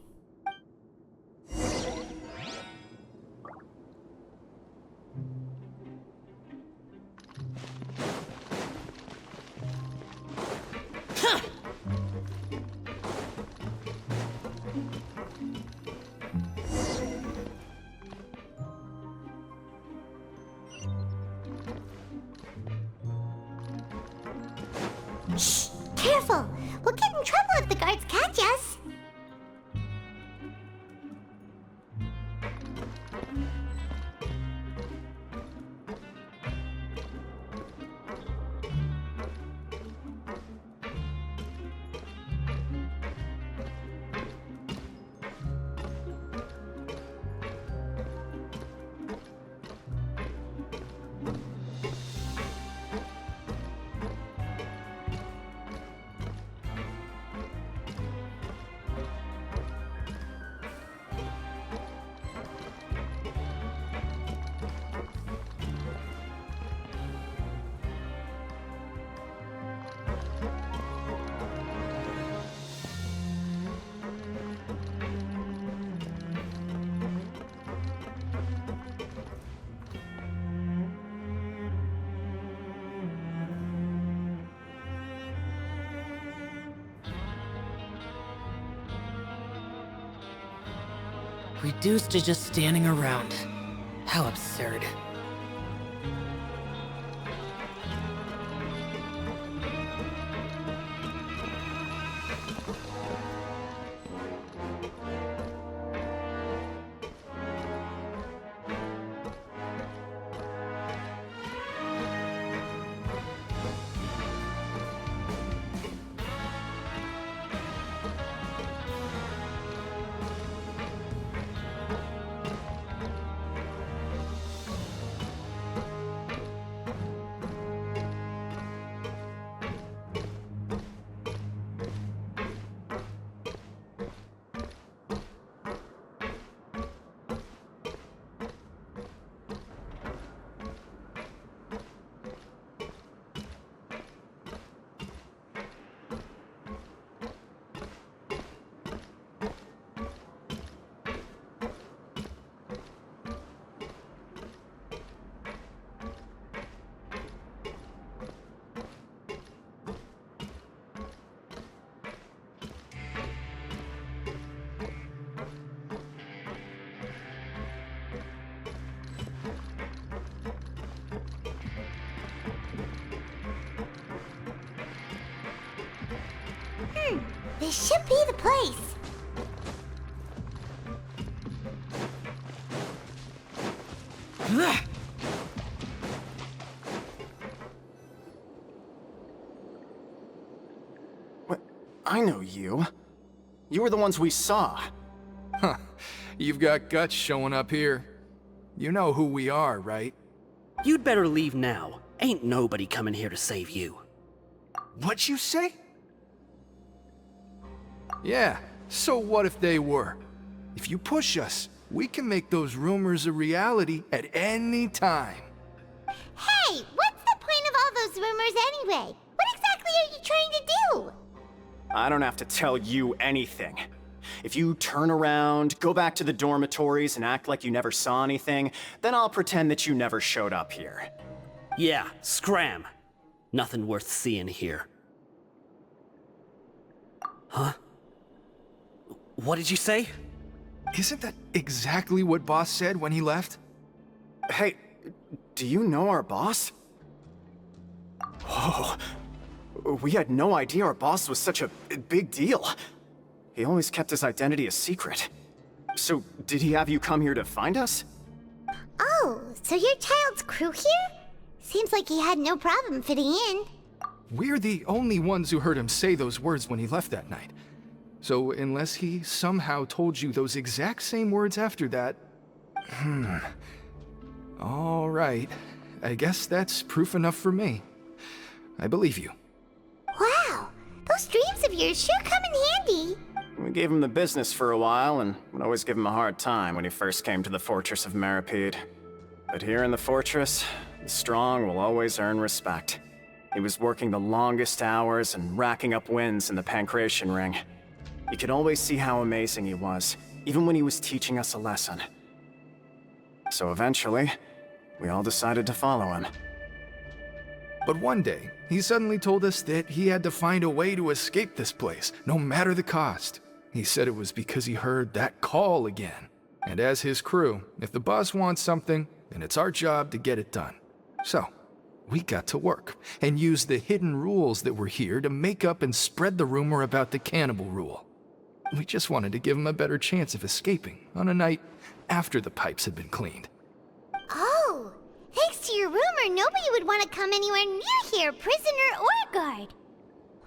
Shh! Careful! We'll get in trouble if the guards catch us! Reduced to just standing around. How absurd. This should be the place. What? I know you. You were the ones we saw. Huh. You've got guts showing up here. You know who we are, right? You'd better leave now. Ain't nobody coming here to save you. What'd you say? Yeah, so what if they were? If you push us, we can make those rumors a reality at any time. Hey, what's the point of all those rumors anyway? What exactly are you trying to do? I don't have to tell you anything. If you turn around, go back to the dormitories, and act like you never saw anything, then I'll pretend that you never showed up here. Yeah, scram. Nothing worth seeing here. Huh? What did you say? Isn't that exactly what Boss said when he left? Hey, do you know our boss? Whoa. We had no idea our boss was such a big deal. He always kept his identity a secret. So, did he have you come here to find us? Oh, so your child's crew here? Seems like he had no problem fitting in. We're the only ones who heard him say those words when he left that night. So unless he somehow told you those exact same words after that... All right. I guess that's proof enough for me. I believe you. Wow, those dreams of yours sure come in handy. We gave him the business for a while, and would always give him a hard time when he first came to the Fortress of Meripede. But here in the fortress, the strong will always earn respect. He was working the longest hours and racking up wins in the Pancration Ring. You could always see how amazing he was, even when he was teaching us a lesson. So eventually, we all decided to follow him. But one day, he suddenly told us that he had to find a way to escape this place, no matter the cost. He said it was because he heard that call again. And as his crew, if the boss wants something, then it's our job to get it done. So, we got to work, and used the hidden rules that were here to make up and spread the rumor about the cannibal rule. We just wanted to give him a better chance of escaping on a night after the pipes had been cleaned. Oh, thanks to your rumor, nobody would want to come anywhere near here, prisoner or guard.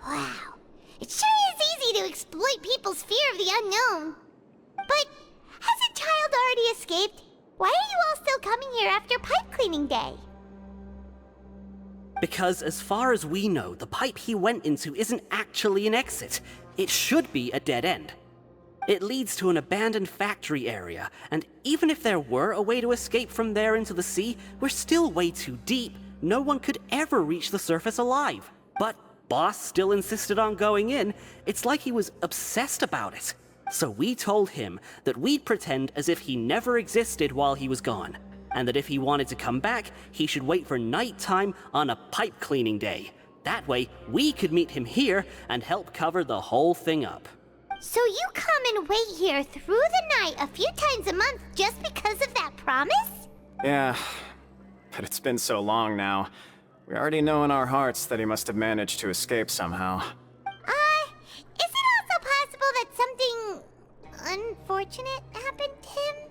Wow, it sure is easy to exploit people's fear of the unknown. But has a child already escaped? Why are you all still coming here after pipe cleaning day? Because as far as we know, the pipe he went into isn't actually an exit. It should be a dead end. It leads to an abandoned factory area, and even if there were a way to escape from there into the sea, we're still way too deep. No one could ever reach the surface alive. But Boss still insisted on going in. It's like he was obsessed about it. So we told him that we'd pretend as if he never existed while he was gone, and that if he wanted to come back, he should wait for nighttime on a pipe cleaning day. That way, we could meet him here and help cover the whole thing up. So you come and wait here through the night a few times a month just because of that promise? Yeah, but it's been so long now. We already know in our hearts that he must have managed to escape somehow. Is it also possible that something unfortunate happened to him?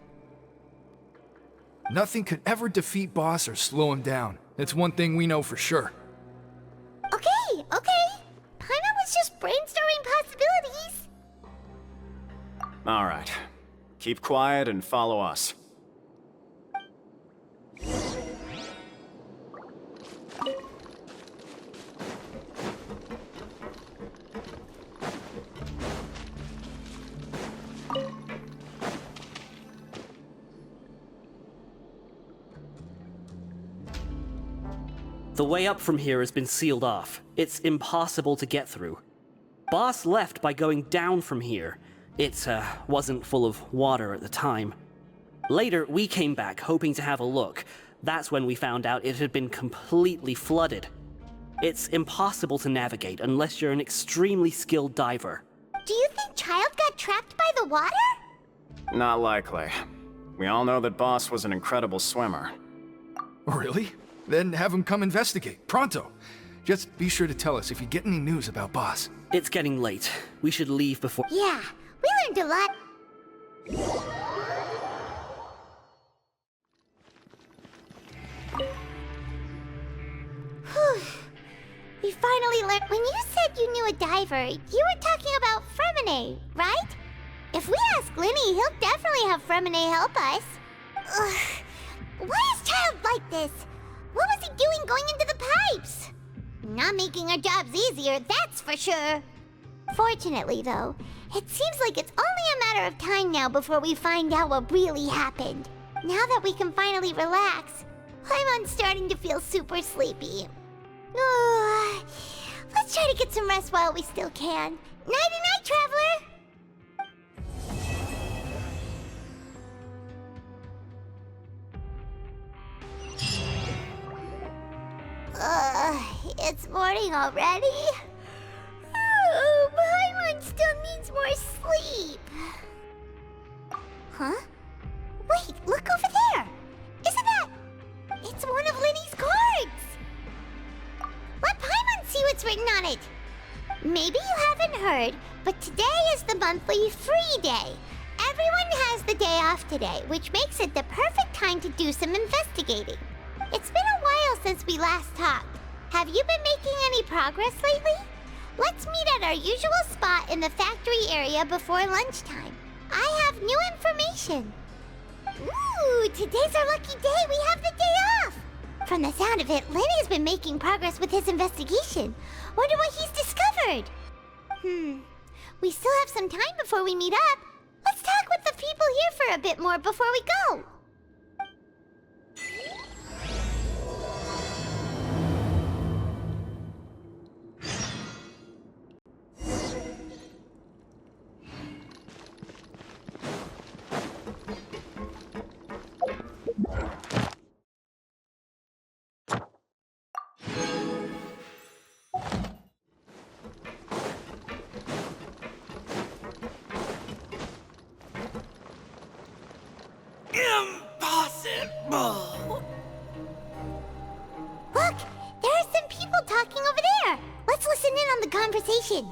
Nothing could ever defeat Boss or slow him down. That's one thing we know for sure. Okay. Paimon was just brainstorming possibilities. Alright. Keep quiet and follow us. The way up from here has been sealed off. It's impossible to get through. Boss left by going down from here. It wasn't full of water at the time. Later, we came back hoping to have a look. That's when we found out it had been completely flooded. It's impossible to navigate unless you're an extremely skilled diver. Do you think Child got trapped by the water? Not likely. We all know that Boss was an incredible swimmer. Really? Then have him come investigate, pronto. Just be sure to tell us if you get any news about Boss. It's getting late. We should leave before... Yeah, we learned a lot. Whew. We finally learned. When you said you knew a diver, you were talking about Fremine, right? If we ask Linny, he'll definitely have Fremine help us. Ugh. Why is Child like this? What was he doing going into the pipes? Not making our jobs easier, that's for sure. Fortunately, though, it seems like it's only a matter of time now before we find out what really happened. Now that we can finally relax, I'm starting to feel super sleepy. Let's try to get some rest while we still can. Nighty-night, traveler! It's morning already? Oh, Paimon still needs more sleep. Huh? Wait, look over there! Isn't that... It's one of Linny's cards! Let Paimon see what's written on it! Maybe you haven't heard, but today is the monthly free day. Everyone has the day off today, which makes it the perfect time to do some investigating. It's been a while since we last talked. Have you been making any progress lately? Let's meet at our usual spot in the factory area before lunchtime. I have new information. Ooh, today's our lucky day. We have the day off. From the sound of it, Linny's been making progress with his investigation. Wonder what he's discovered. We still have some time before we meet up. Let's talk with the people here for a bit more before we go. Impossible! Look, there are some people talking over there. Let's listen in on the conversation.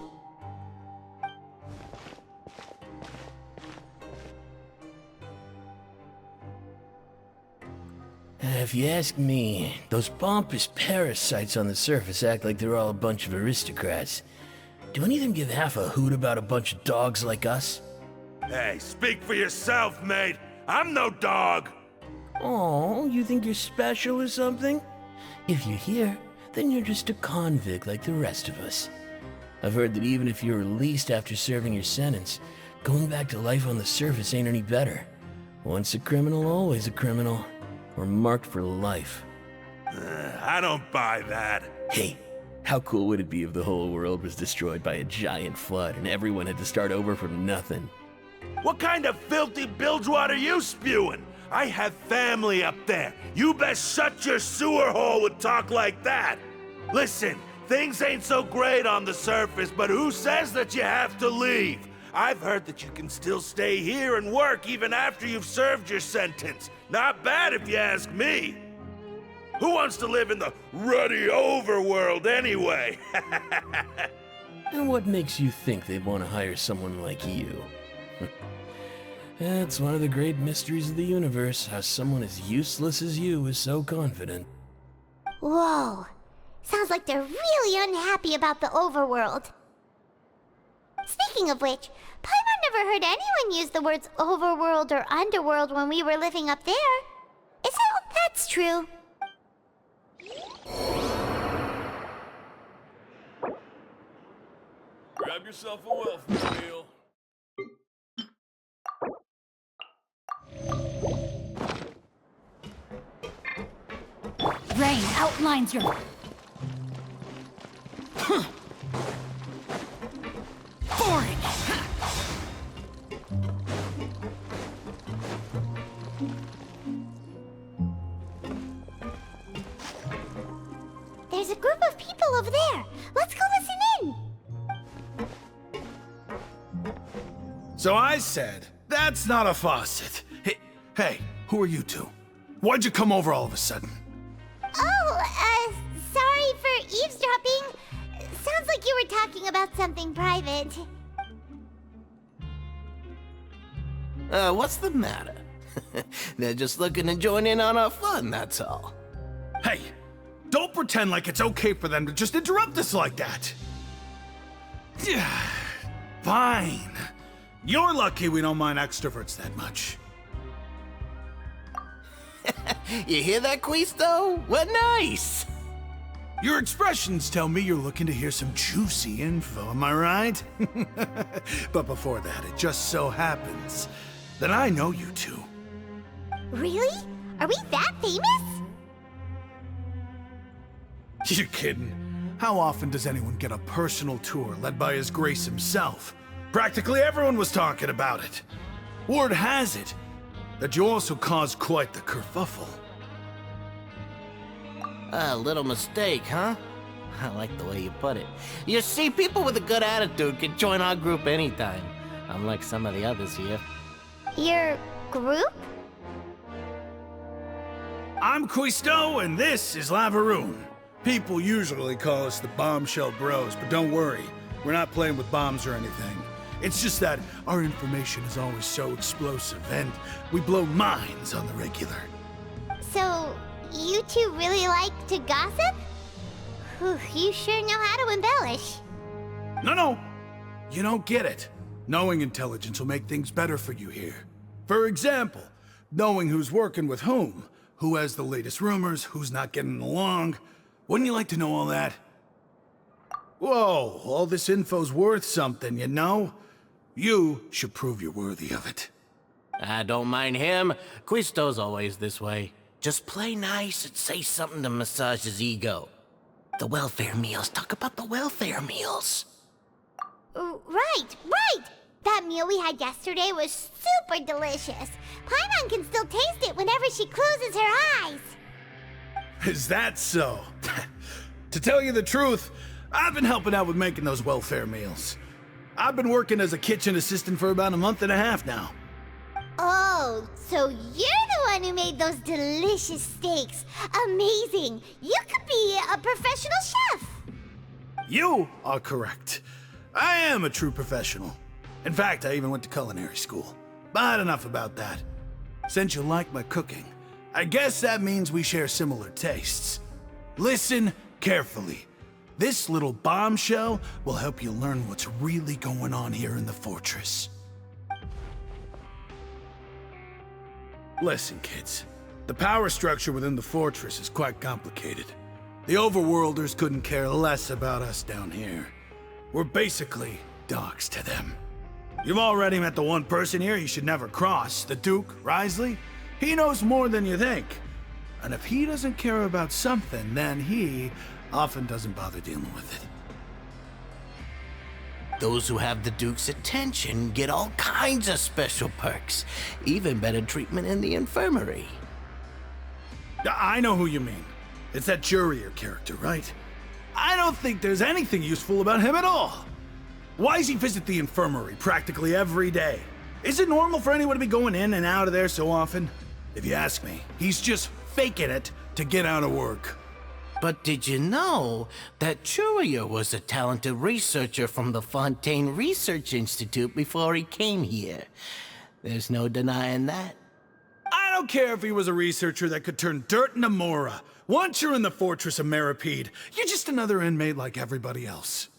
If you ask me, those pompous parasites on the surface act like they're all a bunch of aristocrats. Do any of them give half a hoot about a bunch of dogs like us? Hey, speak for yourself, mate. I'm no dog. Oh, you think you're special or something? If you're here, then you're just a convict like the rest of us. I've heard that even if you're released after serving your sentence, going back to life on the surface ain't any better. Once a criminal, always a criminal. We're marked for life. I don't buy that. Hey, how cool would it be if the whole world was destroyed by a giant flood and everyone had to start over from nothing? What kind of filthy bilgewater are you spewing? I have family up there. You best shut your sewer hole with talk like that. Listen, things ain't so great on the surface, but who says that you have to leave? I've heard that you can still stay here and work even after you've served your sentence. Not bad if you ask me. Who wants to live in the ruddy overworld anyway? And what makes you think they'd want to hire someone like you? It's one of the great mysteries of the universe, how someone as useless as you is so confident. Whoa. Sounds like they're really unhappy about the overworld. Speaking of which, Paimon never heard anyone use the words overworld or underworld when we were living up there. That's true. Grab yourself a welfare meal. Rain outlines your... Boring! There's a group of people over there. Let's go listen in. So I said, that's not a faucet. Hey, who are you two? Why'd you come over all of a sudden? Oh, sorry for eavesdropping eavesdropping? Sounds like you were talking about something private. What's the matter? They're just looking to join in on our fun, that's all. Hey, don't pretend like it's okay for them to just interrupt us like that. Fine. You're lucky we don't mind extroverts that much. You hear that, Quisto? What nice! Your expressions tell me you're looking to hear some juicy info, am I right? But before that, it just so happens that I know you two. Really? Are we that famous? You're kidding. How often does anyone get a personal tour led by His Grace himself? Practically everyone was talking about it. Word has it that you also caused quite the kerfuffle. A little mistake, huh? I like the way you put it. You see, people with a good attitude can join our group anytime, unlike some of the others here. Your group? I'm Quisto, and this is Lavaroon. People usually call us the Bombshell Bros, but don't worry, we're not playing with bombs or anything. It's just that our information is always so explosive, and we blow minds on the regular. So, you two really like to gossip? Whew, you sure know how to embellish. No, you don't get it. Knowing intelligence will make things better for you here. For example, knowing who's working with whom, who has the latest rumors, who's not getting along. Wouldn't you like to know all that? Whoa, all this info's worth something, you know? You should prove you're worthy of it. I don't mind him. Quisto's always this way. Just play nice and say something to massage his ego. The welfare meals. Talk about the welfare meals. Right. That meal we had yesterday was super delicious. Paimon can still taste it whenever she closes her eyes. Is that so? To tell you the truth, I've been helping out with making those welfare meals. I've been working as a kitchen assistant for about a month and a half now. Oh, so you're the one who made those delicious steaks. Amazing. You could be a professional chef. You are correct. I am a true professional. In fact, I even went to culinary school. But enough about that. Since you like my cooking, I guess that means we share similar tastes. Listen carefully. This little bombshell will help you learn what's really going on here in the fortress. Listen, kids. The power structure within the fortress is quite complicated. The Overworlders couldn't care less about us down here. We're basically dogs to them. You've already met the one person here you should never cross, the Duke, Risley. He knows more than you think. And if he doesn't care about something, then he often doesn't bother dealing with it. Those who have the Duke's attention get all kinds of special perks, even better treatment in the infirmary. I know who you mean. It's that Jurier character, right? I don't think there's anything useful about him at all. Why does he visit the infirmary practically every day? Is it normal for anyone to be going in and out of there so often? If you ask me, he's just faking it to get out of work. But did you know that Jurier was a talented researcher from the Fontaine Research Institute before he came here? There's no denying that. I don't care if he was a researcher that could turn dirt into Mora. Once you're in the fortress of Meripede, you're just another inmate like everybody else.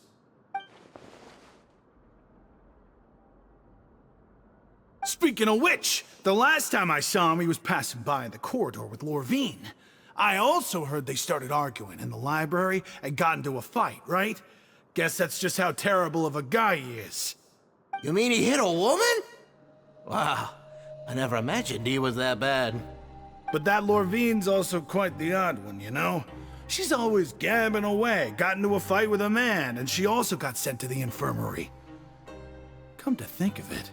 Speaking of which, the last time I saw him, he was passing by in the corridor with Lorvine. I also heard they started arguing in the library and got into a fight, right? Guess that's just how terrible of a guy he is. You mean he hit a woman? Wow, I never imagined he was that bad. But that Lorvine's also quite the odd one, you know? She's always gabbing away, got into a fight with a man, and she also got sent to the infirmary. Come to think of it,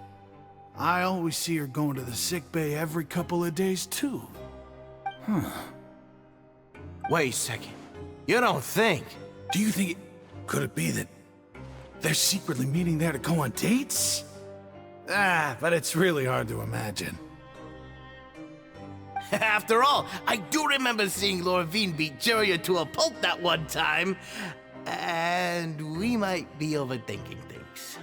I always see her going to the sick bay every couple of days, too. Huh. Wait a second. You don't think? Do you think could it be that they're secretly meeting there to go on dates? But it's really hard to imagine. After all, I do remember seeing Lorvine beat Jurier to a pulp that one time. And we might be overthinking things.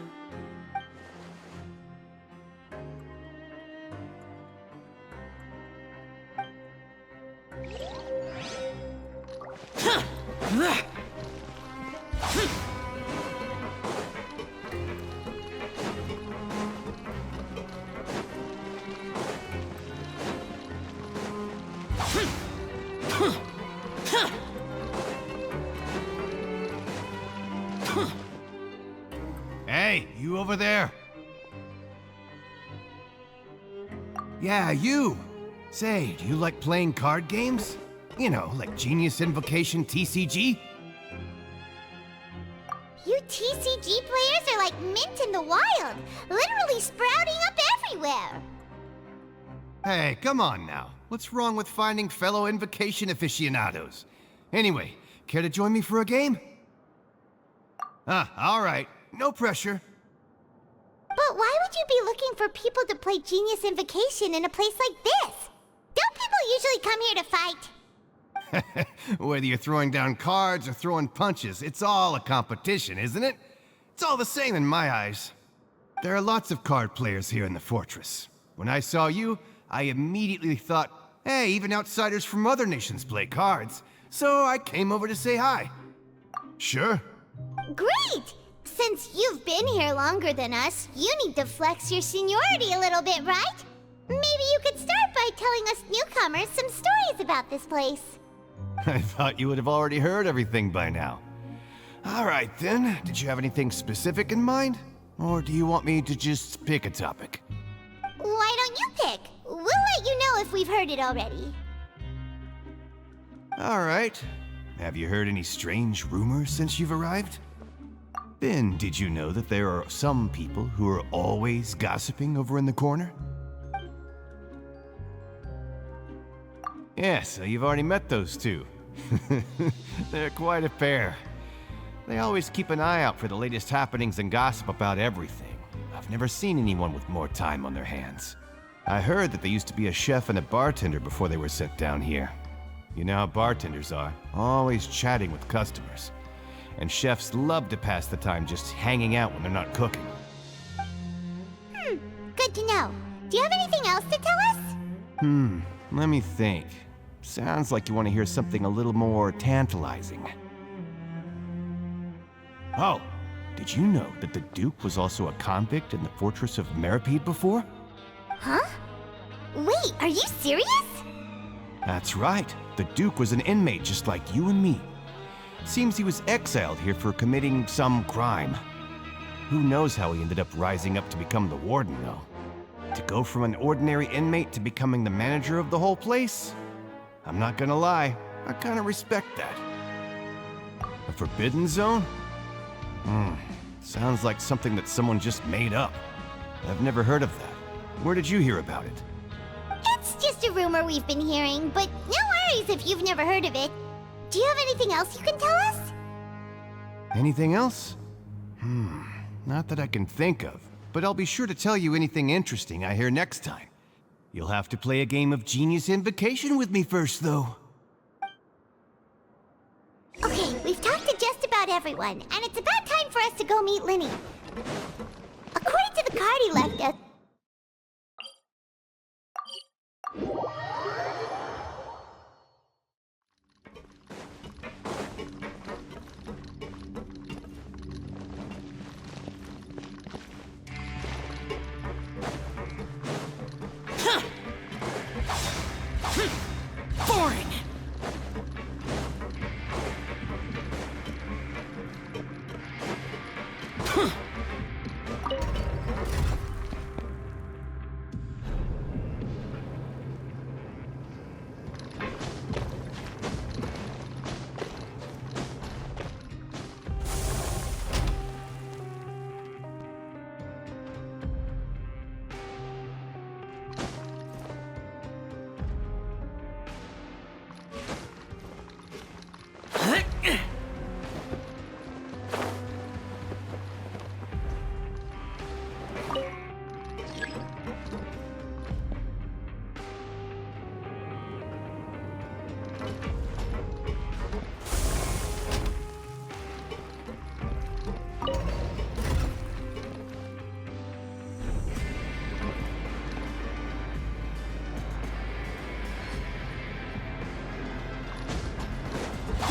Hey, you over there? Yeah, you! Say, do you like playing card games? You know, like Genius Invocation TCG? You TCG players are like mint in the wild, literally sprouting up everywhere. Hey, come on now. What's wrong with finding fellow Invocation aficionados? Anyway, care to join me for a game? Alright. No pressure. But why would you be looking for people to play Genius Invocation in a place like this? Don't people usually come here to fight? Whether you're throwing down cards or throwing punches, it's all a competition, isn't it? It's all the same in my eyes. There are lots of card players here in the fortress. When I saw you, I immediately thought, hey, even outsiders from other nations play cards. So I came over to say hi. Sure. Great! Since you've been here longer than us, you need to flex your seniority a little bit, right? Maybe you could start by telling us newcomers some stories about this place. I thought you would have already heard everything by now. All right then, did you have anything specific in mind? Or do you want me to just pick a topic? Why don't you pick? We'll let you know if we've heard it already. All right. Have you heard any strange rumors since you've arrived? Ben, did you know that there are some people who are always gossiping over in the corner? Yeah, so you've already met those two. They're quite a pair. They always keep an eye out for the latest happenings and gossip about everything. I've never seen anyone with more time on their hands. I heard that they used to be a chef and a bartender before they were sent down here. You know how bartenders are, always chatting with customers. And chefs love to pass the time just hanging out when they're not cooking. Good to know. Do you have anything else to tell us? Let me think. Sounds like you want to hear something a little more tantalizing. Oh, did you know that the Duke was also a convict in the fortress of Meripede before? Huh? Wait, are you serious? That's right. The Duke was an inmate just like you and me. Seems he was exiled here for committing some crime. Who knows how he ended up rising up to become the warden, though. To go from an ordinary inmate to becoming the manager of the whole place? I'm not gonna lie, I kinda respect that. A forbidden zone? Sounds like something that someone just made up. I've never heard of that. Where did you hear about it? It's just a rumor we've been hearing, but no worries if you've never heard of it. Do you have anything else you can tell us? Anything else? Not that I can think of, but I'll be sure to tell you anything interesting I hear next time. You'll have to play a game of Genius Invocation with me first, though. Okay, we've talked to just about everyone, and it's about time for us to go meet Linny. According to the card he left us... Boring!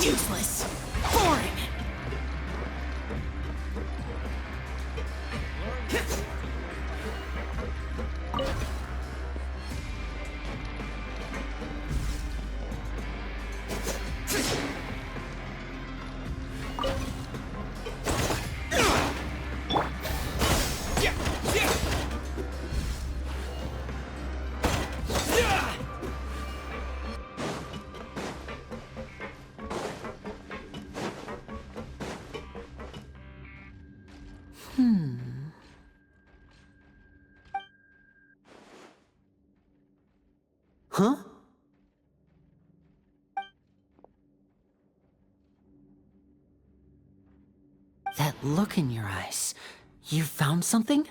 Useless. Boring. Huh? That look in your eyes. You found something?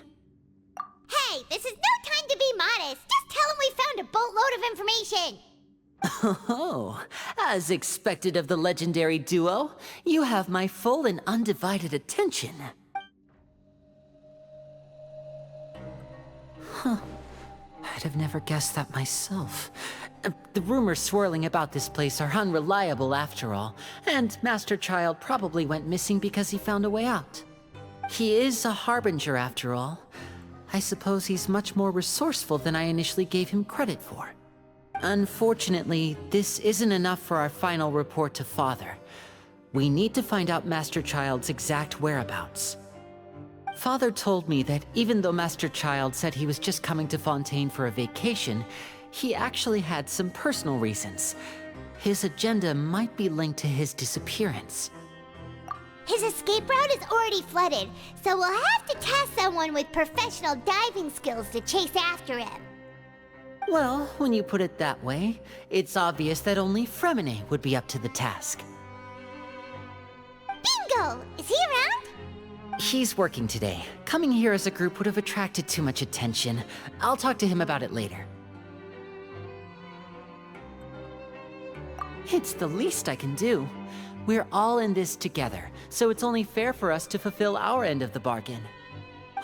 Hey, this is no time to be modest. Just tell him we found a boatload of information. Oh, as expected of the legendary duo, you have my full and undivided attention. Huh. I'd have never guessed that myself. The rumors swirling about this place are unreliable after all, and Master Child probably went missing because he found a way out. He is a harbinger after all. I suppose he's much more resourceful than I initially gave him credit for. Unfortunately, this isn't enough for our final report to Father. We need to find out Master Child's exact whereabouts. Father told me that even though Master Child said he was just coming to Fontaine for a vacation, he actually had some personal reasons. His agenda might be linked to his disappearance. His escape route is already flooded, so we'll have to task someone with professional diving skills to chase after him. Well, when you put it that way, it's obvious that only Fremine would be up to the task. Bingo! Is he around? He's working today. Coming here as a group would have attracted too much attention. I'll talk to him about it later. It's the least I can do. We're all in this together, so it's only fair for us to fulfill our end of the bargain.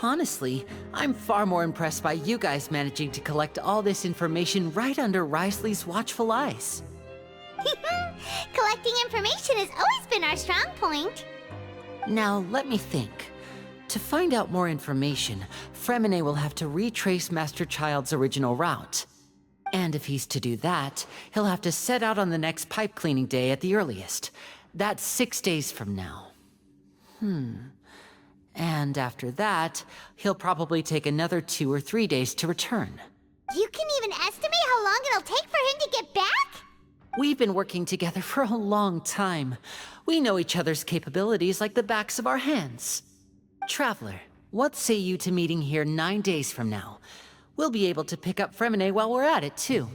Honestly, I'm far more impressed by you guys managing to collect all this information right under Risley's watchful eyes. Collecting information has always been our strong point. Now, let me think. To find out more information, Fremine will have to retrace Master Child's original route. And if he's to do that, he'll have to set out on the next pipe cleaning day at the earliest. That's 6 days from now. And after that, he'll probably take another 2 or 3 days to return. You can even estimate how long it'll take for him to get back? We've been working together for a long time. We know each other's capabilities like the backs of our hands. Traveler, what say you to meeting here 9 days from now? We'll be able to pick up Fremine while we're at it, too.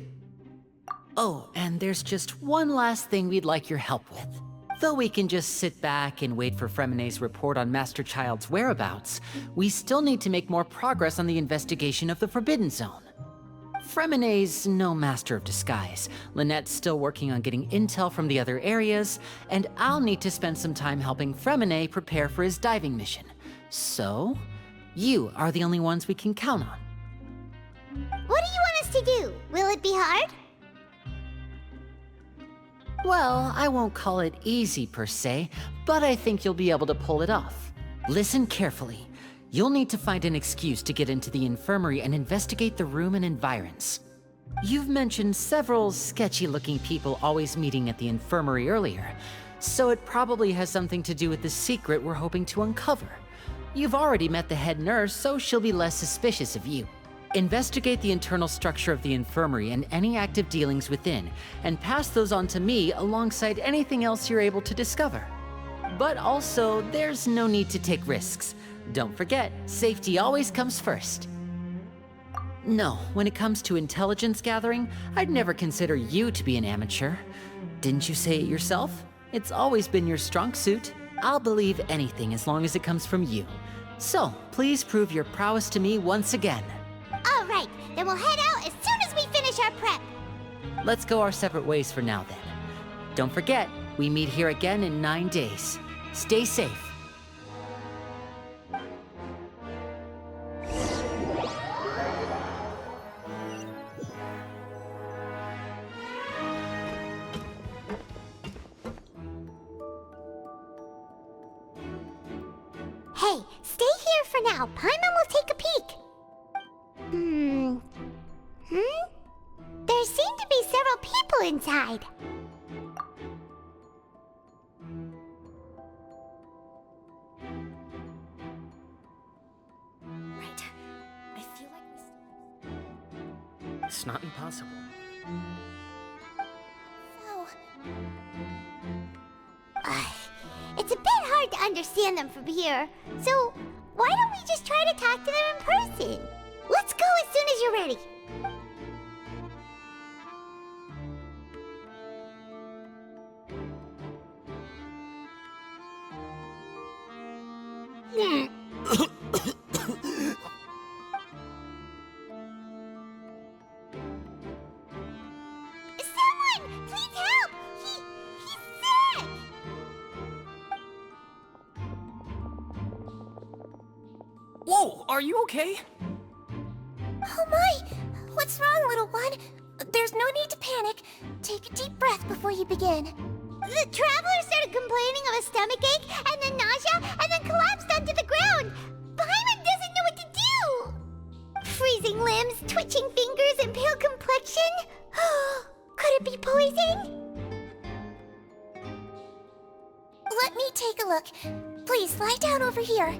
Oh, and there's just one last thing we'd like your help with. Though we can just sit back and wait for Fremine's report on Master Child's whereabouts, we still need to make more progress on the investigation of the Forbidden Zone. Fremine's no master of disguise. Lynette's still working on getting intel from the other areas, and I'll need to spend some time helping Fremine prepare for his diving mission. So, you are the only ones we can count on. What do you want us to do? Will it be hard? Well, I won't call it easy per se, but I think you'll be able to pull it off. Listen carefully. You'll need to find an excuse to get into the infirmary and investigate the room and environs. You've mentioned several sketchy-looking people always meeting at the infirmary earlier, so it probably has something to do with the secret we're hoping to uncover. You've already met the head nurse, so she'll be less suspicious of you. Investigate the internal structure of the infirmary and any active dealings within, and pass those on to me alongside anything else you're able to discover. But also, there's no need to take risks. Don't forget, safety always comes first. No, when it comes to intelligence gathering, I'd never consider you to be an amateur. Didn't you say it yourself? It's always been your strong suit. I'll believe anything as long as it comes from you. So, please prove your prowess to me once again. All right, then we'll head out as soon as we finish our prep. Let's go our separate ways for now then. Don't forget, we meet here again in 9 days. Stay safe. Stay here for now. Paimon will take a peek. There seem to be several people inside. Right. I feel like we It's not impossible. So... it's a bit hard to understand them from here. So, why don't we just try to talk to them in person? Let's go as soon as you're ready. Someone! Please help! He's sick! Whoa, are you okay? Oh my! What's wrong, little one? There's no need to panic. Take a deep breath before you begin. The traveler started complaining of a stomachache, and then nausea, and then collapsed onto the ground. Paimon doesn't know what to do! Freezing limbs, twitching fingers, and pale complexion? Could it be poison? Let me take a look. Please, lie down over here.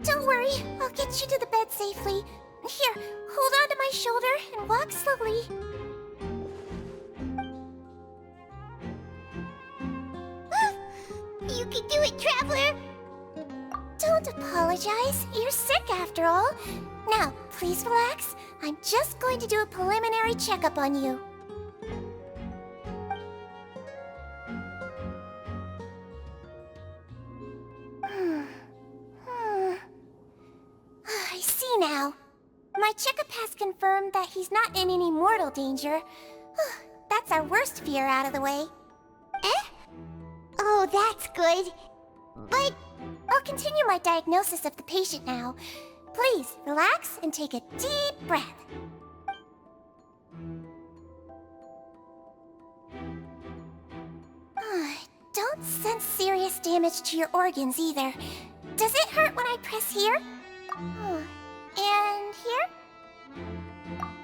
Don't worry, I'll get you to the bed safely. Here, hold on to my shoulder and walk slowly. You can do it, Traveler! Don't apologize. You're sick after all. Now, please relax. I'm just going to do a preliminary checkup on you. I see now. My checkup has confirmed that he's not in any mortal danger. That's our worst fear out of the way. Eh? Oh, that's good. But I'll continue my diagnosis of the patient now. Please, relax and take a deep breath. Don't sense serious damage to your organs either. Does it hurt when I press here? And here?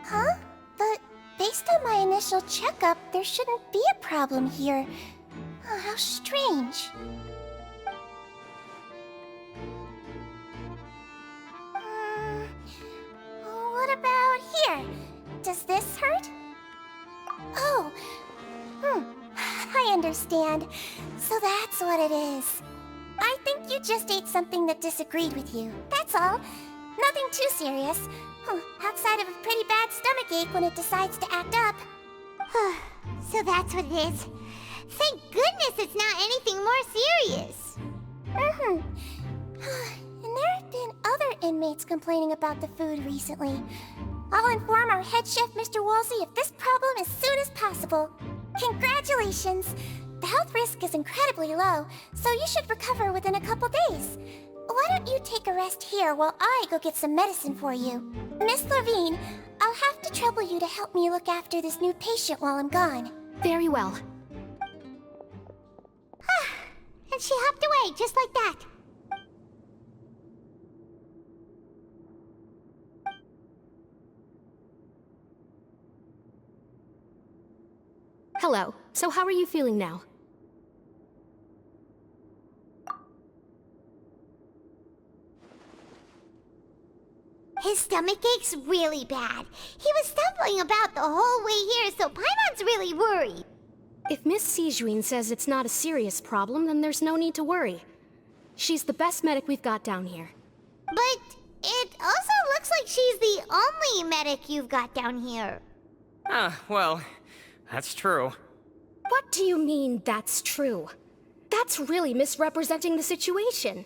Huh? But based on my initial checkup, there shouldn't be a problem here. How strange. What about here? Does this hurt? Oh, I understand. So that's what it is. I think you just ate something that disagreed with you. That's all. Nothing too serious. Outside of a pretty bad stomachache when it decides to act up. So that's what it is. Thank goodness it's not anything more serious. And there have been other inmates complaining about the food recently. I'll inform our head chef, Mr. Woolsey, of this problem as soon as possible. Congratulations! The health risk is incredibly low, so you should recover within a couple days. Why don't you take a rest here while I go get some medicine for you? Miss Levine, I'll have to trouble you to help me look after this new patient while I'm gone. Very well. And she hopped away, just like that. Hello. So how are you feeling now? His stomach ache's really bad. He was stumbling about the whole way here, so Paimon's really worried. If Miss Sijuin says it's not a serious problem, then there's no need to worry. She's the best medic we've got down here. But it also looks like she's the only medic you've got down here. Well, that's true. What do you mean, that's true? That's really misrepresenting the situation.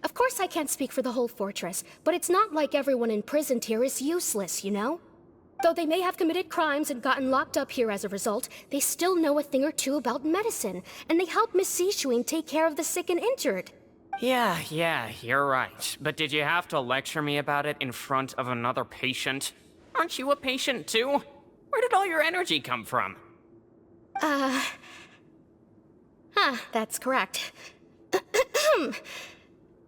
Of course I can't speak for the whole fortress, but it's not like everyone imprisoned here is useless, you know? Though they may have committed crimes and gotten locked up here as a result, they still know a thing or two about medicine, and they help Miss Sijuin take care of the sick and injured. Yeah, you're right. But did you have to lecture me about it in front of another patient? Aren't you a patient too? Where did all your energy come from? That's correct.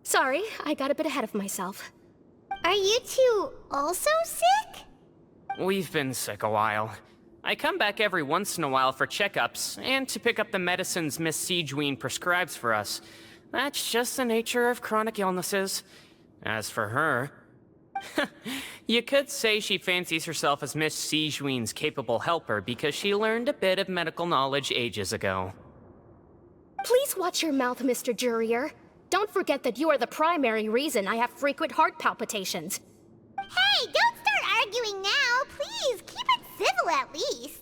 Sorry, I got a bit ahead of myself. Are you two also sick? We've been sick a while. I come back every once in a while for checkups, and to pick up the medicines Miss Siegewien prescribes for us. That's just the nature of chronic illnesses. As for her... you could say she fancies herself as Miss Siegewien's capable helper because she learned a bit of medical knowledge ages ago. Please watch your mouth, Mr. Jurier. Don't forget that you are the primary reason I have frequent heart palpitations. Hey, don't start arguing now! Please, keep it civil at least!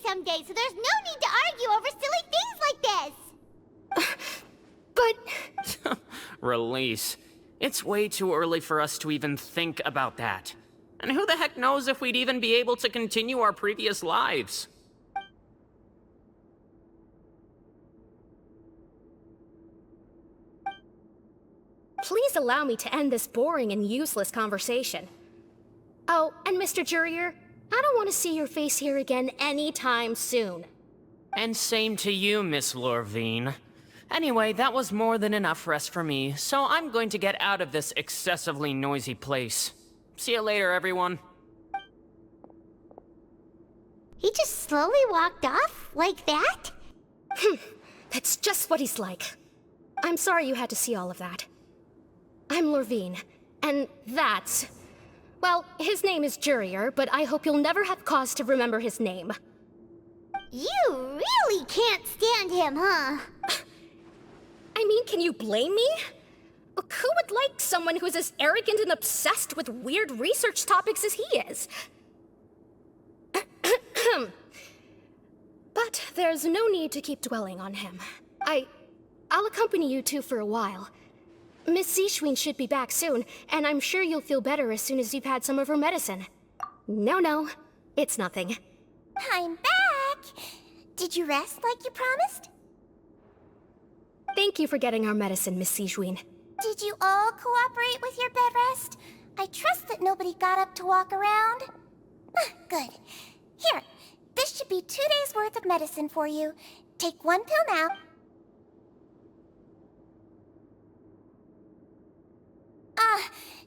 Someday, so there's no need to argue over silly things like this! But... Release. It's way too early for us to even think about that. And who the heck knows if we'd even be able to continue our previous lives? Please allow me to end this boring and useless conversation. Oh, and Mr. Jurier, I don't want to see your face here again anytime soon. And same to you, Miss Lorvine. Anyway, that was more than enough rest for me, so I'm going to get out of this excessively noisy place. See you later, everyone. He just slowly walked off like that? That's just what he's like. I'm sorry you had to see all of that. I'm Lorvine, and that's... Well, his name is Jurier, but I hope you'll never have cause to remember his name. You really can't stand him, huh? I mean, can you blame me? Who would like someone who's as arrogant and obsessed with weird research topics as he is? But there's no need to keep dwelling on him. I'll accompany you two for a while. Miss Siegewien should be back soon, and I'm sure you'll feel better as soon as you've had some of her medicine. No, it's nothing. I'm back! Did you rest like you promised? Thank you for getting our medicine, Miss Siegewien. Did you all cooperate with your bed rest? I trust that nobody got up to walk around. Good. Here, this should be 2 days' worth of medicine for you. Take one pill now.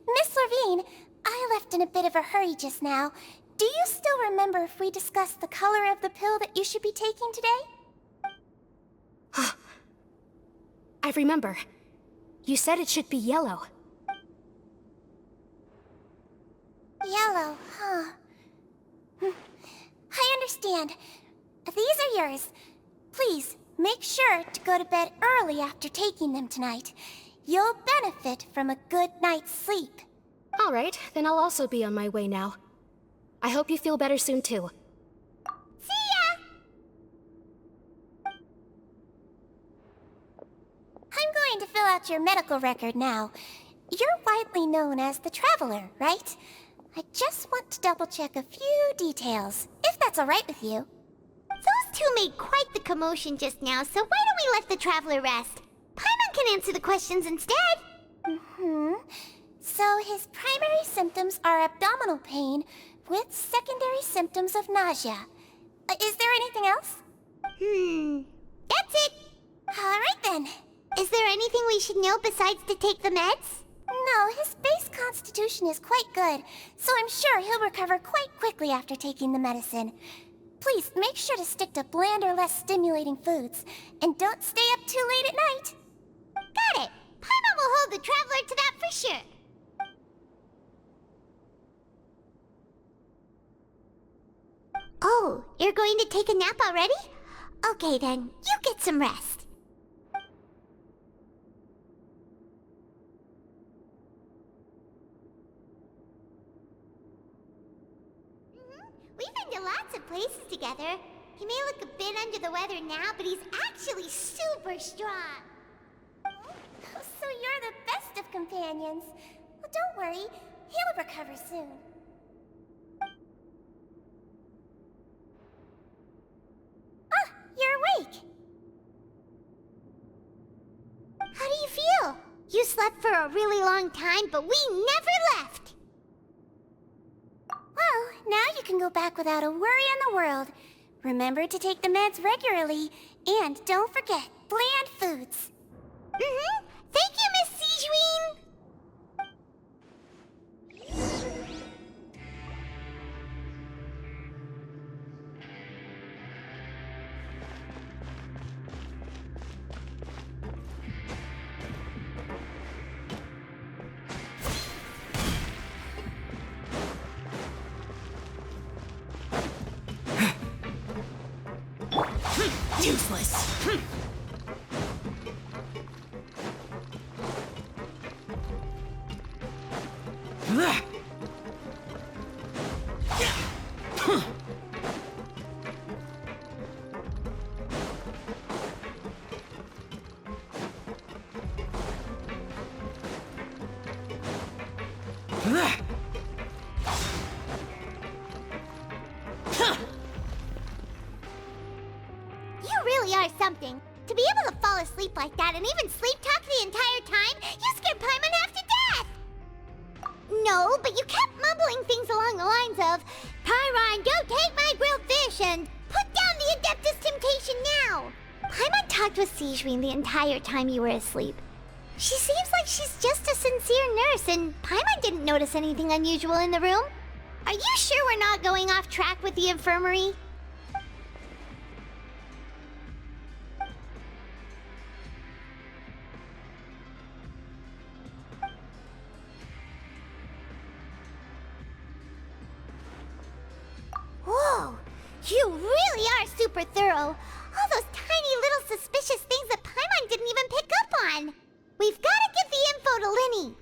Miss Lorvine, I left in a bit of a hurry just now. Do you still remember if we discussed the color of the pill that you should be taking today? I remember. You said it should be yellow. Yellow, huh? I understand. These are yours. Please, make sure to go to bed early after taking them tonight. You'll benefit from a good night's sleep. All right, then I'll also be on my way now. I hope you feel better soon, too. See ya! I'm going to fill out your medical record now. You're widely known as the Traveler, right? I just want to double-check a few details, if that's all right with you. Those two made quite the commotion just now, so why don't we let the Traveler rest? Paimon can answer the questions instead. So his primary symptoms are abdominal pain with secondary symptoms of nausea. Is there anything else? That's it. All right then. Is there anything we should know besides to take the meds? No, his base constitution is quite good, so I'm sure he'll recover quite quickly after taking the medicine. Please make sure to stick to bland or less stimulating foods, and don't stay up too late at night. Got it. Paimon will hold the Traveler to that for sure. Oh, you're going to take a nap already? Okay then, you get some rest. We've been to lots of places together. He may look a bit under the weather now, but he's actually super strong. So you're the best of companions. Well, don't worry, he'll recover soon. Ah, you're awake. How do you feel? You slept for a really long time, but we never left. Well, now you can go back without a worry in the world. Remember to take the meds regularly, and don't forget, bland foods. Mm-hmm. Thank you, Miss Sijuin! Useless. You really are something. To be able to fall asleep like that and even sleep talk the entire time, you scared Paimon half to death! No, but you kept mumbling things along the lines of, Pyron, don't take my grilled fish, and put down the Adeptus Temptation now! Paimon talked with Sijuin the entire time you were asleep. She seems like she's just a sincere nurse, and Paimon didn't notice anything unusual in the room. Are you sure we're not going off track with the infirmary? Whoa! You really are super thorough. All those tiny little suspicious things that Paimon didn't even pick up on. We've got to give the info to Linny.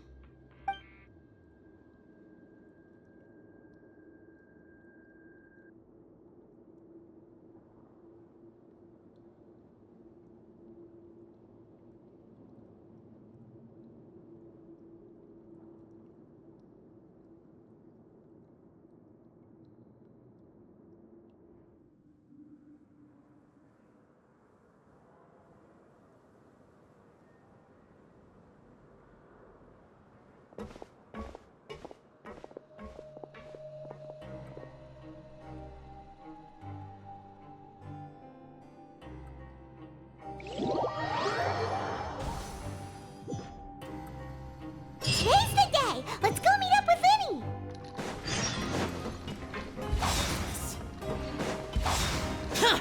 Today's the day! Let's go meet up with Linny! Huh.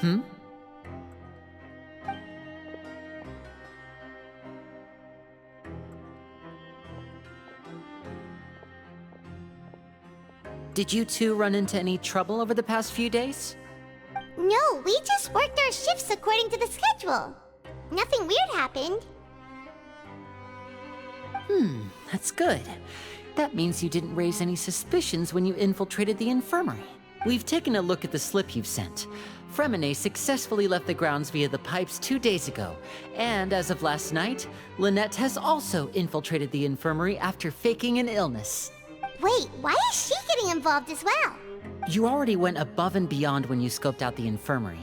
Hmm? Did you two run into any trouble over the past few days? No, we just worked our shifts according to the schedule. Nothing weird happened. That's good. That means you didn't raise any suspicions when you infiltrated the infirmary. We've taken a look at the slip you've sent. Fremine successfully left the grounds via the pipes 2 days ago, and as of last night, Lynette has also infiltrated the infirmary after faking an illness. Wait, why is she getting involved as well? You already went above and beyond when you scoped out the infirmary.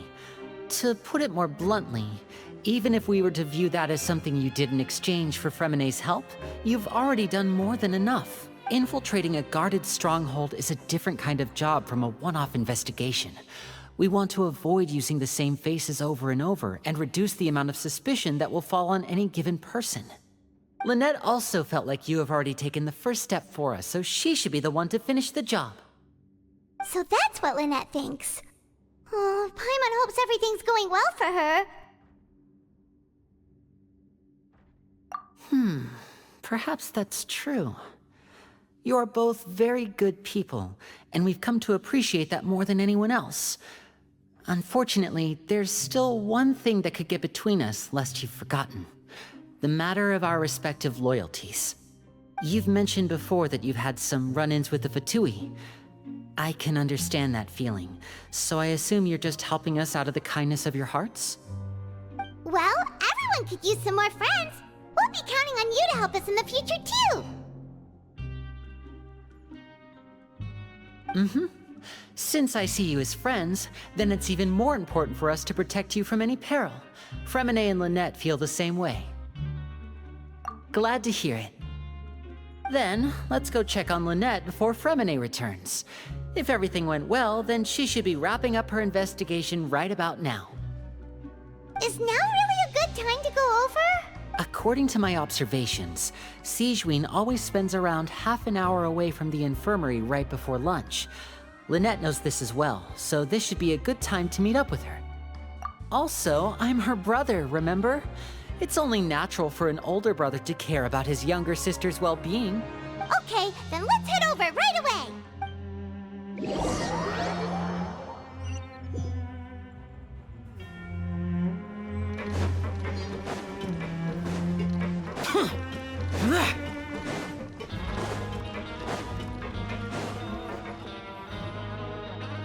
To put it more bluntly, even if we were to view that as something you did in exchange for Fremine's help, you've already done more than enough. Infiltrating a guarded stronghold is a different kind of job from a one-off investigation. We want to avoid using the same faces over and over and reduce the amount of suspicion that will fall on any given person. Lynette also felt like you have already taken the first step for us, so she should be the one to finish the job. So that's what Lynette thinks. Oh, Paimon hopes everything's going well for her. Perhaps that's true. You are both very good people, and we've come to appreciate that more than anyone else. Unfortunately, there's still one thing that could get between us, lest you've forgotten. The matter of our respective loyalties. You've mentioned before that you've had some run-ins with the Fatui. I can understand that feeling, so I assume you're just helping us out of the kindness of your hearts? Well, everyone could use some more friends. We'll be counting on you to help us in the future, too. Mm-hmm. Since I see you as friends, then it's even more important for us to protect you from any peril. Fremine and Lynette feel the same way. Glad to hear it. Then, let's go check on Lynette before Fremine returns. If everything went well, then she should be wrapping up her investigation right about now. Is now really a good time to go over? According to my observations, Sigewinne always spends around half an hour away from the infirmary right before lunch. Lynette knows this as well, so this should be a good time to meet up with her. Also, I'm her brother, remember? It's only natural for an older brother to care about his younger sister's well-being. Okay, then let's head over right away!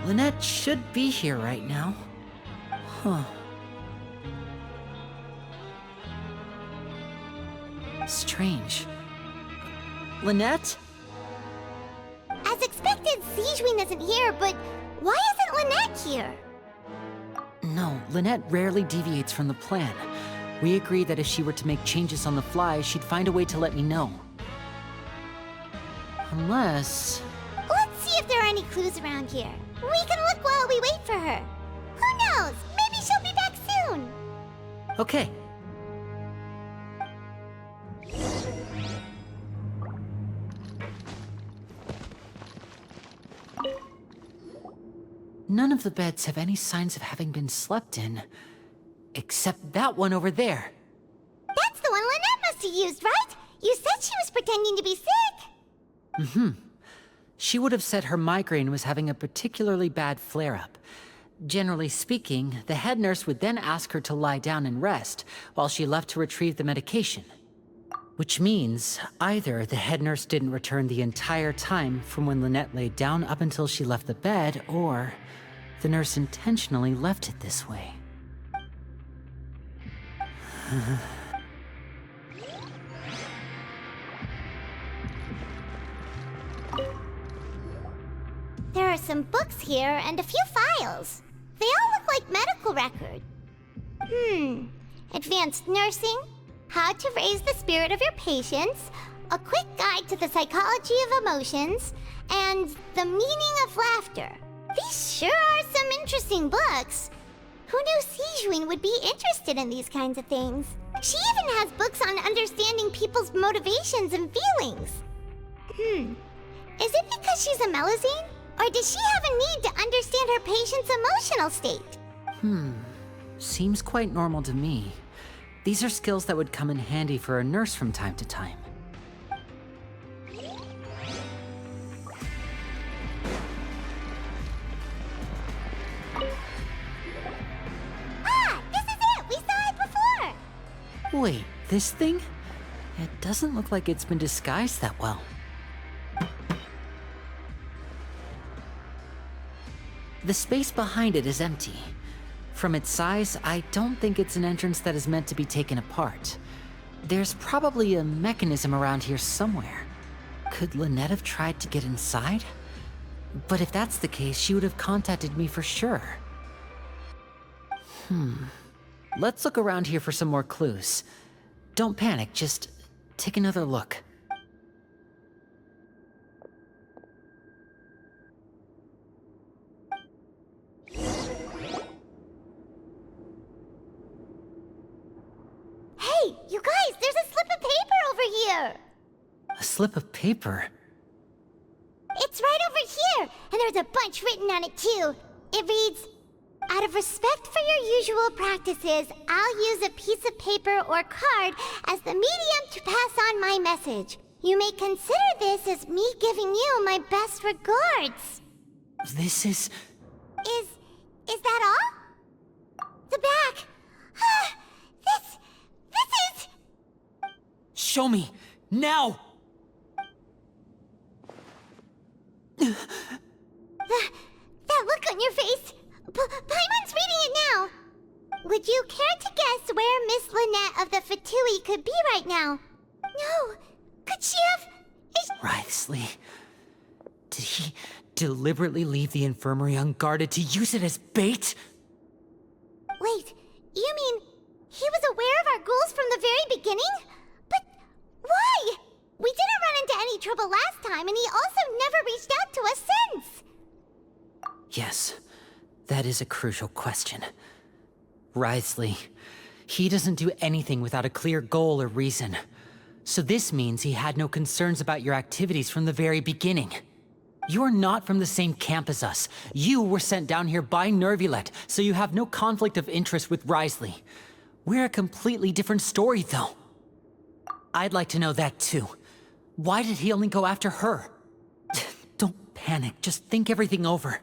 Lynette should be here right now. Huh. Strange. Lynette? As expected, Sigewinne isn't here, but why isn't Lynette here? No, Lynette rarely deviates from the plan. We agreed that if she were to make changes on the fly, she'd find a way to let me know. Unless... Let's see if there are any clues around here. We can look while we wait for her. Who knows? Maybe she'll be back soon. Okay. None of the beds have any signs of having been slept in. Except that one over there. That's the one Lynette must have used, right? You said she was pretending to be sick. Mm-hmm. She would have said her migraine was having a particularly bad flare-up. Generally speaking, the head nurse would then ask her to lie down and rest, while she left to retrieve the medication. Which means, either the head nurse didn't return the entire time from when Lynette laid down up until she left the bed, or the nurse intentionally left it this way. There are some books here and a few files. They all look like medical record. Advanced nursing, how to raise the spirit of your patients, a quick guide to the psychology of emotions, and the meaning of laughter. These sure are some interesting books. Who knew Sigewinne would be interested in these kinds of things? She even has books on understanding people's motivations and feelings. Is it because she's a Melusine? Or does she have a need to understand her patient's emotional state? Seems quite normal to me. These are skills that would come in handy for a nurse from time to time. Ah, this is it! We saw it before! Wait, this thing? It doesn't look like it's been disguised that well. The space behind it is empty. From its size, I don't think it's an entrance that is meant to be taken apart. There's probably a mechanism around here somewhere. Could Lynette have tried to get inside? But if that's the case, she would have contacted me for sure. Let's look around here for some more clues. Don't panic, just take another look. Hey, you guys, there's a slip of paper over here! A slip of paper? It's right over here, and there's a bunch written on it too. It reads, "Out of respect for your usual practices, I'll use a piece of paper or card as the medium to pass on my message. You may consider this as me giving you my best regards." This is... Is that all? Show me! Now! That look on your face! Paimon's reading it now! Would you care to guess where Miss Lynette of the Fatui could be right now? No! Could she have... Wriothesley. Did he deliberately leave the infirmary unguarded to use it as bait? Wait, you mean he was aware of our goals from the very beginning? But why? We didn't run into any trouble last time, and he also never reached out to us since! Yes, that is a crucial question. Wriothesley, he doesn't do anything without a clear goal or reason. So this means he had no concerns about your activities from the very beginning. You're not from the same camp as us. You were sent down here by Nervulet, so you have no conflict of interest with Wriothesley. We're a completely different story, though. I'd like to know that, too. Why did he only go after her? Don't panic, just think everything over.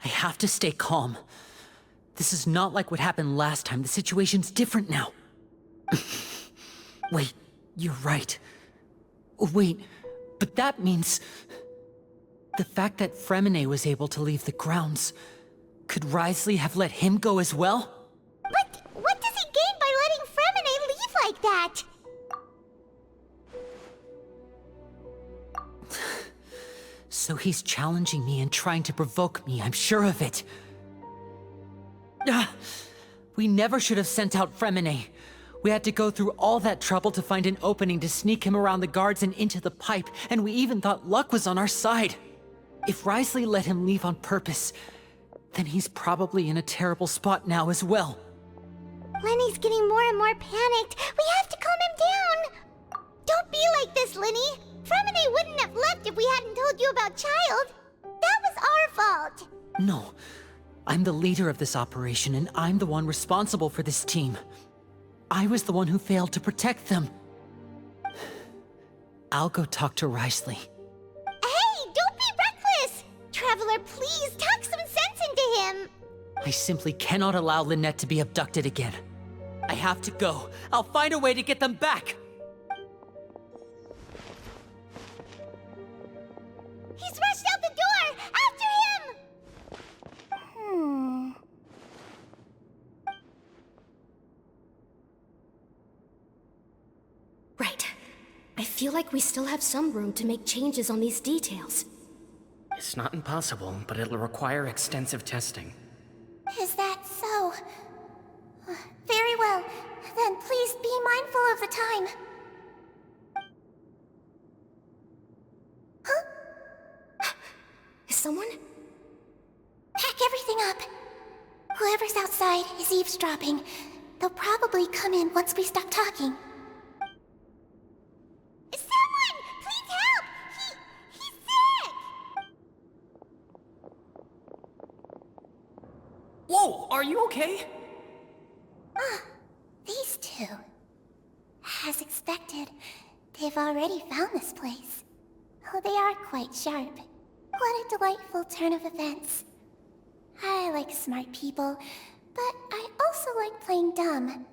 I have to stay calm. This is not like what happened last time. The situation's different now. Wait, you're right. Wait, but that means... the fact that Fremine was able to leave the grounds... could Wriothesley have let him go as well? But what does he gain by letting Fremine leave like that? So he's challenging me and trying to provoke me, I'm sure of it. We never should have sent out Fremine. We had to go through all that trouble to find an opening to sneak him around the guards and into the pipe, and we even thought luck was on our side. If Wriothesley let him leave on purpose, then he's probably in a terrible spot now as well. Lenny's getting more and more panicked. We have to calm him down. Don't be like this, Lenny. Fremine wouldn't have left if we hadn't told you about Child. That was our fault. No. I'm the leader of this operation, and I'm the one responsible for this team. I was the one who failed to protect them. I'll go talk to Wriothesley. Hey, don't be reckless! Traveler, please, talk some sense into him! I simply cannot allow Lynette to be abducted again. I have to go. I'll find a way to get them back! He's rushed out the door! After him! Right. I feel like we still have some room to make changes on these details. It's not impossible, but it'll require extensive testing. Is that so? Very well. Then please be mindful of the time. Huh? Is someone? Pack everything up. Whoever's outside is eavesdropping. They'll probably come in once we stop talking. Someone! Please help! He's sick! Whoa, are you okay? These two. As expected, they've already found this place. Oh, they are quite sharp. What a delightful turn of events. I like smart people, but I also like playing dumb.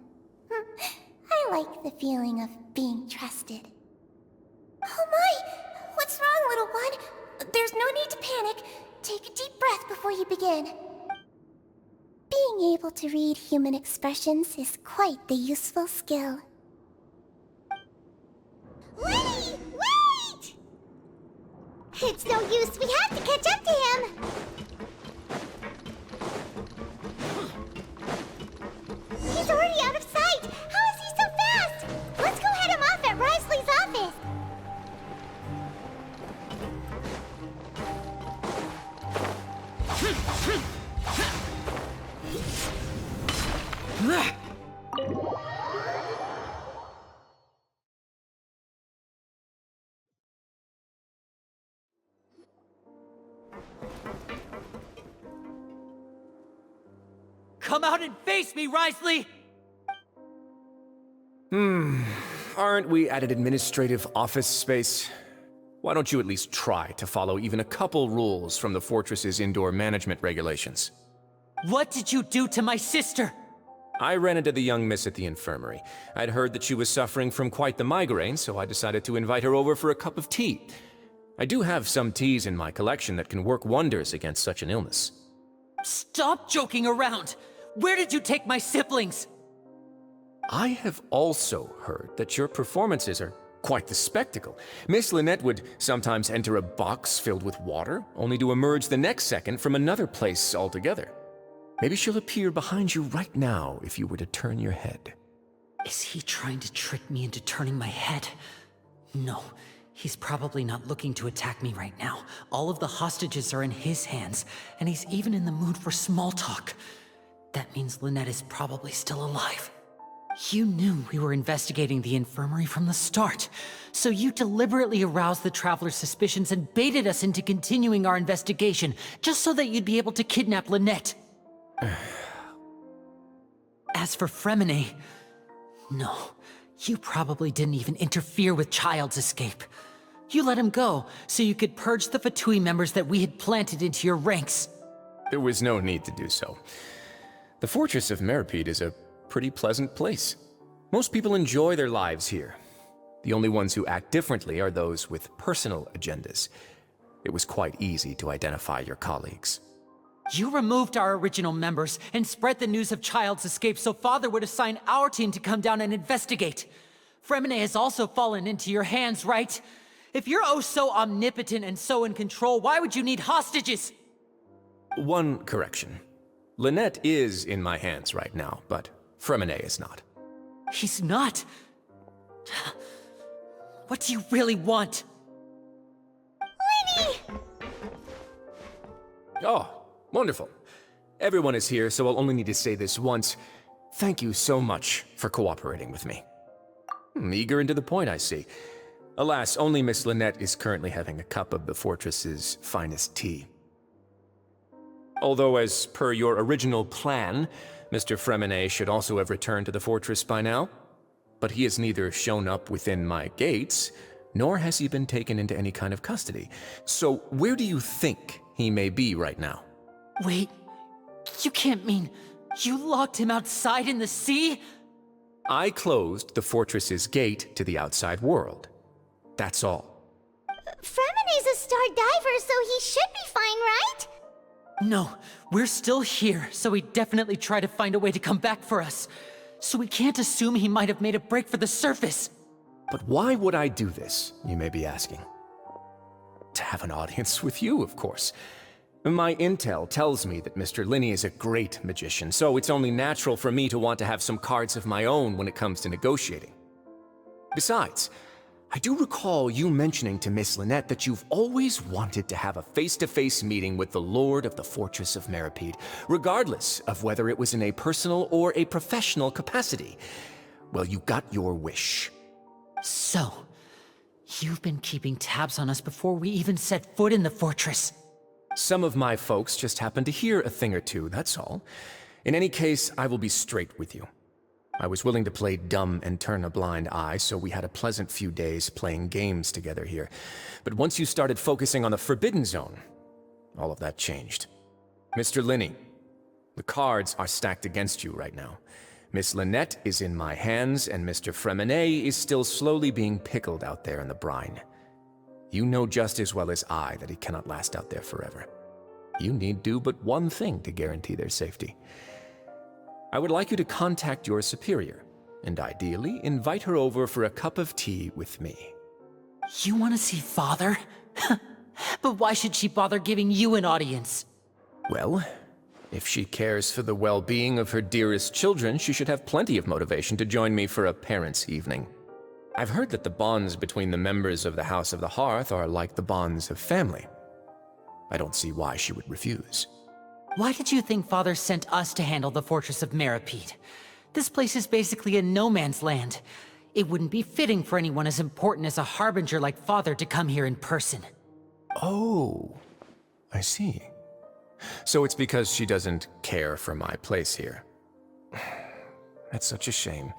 I like the feeling of being trusted. Oh my! What's wrong, little one? There's no need to panic. Take a deep breath before you begin. Being able to read human expressions is quite the useful skill. Lenny! Wait! It's no use. We have to catch up to him. He's already out of sight. How is he so fast? Let's go head him off at Wriothesley's office. Come out and face me, Wriothesley! Aren't we at an administrative office space? Why don't you at least try to follow even a couple rules from the fortress's indoor management regulations? What did you do to my sister? I ran into the young miss at the infirmary. I'd heard that she was suffering from quite the migraine, so I decided to invite her over for a cup of tea. I do have some teas in my collection that can work wonders against such an illness. Stop joking around! Where did you take my siblings? I have also heard that your performances are quite the spectacle. Miss Lynette would sometimes enter a box filled with water, only to emerge the next second from another place altogether. Maybe she'll appear behind you right now if you were to turn your head. Is he trying to trick me into turning my head? No, he's probably not looking to attack me right now. All of the hostages are in his hands, and he's even in the mood for small talk. That means Lynette is probably still alive. You knew we were investigating the infirmary from the start, so you deliberately aroused the Traveler's suspicions and baited us into continuing our investigation, just so that you'd be able to kidnap Lynette. As for Fremine, no, you probably didn't even interfere with Child's escape. You let him go, so you could purge the Fatui members that we had planted into your ranks. There was no need to do so. The Fortress of Meripede is a pretty pleasant place. Most people enjoy their lives here. The only ones who act differently are those with personal agendas. It was quite easy to identify your colleagues. You removed our original members and spread the news of Child's escape so Father would assign our team to come down and investigate. Fremine has also fallen into your hands, right? If you're oh so omnipotent and so in control, why would you need hostages? One correction. Lynette is in my hands right now, but Fremine is not. He's not? What do you really want? Lenny! Oh, wonderful. Everyone is here, so I'll only need to say this once. Thank you so much for cooperating with me. Eager and to the point, I see. Alas, only Miss Lynette is currently having a cup of the fortress's finest tea. Although, as per your original plan, Mr. Fremine should also have returned to the fortress by now. But he has neither shown up within my gates, nor has he been taken into any kind of custody. So where do you think he may be right now? Wait, you can't mean you locked him outside in the sea? I closed the fortress's gate to the outside world. That's all. Fremine's a star diver, so he should be fine, right? No, we're still here, so he definitely tried to find a way to come back for us. So we can't assume he might have made a break for the surface. But why would I do this, you may be asking? To have an audience with you, of course. My intel tells me that Mr. Linney is a great magician, so it's only natural for me to want to have some cards of my own when it comes to negotiating. Besides, I do recall you mentioning to Miss Lynette that you've always wanted to have a face-to-face meeting with the Lord of the Fortress of Meripede, regardless of whether it was in a personal or a professional capacity. Well, you got your wish. So, you've been keeping tabs on us before we even set foot in the fortress. Some of my folks just happened to hear a thing or two, that's all. In any case, I will be straight with you. I was willing to play dumb and turn a blind eye, so we had a pleasant few days playing games together here. But once you started focusing on the Forbidden Zone, all of that changed. Mr. Linney, the cards are stacked against you right now. Miss Lynette is in my hands, and Mr. Fremine is still slowly being pickled out there in the brine. You know just as well as I that he cannot last out there forever. You need do but one thing to guarantee their safety. I would like you to contact your superior, and ideally invite her over for a cup of tea with me. You want to see Father? But why should she bother giving you an audience? Well, if she cares for the well-being of her dearest children, she should have plenty of motivation to join me for a parents' evening. I've heard that the bonds between the members of the House of the Hearth are like the bonds of family. I don't see why she would refuse. Why did you think Father sent us to handle the Fortress of Meripede? This place is basically a no-man's land. It wouldn't be fitting for anyone as important as a harbinger like Father to come here in person. Oh, I see. So it's because she doesn't care for my place here. That's such a shame.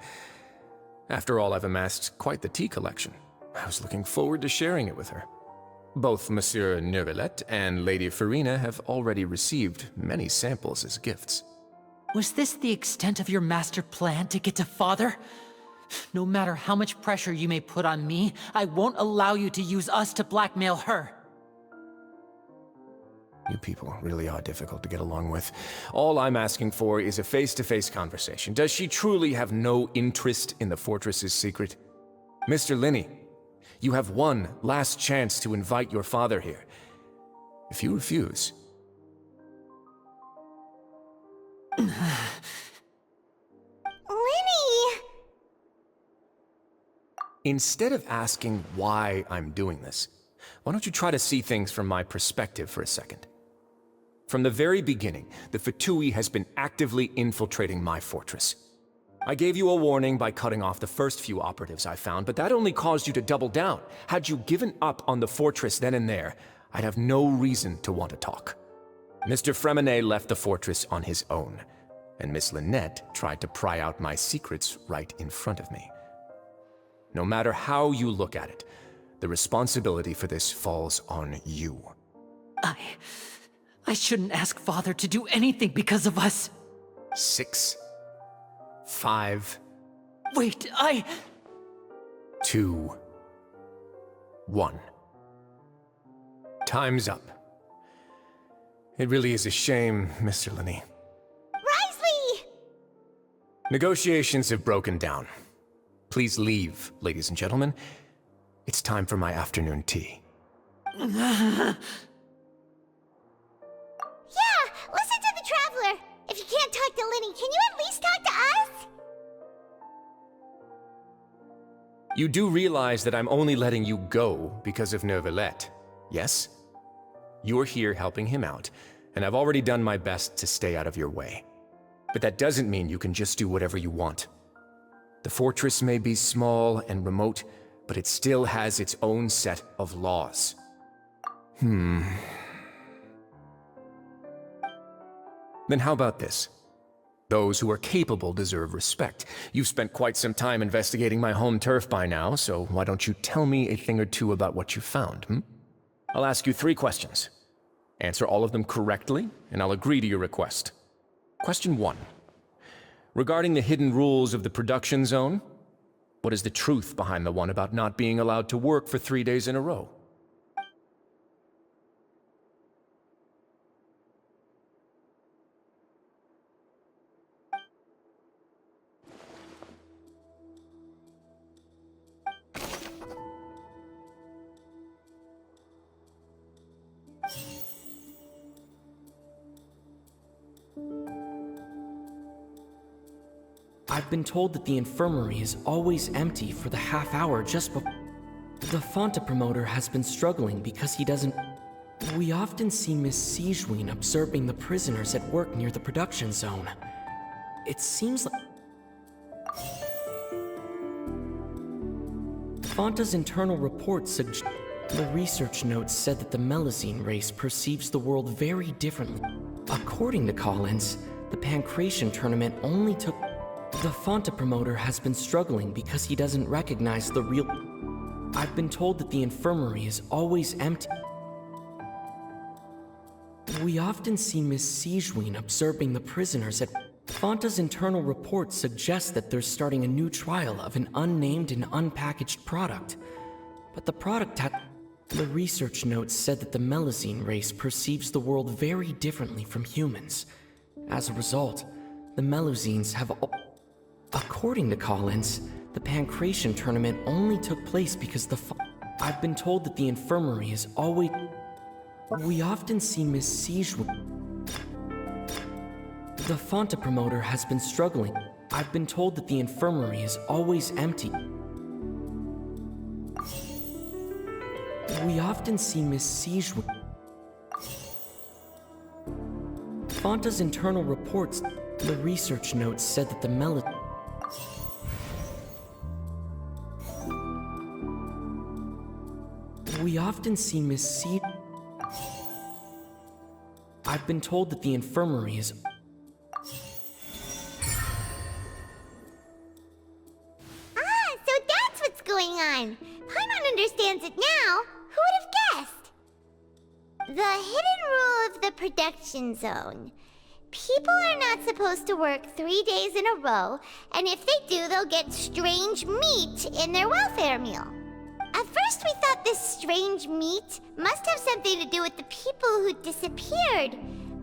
After all, I've amassed quite the tea collection. I was looking forward to sharing it with her. Both Monsieur Neuvillette and Lady Farina have already received many samples as gifts. Was this the extent of your master plan to get to Father? No matter how much pressure you may put on me, I won't allow you to use us to blackmail her. You people really are difficult to get along with. All I'm asking for is a face-to-face conversation. Does she truly have no interest in the fortress's secret? Mr. Linney, you have one last chance to invite your father here. If you refuse... Linny! Instead of asking why I'm doing this, why don't you try to see things from my perspective for a second? From the very beginning, the Fatui has been actively infiltrating my fortress. I gave you a warning by cutting off the first few operatives I found, but that only caused you to double down. Had you given up on the fortress then and there, I'd have no reason to want to talk. Mr. Fremenet left the fortress on his own, and Miss Lynette tried to pry out my secrets right in front of me. No matter how you look at it, the responsibility for this falls on you. I shouldn't ask Father to do anything because of us. 6, 5... Wait, 2, 1. Time's up. It really is a shame, Mr. Linney. Risley! Negotiations have broken down. Please leave, ladies and gentlemen. It's time for my afternoon tea. Yeah, listen to the Traveler! If you can't talk to Linny, can you at least talk to us? You do realize that I'm only letting you go because of Neuvillette, yes? You're here helping him out, and I've already done my best to stay out of your way. But that doesn't mean you can just do whatever you want. The fortress may be small and remote, but it still has its own set of laws. Then how about this? Those who are capable deserve respect. You've spent quite some time investigating my home turf by now, so why don't you tell me a thing or two about what you found, I'll ask you 3 questions. Answer all of them correctly, and I'll agree to your request. Question 1. Regarding the hidden rules of the production zone, what is the truth behind the one about not being allowed to work for 3 days in a row? I've been told that the infirmary is always empty for the half hour just before. The Fonta promoter has been struggling because he doesn't... We often see Miss Sijewin observing the prisoners at work near the production zone. It seems like... Fonta's internal report suggest... The research notes said that the Melazine race perceives the world very differently. According to Collins, the Pancration tournament only took... The Fonta promoter has been struggling because he doesn't recognize the real... I've been told that the infirmary is always empty. We often see Miss Sijewin observing the prisoners at... Fonta's internal report suggests that they're starting a new trial of an unnamed and unpackaged product. But the product had... The research notes said that the Melazine race perceives the world very differently from humans. As a result, the Melazines have... According to Collins, the Pancration tournament only took place because I've been told that the infirmary is always... We often see Miss Sijewin... The Fonta promoter has been struggling. I've been told that the infirmary is always empty. We often see Miss Sijewin... Fonta's internal reports... The research notes said that the We often see Miss C. I've been told that the infirmary is... So that's what's going on. Paimon understands it now. Who would have guessed? The hidden rule of the production zone. People are not supposed to work 3 days in a row, and if they do, they'll get strange meat in their welfare meal. At first, we thought this strange meat must have something to do with the people who disappeared,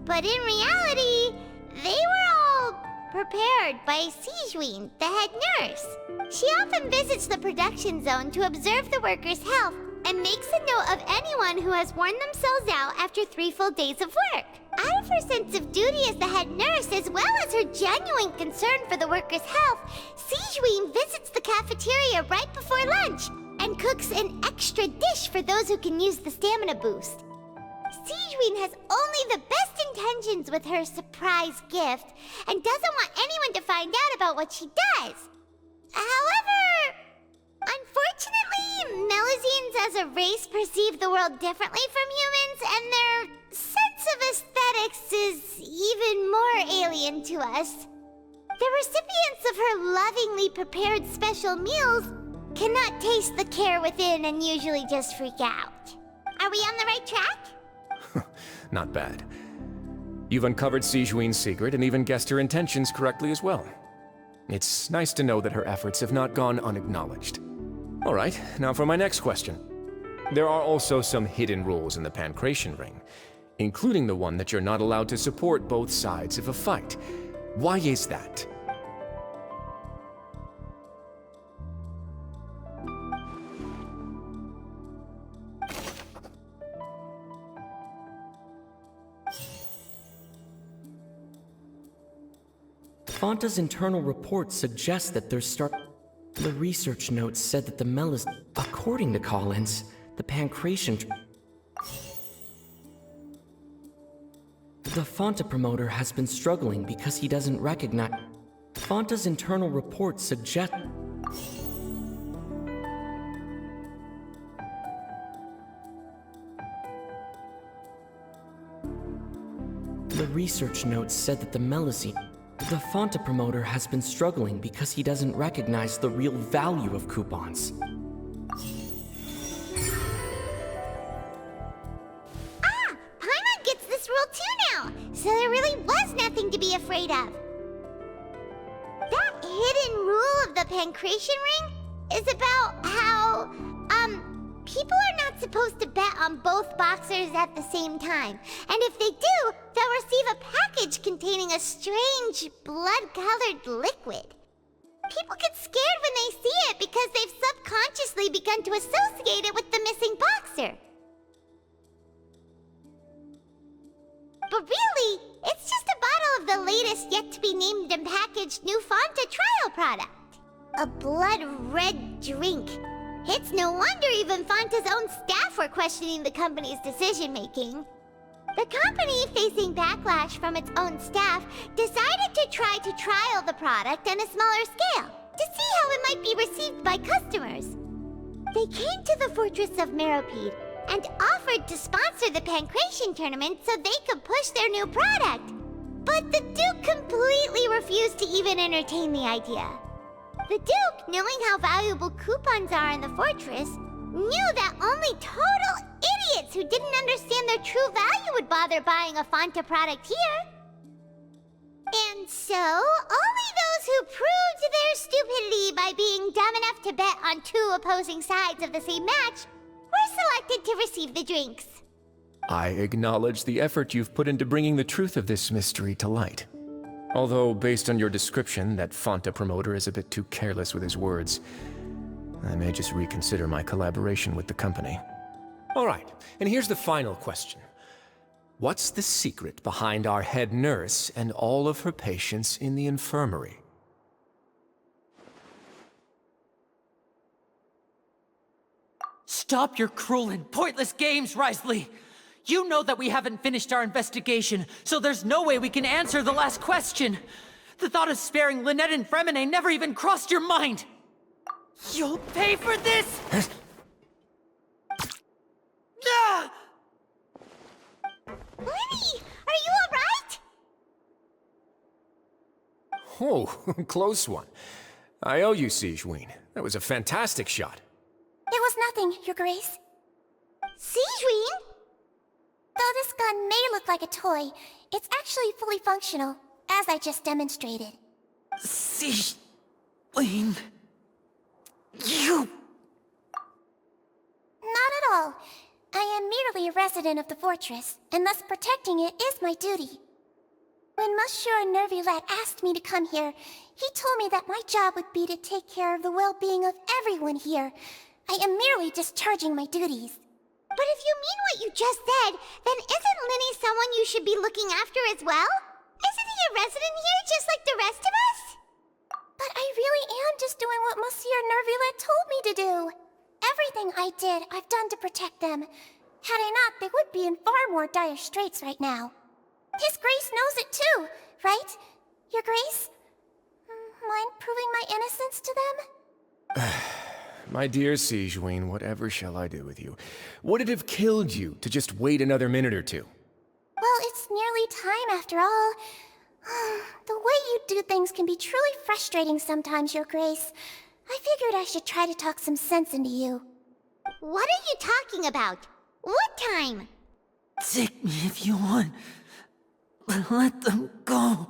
but in reality, they were all prepared by Sijween, the head nurse. She often visits the production zone to observe the workers' health and makes a note of anyone who has worn themselves out after 3 full days of work. Out of her sense of duty as the head nurse, as well as her genuine concern for the workers' health, Sijween visits the cafeteria right before lunch and cooks an extra dish for those who can use the stamina boost. Sijween has only the best intentions with her surprise gift and doesn't want anyone to find out about what she does. However, unfortunately, Melusines as a race perceive the world differently from humans, and their sense of aesthetics is even more alien to us. The recipients of her lovingly prepared special meals cannot taste the care within and usually just freak out. Are we on the right track? Not bad. You've uncovered Sijween's secret and even guessed her intentions correctly as well. It's nice to know that her efforts have not gone unacknowledged. All right, now for my next question. There are also some hidden rules in the Pancration Ring, including the one that you're not allowed to support both sides of a fight. Why is that? Fonta's internal reports suggest that The research notes said that the Melis... According to Collins, the Pancration... The Fonta promoter has been struggling because he doesn't recognize... Fonta's internal reports suggest... The research notes said that the Melusine... The Fonta promoter has been struggling because he doesn't recognize the real value of coupons. Paimon gets this rule too now, so there really was nothing to be afraid of. That hidden rule of the Pancration Ring is about how, people are not supposed to bet on both boxers at the same time. And if they do, they'll receive a package containing a strange, blood-colored liquid. People get scared when they see it because they've subconsciously begun to associate it with the missing boxer. But really, it's just a bottle of the latest yet-to-be-named and packaged new Fonta trial product. A blood-red drink. It's no wonder even Fonta's own staff were questioning the company's decision-making. The company, facing backlash from its own staff, decided to try to trial the product on a smaller scale, to see how it might be received by customers. They came to the fortress of Meropide and offered to sponsor the Pancration tournament so they could push their new product. But the Duke completely refused to even entertain the idea. The Duke, knowing how valuable coupons are in the fortress, knew that only total idiots who didn't understand their true value would bother buying a Fonta product here. And so, only those who proved their stupidity by being dumb enough to bet on 2 opposing sides of the same match were selected to receive the drinks. I acknowledge the effort you've put into bringing the truth of this mystery to light. Although, based on your description, that Fonta promoter is a bit too careless with his words, I may just reconsider my collaboration with the company. All right, and here's the final question. What's the secret behind our head nurse and all of her patients in the infirmary? Stop your cruel and pointless games, Risley! You know that we haven't finished our investigation, so there's no way we can answer the last question. The thought of sparing Lynette and Fremine never even crossed your mind. You'll pay for this! Ah! Lenny, are you alright? Oh, close one. I owe you, Sijween. That was a fantastic shot. It was nothing, Your Grace. Sijween? Though this gun may look like a toy, it's actually fully functional, as I just demonstrated. Wayne... You... Not at all. I am merely a resident of the fortress, and thus protecting it is my duty. When Monsieur Nervulette asked me to come here, he told me that my job would be to take care of the well-being of everyone here. I am merely discharging my duties. But if you mean what you just said, then isn't Linny someone you should be looking after as well? Isn't he a resident here just like the rest of us? But I really am just doing what Monsieur Nervulette told me to do. Everything I did, I've done to protect them. Had I not, they would be in far more dire straits right now. His Grace knows it too, right? Your Grace? Mind proving my innocence to them? My dear Sigewinne, whatever shall I do with you? Would it have killed you to just wait another minute or two? Well, it's nearly time after all. The way you do things can be truly frustrating sometimes, Your Grace. I figured I should try to talk some sense into you. What are you talking about? What time? Take me if you want. But let them go.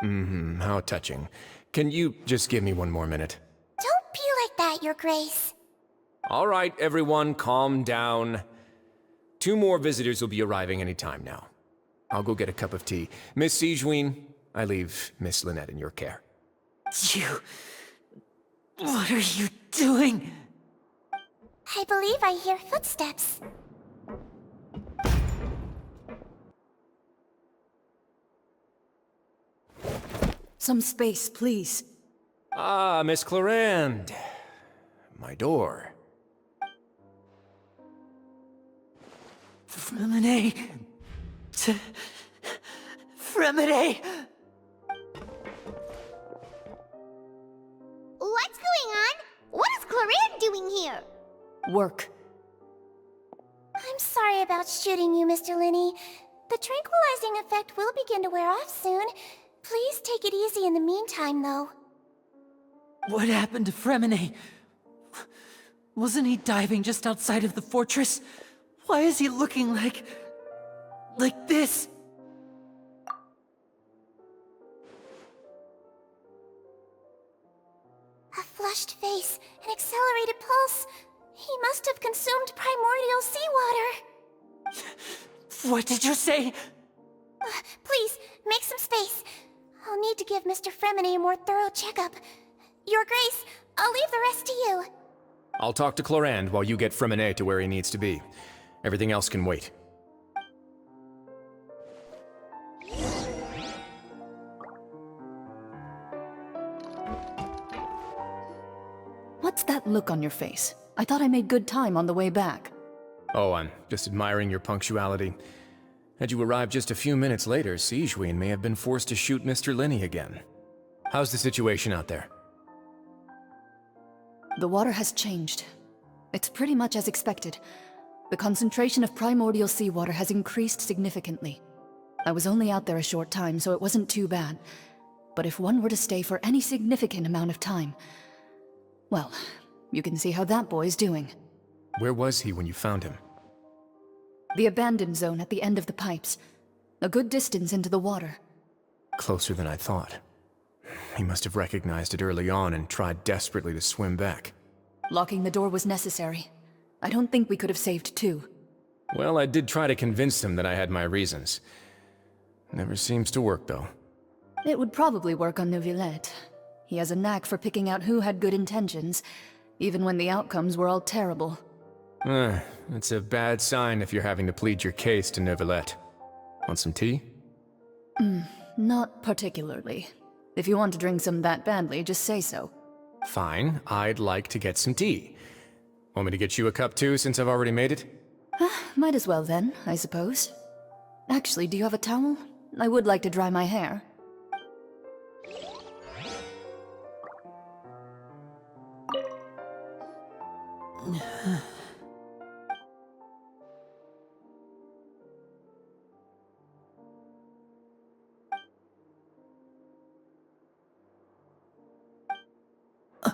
How touching. Can you just give me one more minute? Don't be like that, Your Grace. All right, everyone, calm down. 2 more visitors will be arriving any time now. I'll go get a cup of tea. Miss Sigewinne, I leave Miss Lynette in your care. You... What are you doing? I believe I hear footsteps. Some space, please. Ah, Miss Clarande. My door. Fremine... Fremine... What's going on? What is Clarande doing here? Work. I'm sorry about shooting you, Mr. Linny. The tranquilizing effect will begin to wear off soon. Please take it easy in the meantime, though. What happened to Fremine? Wasn't he diving just outside of the fortress? Why is he looking like this? A flushed face, an accelerated pulse. He must have consumed primordial seawater. What did you say? Please, make some space. I'll need to give Mr. Fremine a more thorough checkup. Your Grace, I'll leave the rest to you. I'll talk to Clarande while you get Fremine to where he needs to be. Everything else can wait. What's that look on your face? I thought I made good time on the way back. Oh, I'm just admiring your punctuality. Had you arrived just a few minutes later, Sigewinne may have been forced to shoot Mr. Linny again. How's the situation out there? The water has changed. It's pretty much as expected. The concentration of primordial seawater has increased significantly. I was only out there a short time, so it wasn't too bad. But if one were to stay for any significant amount of time... well, you can see how that boy's doing. Where was he when you found him? The abandoned zone at the end of the pipes. A good distance into the water. Closer than I thought. He must have recognized it early on and tried desperately to swim back. Locking the door was necessary. I don't think we could have saved 2. Well, I did try to convince him that I had my reasons. Never seems to work, though. It would probably work on Neuvillette. He has a knack for picking out who had good intentions, even when the outcomes were all terrible. It's a bad sign if you're having to plead your case to Neuvillette. Want some tea? Not particularly. If you want to drink some that badly, just say so. Fine, I'd like to get some tea. Want me to get you a cup too, since I've already made it? Might as well then, I suppose. Actually, do you have a towel? I would like to dry my hair.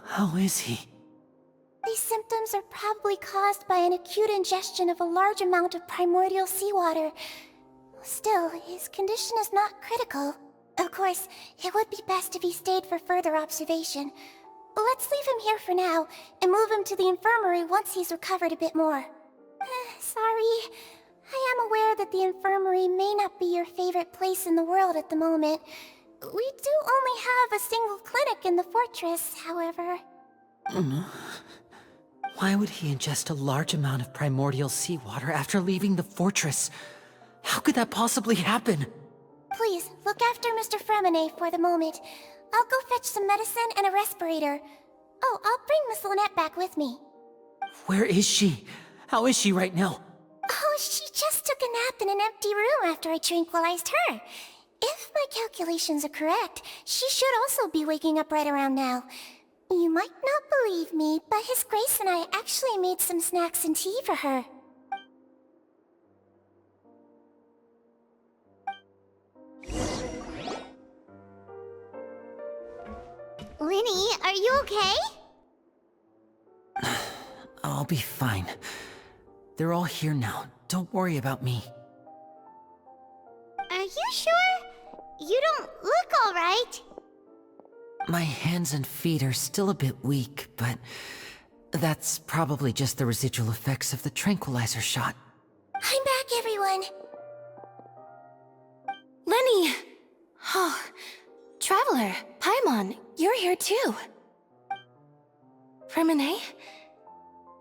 How is he? These symptoms symptoms are probably caused by an acute ingestion of a large amount of primordial seawater. Still, his condition is not critical. Of course, it would be best if he stayed for further observation. Let's leave him here for now, and move him to the infirmary once he's recovered a bit more. Sorry. I am aware that the infirmary may not be your favorite place in the world at the moment. We do only have a single clinic in the fortress, however. Why would he ingest a large amount of primordial seawater after leaving the fortress? How could that possibly happen? Please, look after Mr. Fremine for the moment. I'll go fetch some medicine and a respirator. Oh, I'll bring Miss Lynette back with me. Where is she? How is she right now? Oh, she just took a nap in an empty room after I tranquilized her. If my calculations are correct, she should also be waking up right around now. You might not believe me, but His Grace and I actually made some snacks and tea for her. Linny, are you okay? I'll be fine. They're all here now. Don't worry about me. Are you sure? You don't look alright. My hands and feet are still a bit weak, but that's probably just the residual effects of the tranquilizer shot. I'm back, everyone. Lenny! Oh, Traveler, Paimon, you're here too. Fremine?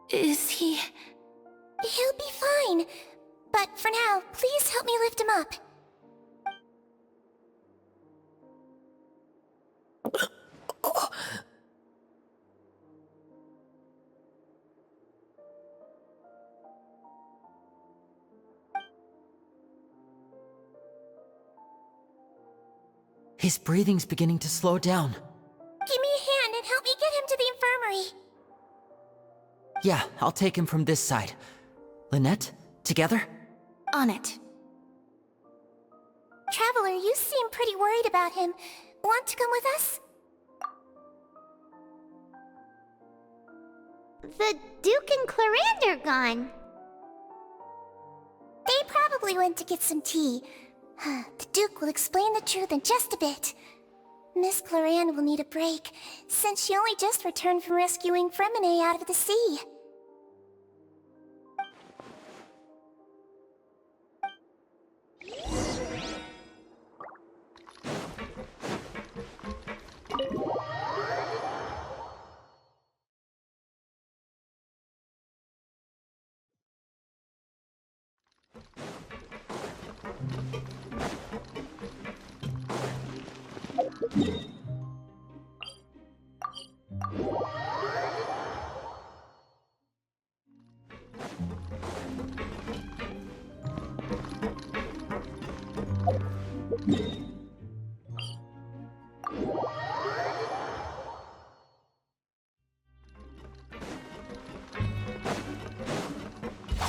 Is he... He'll be fine. But for now, please help me lift him up. His breathing's beginning to slow down. Give me a hand and help me get him to the infirmary. Yeah, I'll take him from this side. Lynette, together? On it. Traveler, you seem pretty worried about him. Want to come with us? The Duke and Clarande are gone. They probably went to get some tea. The Duke will explain the truth in just a bit. Miss Clarande will need a break, since she only just returned from rescuing Fremine out of the sea.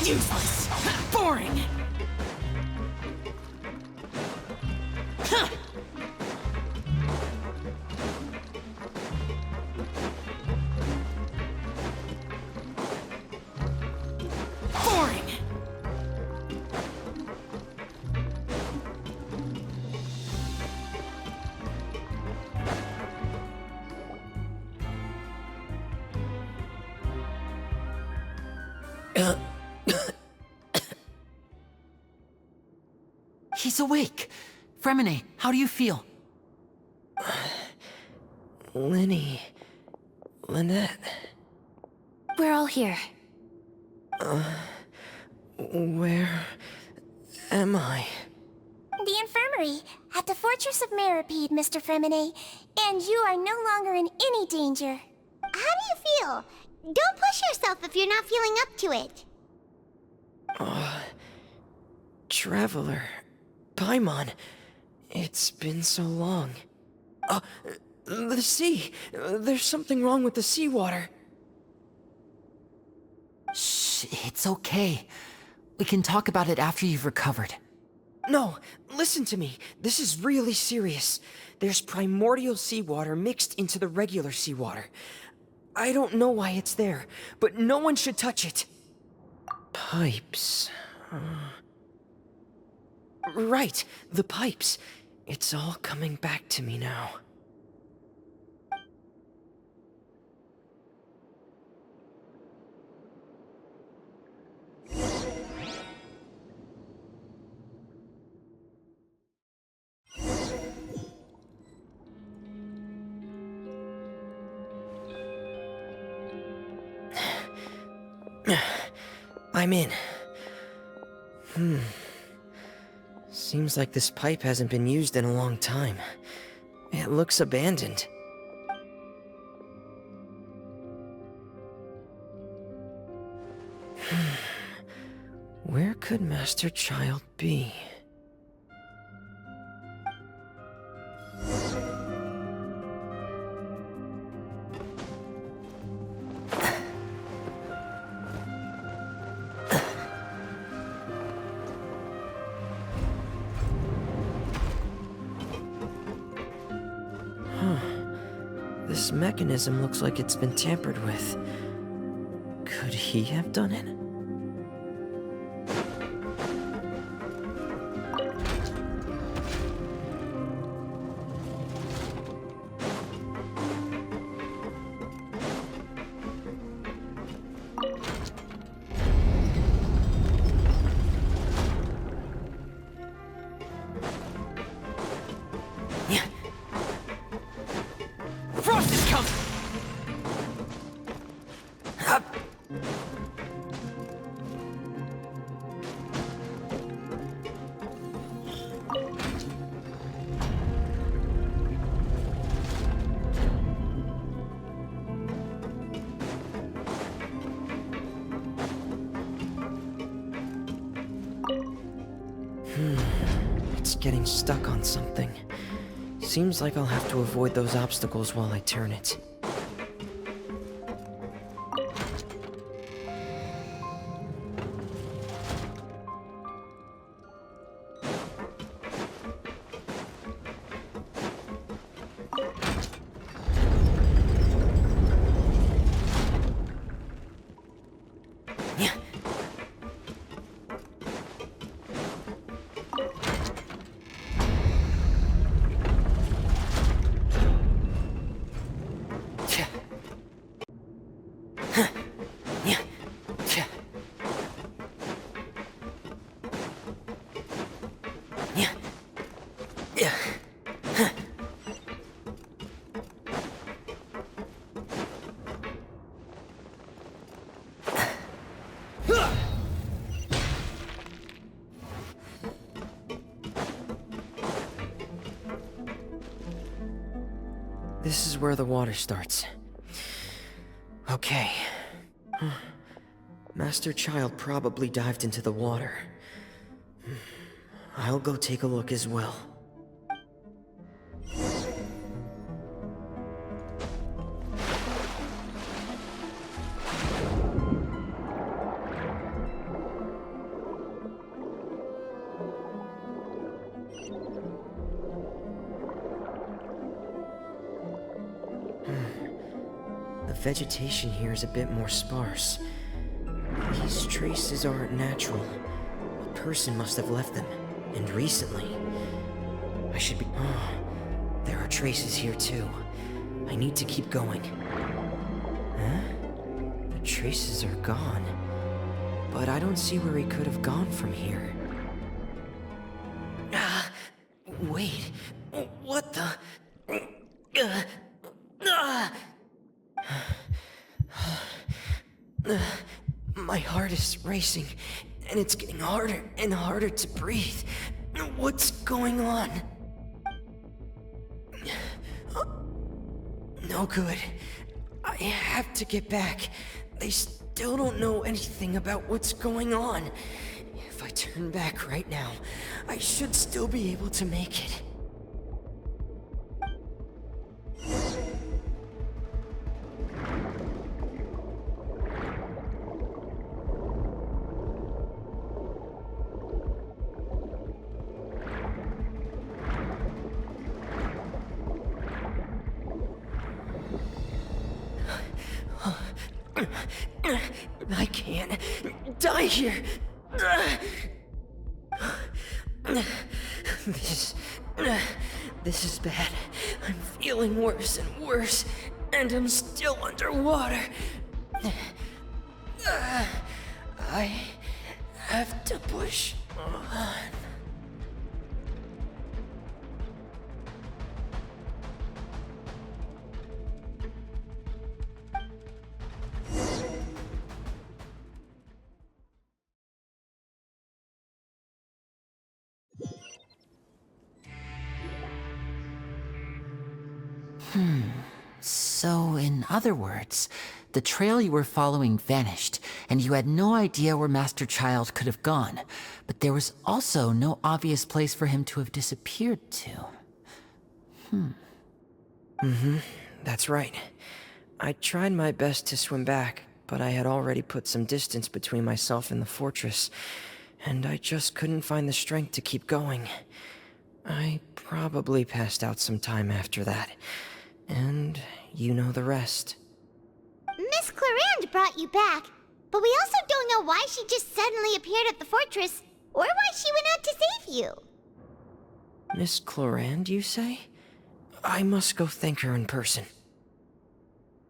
Useless! Boring! Huh. Boring! He's awake. Fremine, how do you feel? Linny... Lynette... We're all here. Where... am I? The infirmary, at the Fortress of Meripede, Mr. Fremine. And you are no longer in any danger. How do you feel? Don't push yourself if you're not feeling up to it. Traveler... Paimon... It's been so long. The sea! There's something wrong with the seawater. Shh, it's okay. We can talk about it after you've recovered. No, listen to me. This is really serious. There's primordial seawater mixed into the regular seawater. I don't know why it's there, but no one should touch it. Pipes. Right, the pipes. It's all coming back to me now. I'm in. Seems like this pipe hasn't been used in a long time. It looks abandoned. Where could Master Child be? This mechanism looks like it's been tampered with. Could he have done it? Frost is coming! It's getting stuck on something. Seems like I'll have to avoid those obstacles while I turn it. This is where the water starts. Okay. Master Child probably dived into the water. I'll go take a look as well. The vegetation here is a bit more sparse. These traces aren't natural. A person must have left them, and recently. I should be... Oh, there are traces here too. I need to keep going. Huh? The traces are gone. But I don't see where he could have gone from here. Wait. What the... My heart is racing, and it's getting harder and harder to breathe. What's going on? No good. I have to get back. They still don't know anything about what's going on. If I turn back right now, I should still be able to make it. I can't die here. This is bad. I'm feeling worse and worse, and I'm still underwater. I have to push on. So, in other words, the trail you were following vanished, and you had no idea where Master Child could have gone, but there was also no obvious place for him to have disappeared to. That's right. I tried my best to swim back, but I had already put some distance between myself and the fortress, and I just couldn't find the strength to keep going. I probably passed out some time after that, and you know the rest. Miss Clarande brought you back, but we also don't know why she just suddenly appeared at the fortress, or why she went out to save you. Miss Clarande, you say? I must go thank her in person.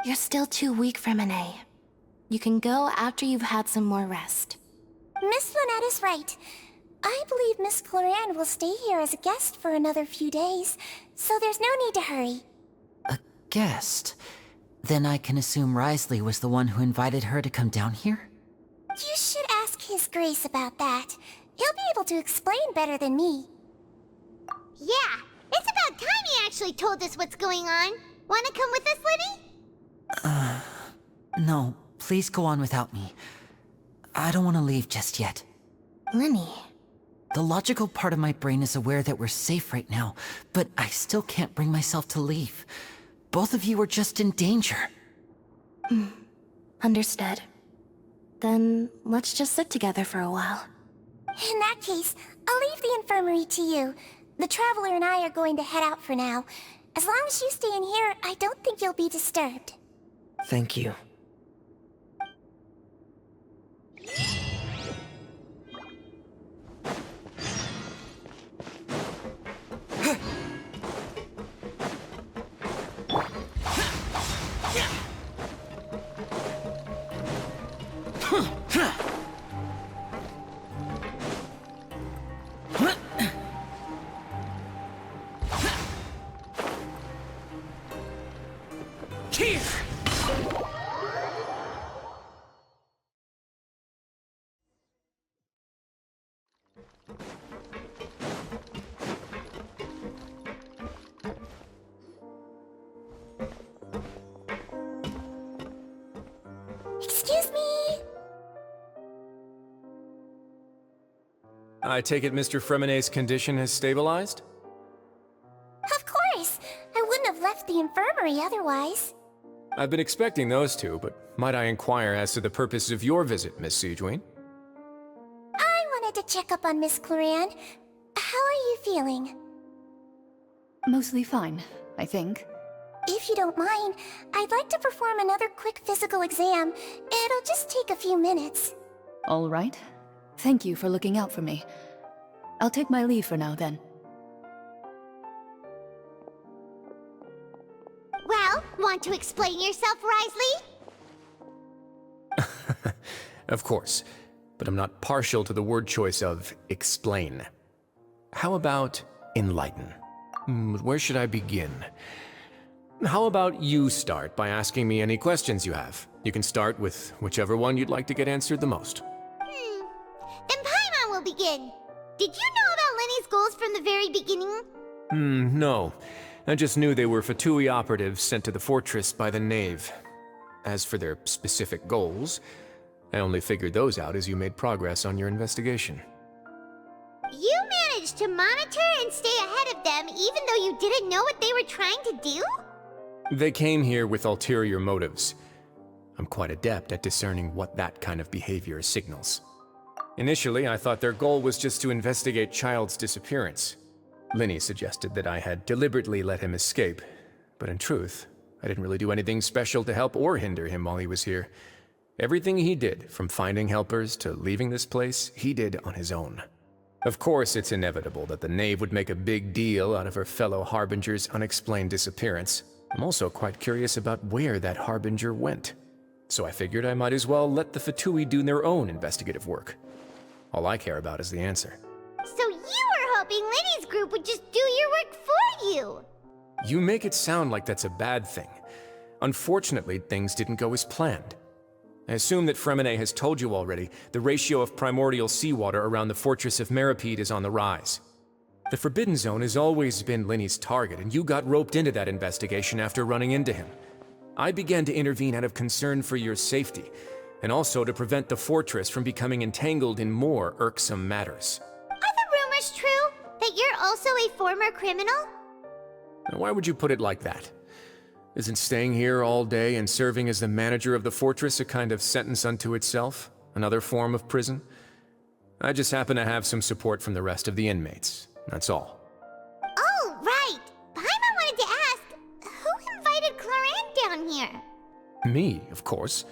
You're still too weak, Freminet. You can go after you've had some more rest. Miss Lynette is right. I believe Miss Clarande will stay here as a guest for another few days, so there's no need to hurry. A guest? Then I can assume Risley was the one who invited her to come down here? You should ask His Grace about that. He'll be able to explain better than me. Yeah, it's about time he actually told us what's going on. Wanna come with us, Lenny? No, please go on without me. I don't want to leave just yet. Lenny. The logical part of my brain is aware that we're safe right now, but I still can't bring myself to leave. Both of you are just in danger. Understood. Then let's just sit together for a while. In that case, I'll leave the infirmary to you. The Traveler and I are going to head out for now. As long as you stay in here, I don't think you'll be disturbed. Thank you. Excuse me! I take it Mr. Fremenet's condition has stabilized? Of course! I wouldn't have left the infirmary otherwise. I've been expecting those two, but might I inquire as to the purpose of your visit, Miss Siegewien? I wanted to check up on Miss Clarande. How are you feeling? Mostly fine, I think. If you don't mind, I'd like to perform another quick physical exam. It'll just take a few minutes. All right. Thank you for looking out for me. I'll take my leave for now, then. Well, want to explain yourself, Risley? Of course, but I'm not partial to the word choice of explain. How about enlighten? Where should I begin? How about you start by asking me any questions you have? You can start with whichever one you'd like to get answered the most. Then Paimon will begin. Did you know about Lenny's goals from the very beginning? No. I just knew they were Fatui operatives sent to the fortress by the Knave. As for their specific goals, I only figured those out as you made progress on your investigation. You managed to monitor and stay ahead of them even though you didn't know what they were trying to do? They came here with ulterior motives. I'm quite adept at discerning what that kind of behavior signals. Initially, I thought their goal was just to investigate Child's disappearance. Linny suggested that I had deliberately let him escape, but in truth, I didn't really do anything special to help or hinder him while he was here. Everything he did, from finding helpers to leaving this place, he did on his own. Of course, it's inevitable that the Knave would make a big deal out of her fellow Harbinger's unexplained disappearance. I'm also quite curious about where that Harbinger went. So I figured I might as well let the Fatui do their own investigative work. All I care about is the answer. So you were hoping Lenny's group would just do your work for you! You make it sound like that's a bad thing. Unfortunately, things didn't go as planned. I assume that Fremine has told you already, the ratio of primordial seawater around the fortress of Meripede is on the rise. The Forbidden Zone has always been Lenny's target, and you got roped into that investigation after running into him. I began to intervene out of concern for your safety, and also to prevent the fortress from becoming entangled in more irksome matters. Are the rumors true? That you're also a former criminal? Now, why would you put it like that? Isn't staying here all day and serving as the manager of the fortress a kind of sentence unto itself? Another form of prison? I just happen to have some support from the rest of the inmates. That's all. Oh, right! Paimon wanted to ask, who invited Cloran down here? Me, of course.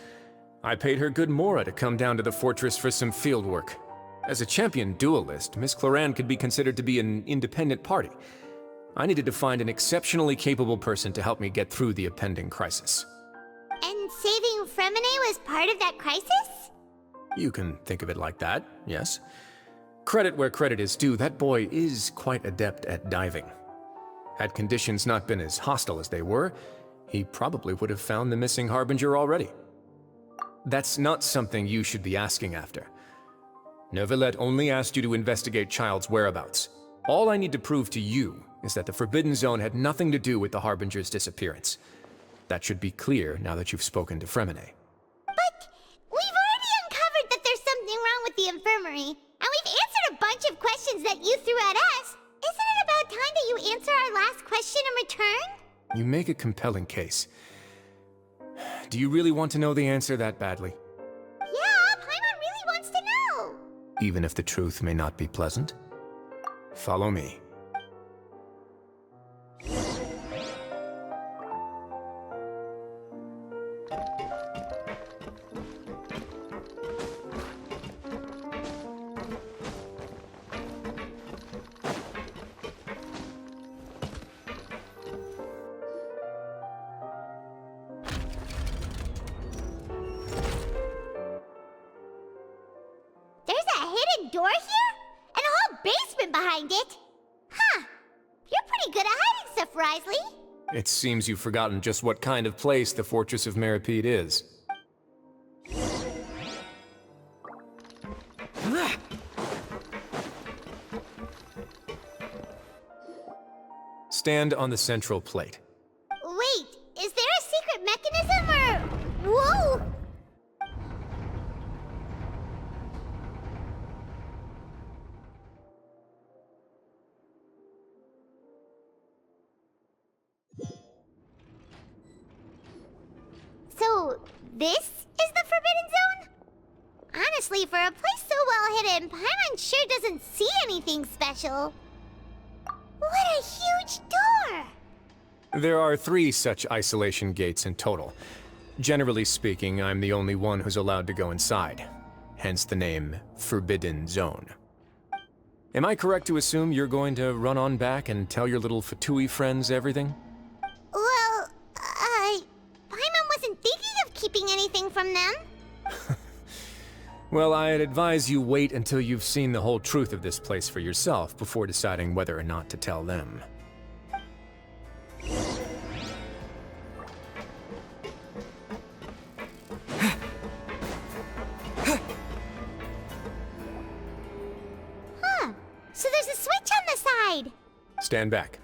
I paid her good mora to come down to the fortress for some field work. As a champion duelist, Miss Cloran could be considered to be an independent party. I needed to find an exceptionally capable person to help me get through the impending crisis. And saving Fremine was part of that crisis? You can think of it like that, yes. Credit where credit is due, that boy is quite adept at diving. Had conditions not been as hostile as they were, he probably would have found the missing Harbinger already. That's not something you should be asking after. Neuvillette only asked you to investigate Child's whereabouts. All I need to prove to you is that the Forbidden Zone had nothing to do with the Harbinger's disappearance. That should be clear now that you've spoken to Fremine. But we've already uncovered that there's something wrong with the infirmary, and we've answered a bunch of questions that you threw at us. Isn't it about time that you answer our last question in return? You make a compelling case. Do you really want to know the answer that badly? Yeah, Paimon really wants to know! Even if the truth may not be pleasant? Follow me. There's a hidden door here? And a whole basement behind it? Huh. You're pretty good at hiding stuff, Risley. It seems you've forgotten just what kind of place the Fortress of Meripede is. Stand on the central plate. Wait, is there a secret mechanism or... Whoa! So, this is the Forbidden Zone? Honestly, for a place so well hidden, Paimon sure doesn't see anything special. What a huge door! There are 3 such isolation gates in total. Generally speaking, I'm the only one who's allowed to go inside. Hence the name Forbidden Zone. Am I correct to assume you're going to run on back and tell your little Fatui friends everything? Well, Paimon wasn't thinking of keeping anything from them. Well, I'd advise you wait until you've seen the whole truth of this place for yourself before deciding whether or not to tell them. Huh. So there's a switch on the side. Stand back.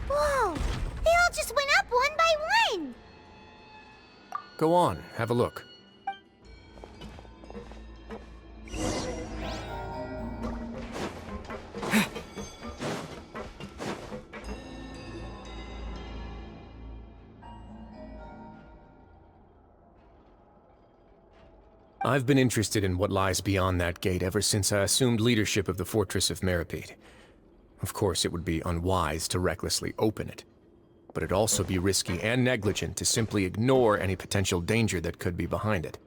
Whoa! They all just went up one by one! Go on, have a look. I've been interested in what lies beyond that gate ever since I assumed leadership of the Fortress of Meripede. Of course, it would be unwise to recklessly open it, but it'd also be risky and negligent to simply ignore any potential danger that could be behind it.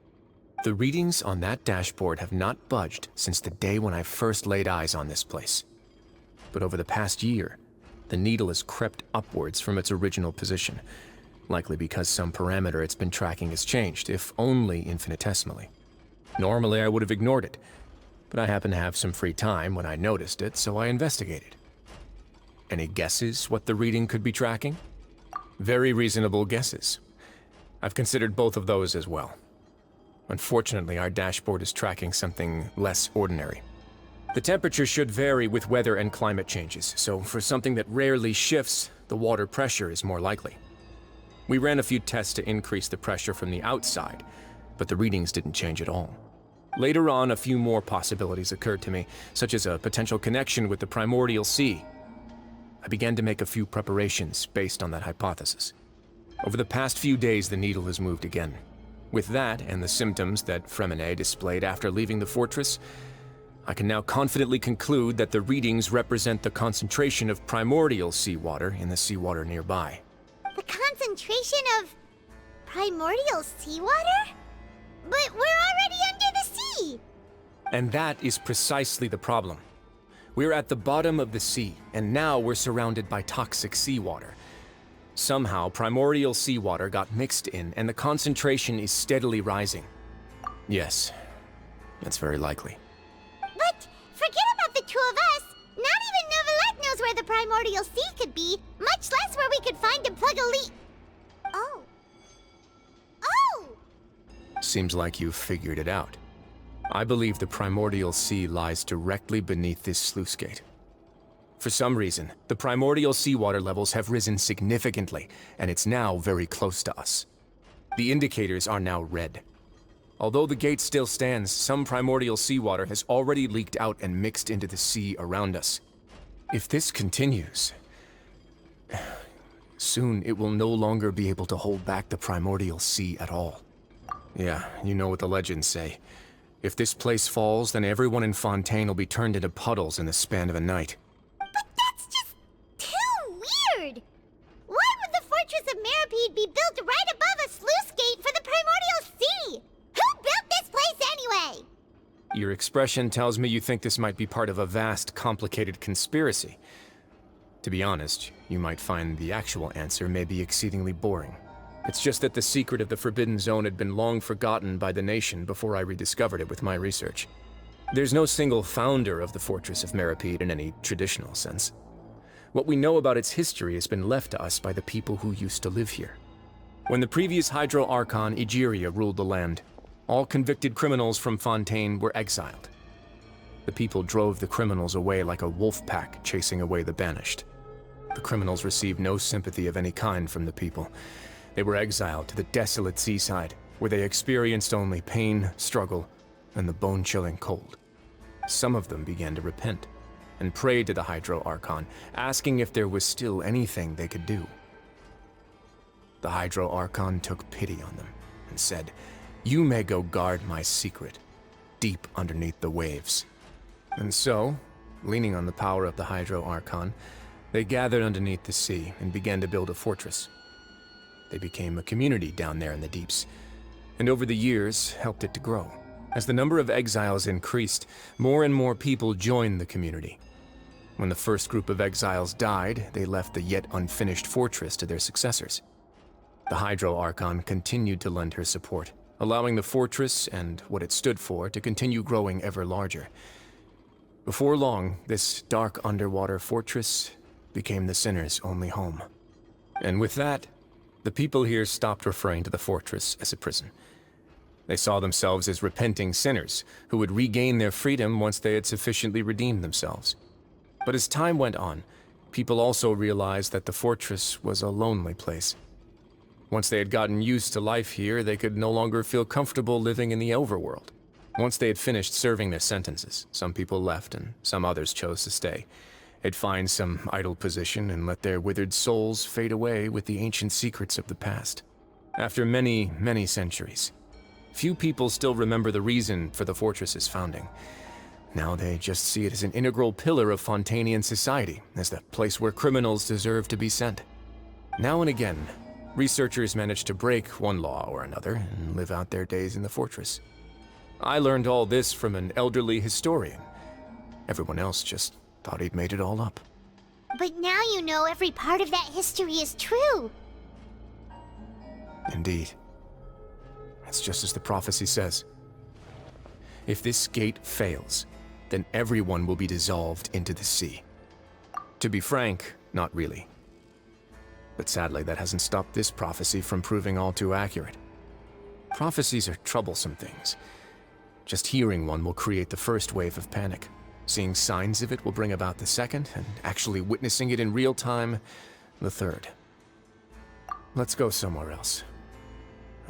The readings on that dashboard have not budged since the day when I first laid eyes on this place. But over the past year, the needle has crept upwards from its original position, likely because some parameter it's been tracking has changed, if only infinitesimally. Normally, I would have ignored it, but I happened to have some free time when I noticed it, so I investigated. Any guesses what the reading could be tracking? Very reasonable guesses. I've considered both of those as well. Unfortunately, our dashboard is tracking something less ordinary. The temperature should vary with weather and climate changes, so for something that rarely shifts, the water pressure is more likely. We ran a few tests to increase the pressure from the outside, but the readings didn't change at all. Later on, a few more possibilities occurred to me, such as a potential connection with the primordial sea. I began to make a few preparations based on that hypothesis. Over the past few days, the needle has moved again. With that, and the symptoms that Fremine displayed after leaving the fortress, I can now confidently conclude that the readings represent the concentration of primordial seawater in the seawater nearby. The concentration of primordial seawater? But we're already under the sea! And that is precisely the problem. We're at the bottom of the sea, and now we're surrounded by toxic seawater. Somehow, primordial seawater got mixed in, and the concentration is steadily rising. Yes, that's very likely. But forget about the two of us. Not even Novelette knows where the primordial sea could be, much less where we could find and plug a leak. Oh. Oh! Seems like you've figured it out. I believe the primordial sea lies directly beneath this sluice gate. For some reason, the primordial seawater levels have risen significantly, and it's now very close to us. The indicators are now red. Although the gate still stands, some primordial seawater has already leaked out and mixed into the sea around us. If this continues, soon it will no longer be able to hold back the primordial sea at all. Yeah, you know what the legends say. If this place falls, then everyone in Fontaine will be turned into puddles in the span of a night. But that's just too weird! Why would the Fortress of Meripede be built right above a sluice gate for the primordial sea? Who built this place anyway? Your expression tells me you think this might be part of a vast, complicated conspiracy. To be honest, you might find the actual answer may be exceedingly boring. It's just that the secret of the Forbidden Zone had been long forgotten by the nation before I rediscovered it with my research. There's no single founder of the Fortress of Meripede in any traditional sense. What we know about its history has been left to us by the people who used to live here. When the previous Hydro Archon Egeria ruled the land, all convicted criminals from Fontaine were exiled. The people drove the criminals away like a wolf pack chasing away the banished. The criminals received no sympathy of any kind from the people. They were exiled to the desolate seaside, where they experienced only pain, struggle, and the bone-chilling cold. Some of them began to repent, and prayed to the Hydro Archon, asking if there was still anything they could do. The Hydro Archon took pity on them, and said, "You may go guard my secret, deep underneath the waves." And so, leaning on the power of the Hydro Archon, they gathered underneath the sea and began to build a fortress. They became a community down there in the deeps, and over the years helped it to grow. As the number of exiles increased, more and more people joined the community. When the first group of exiles died, they left the yet unfinished fortress to their successors. The Hydro Archon continued to lend her support, allowing the fortress and what it stood for to continue growing ever larger. Before long, this dark underwater fortress became the sinner's only home. And with that, the people here stopped referring to the fortress as a prison. They saw themselves as repenting sinners who would regain their freedom once they had sufficiently redeemed themselves. But as time went on, people also realized that the fortress was a lonely place. Once they had gotten used to life here, they could no longer feel comfortable living in the overworld. Once they had finished serving their sentences, some people left and some others chose to stay. They'd find some idle position and let their withered souls fade away with the ancient secrets of the past. After many, many centuries, Few people still remember the reason for the fortress's founding. Now they just see it as an integral pillar of Fontainian society, as the place where criminals deserve to be sent. Now and again, researchers manage to break one law or another and live out their days in the fortress. I learned all this from an elderly historian. Everyone else just thought he'd made it all up. But now you know every part of that history is true. Indeed. It's just as the prophecy says. If this gate fails, then everyone will be dissolved into the sea. To be frank, not really. But sadly, that hasn't stopped this prophecy from proving all too accurate. Prophecies are troublesome things. Just hearing one will create the first wave of panic. Seeing signs of it will bring about the second, and actually witnessing it in real time, the third. Let's go somewhere else.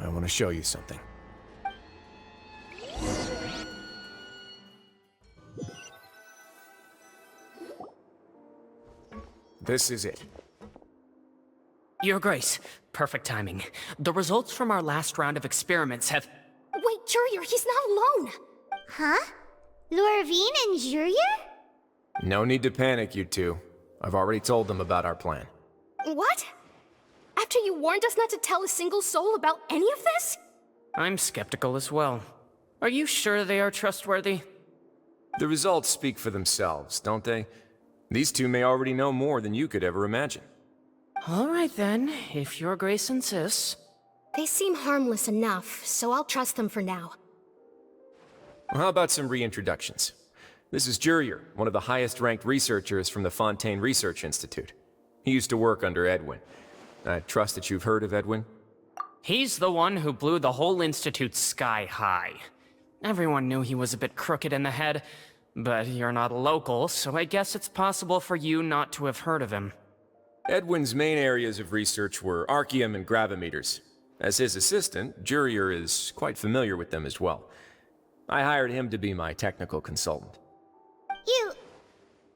I want to show you something. This is it. Your Grace, perfect timing. The results from our last round of experiments have... Wait, Jurier, he's not alone! Huh? Lorvine and Jurier? No need to panic, you two. I've already told them about our plan. What? After you warned us not to tell a single soul about any of this? I'm skeptical as well. Are you sure they are trustworthy? The results speak for themselves, don't they? These two may already know more than you could ever imagine. All right then, if Your Grace insists. They seem harmless enough, so I'll trust them for now. Well, how about some reintroductions? This is Jurier, one of the highest-ranked researchers from the Fontaine Research Institute. He used to work under Edwin. I trust that you've heard of Edwin? He's the one who blew the whole institute sky high. Everyone knew he was a bit crooked in the head, but you're not a local, so I guess it's possible for you not to have heard of him. Edwin's main areas of research were archaeum and gravimeters. As his assistant, Jurier is quite familiar with them as well. I hired him to be my technical consultant. You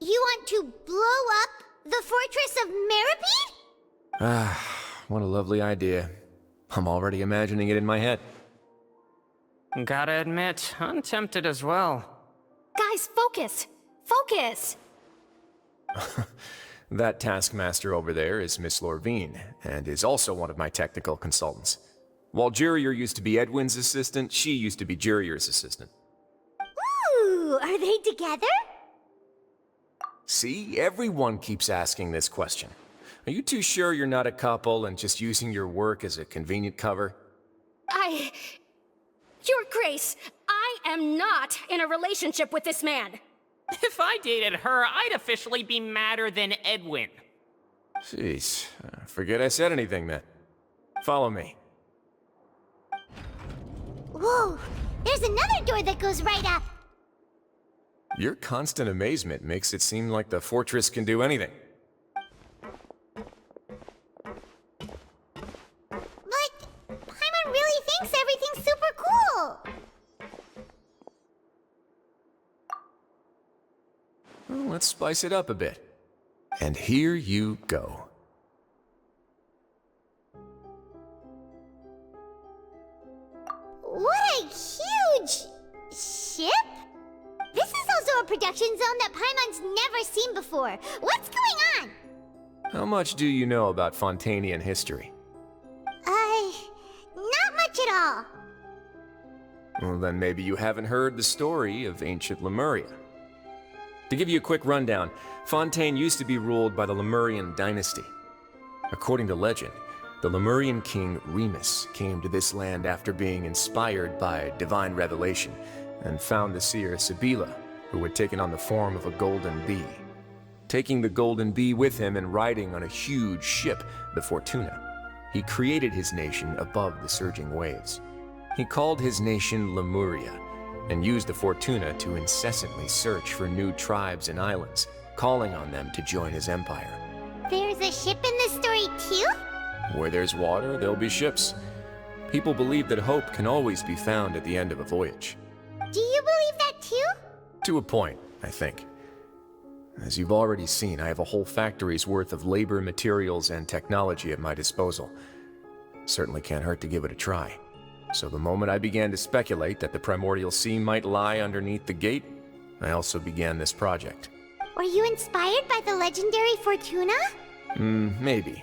want to blow up the fortress of Meripede? Ah, what a lovely idea. I'm already imagining it in my head. Gotta admit, I'm tempted as well. Guys, focus! Focus! That taskmaster over there is Miss Lorvine, and is also one of my technical consultants. While Jurier used to be Edwin's assistant, she used to be Jurier's assistant. Ooh, are they together? See, everyone keeps asking this question. Are you too sure you're not a couple and just using your work as a convenient cover? Your Grace, I am not in a relationship with this man. If I dated her, I'd officially be madder than Edwin. Jeez, forget I said anything then. Follow me. Whoa, there's another door that goes right up. Your constant amazement makes it seem like the fortress can do anything. But Paimon really thinks everything's super cool. Well, let's spice it up a bit. And here you go. What a huge ship! This is also a production zone that Paimon's never seen before. What's going on? How much do you know about Fontainian history? Not much at all. Well, then maybe you haven't heard the story of ancient Lemuria. To give you a quick rundown, Fontaine used to be ruled by the Lemurian dynasty. According to legend, the Lemurian king Remus came to this land after being inspired by divine revelation and found the seer Sibila, who had taken on the form of a golden bee. Taking the golden bee with him and riding on a huge ship, the Fortuna, he created his nation above the surging waves. He called his nation Lemuria, and used the Fortuna to incessantly search for new tribes and islands, calling on them to join his empire. There's a ship in this story too? Where there's water, there'll be ships. People believe that hope can always be found at the end of a voyage. Do you believe that too? To a point, I think. As you've already seen, I have a whole factory's worth of labor, materials, and technology at my disposal. Certainly can't hurt to give it a try. So the moment I began to speculate that the primordial sea might lie underneath the gate, I also began this project. Were you inspired by the legendary Fortuna? Maybe.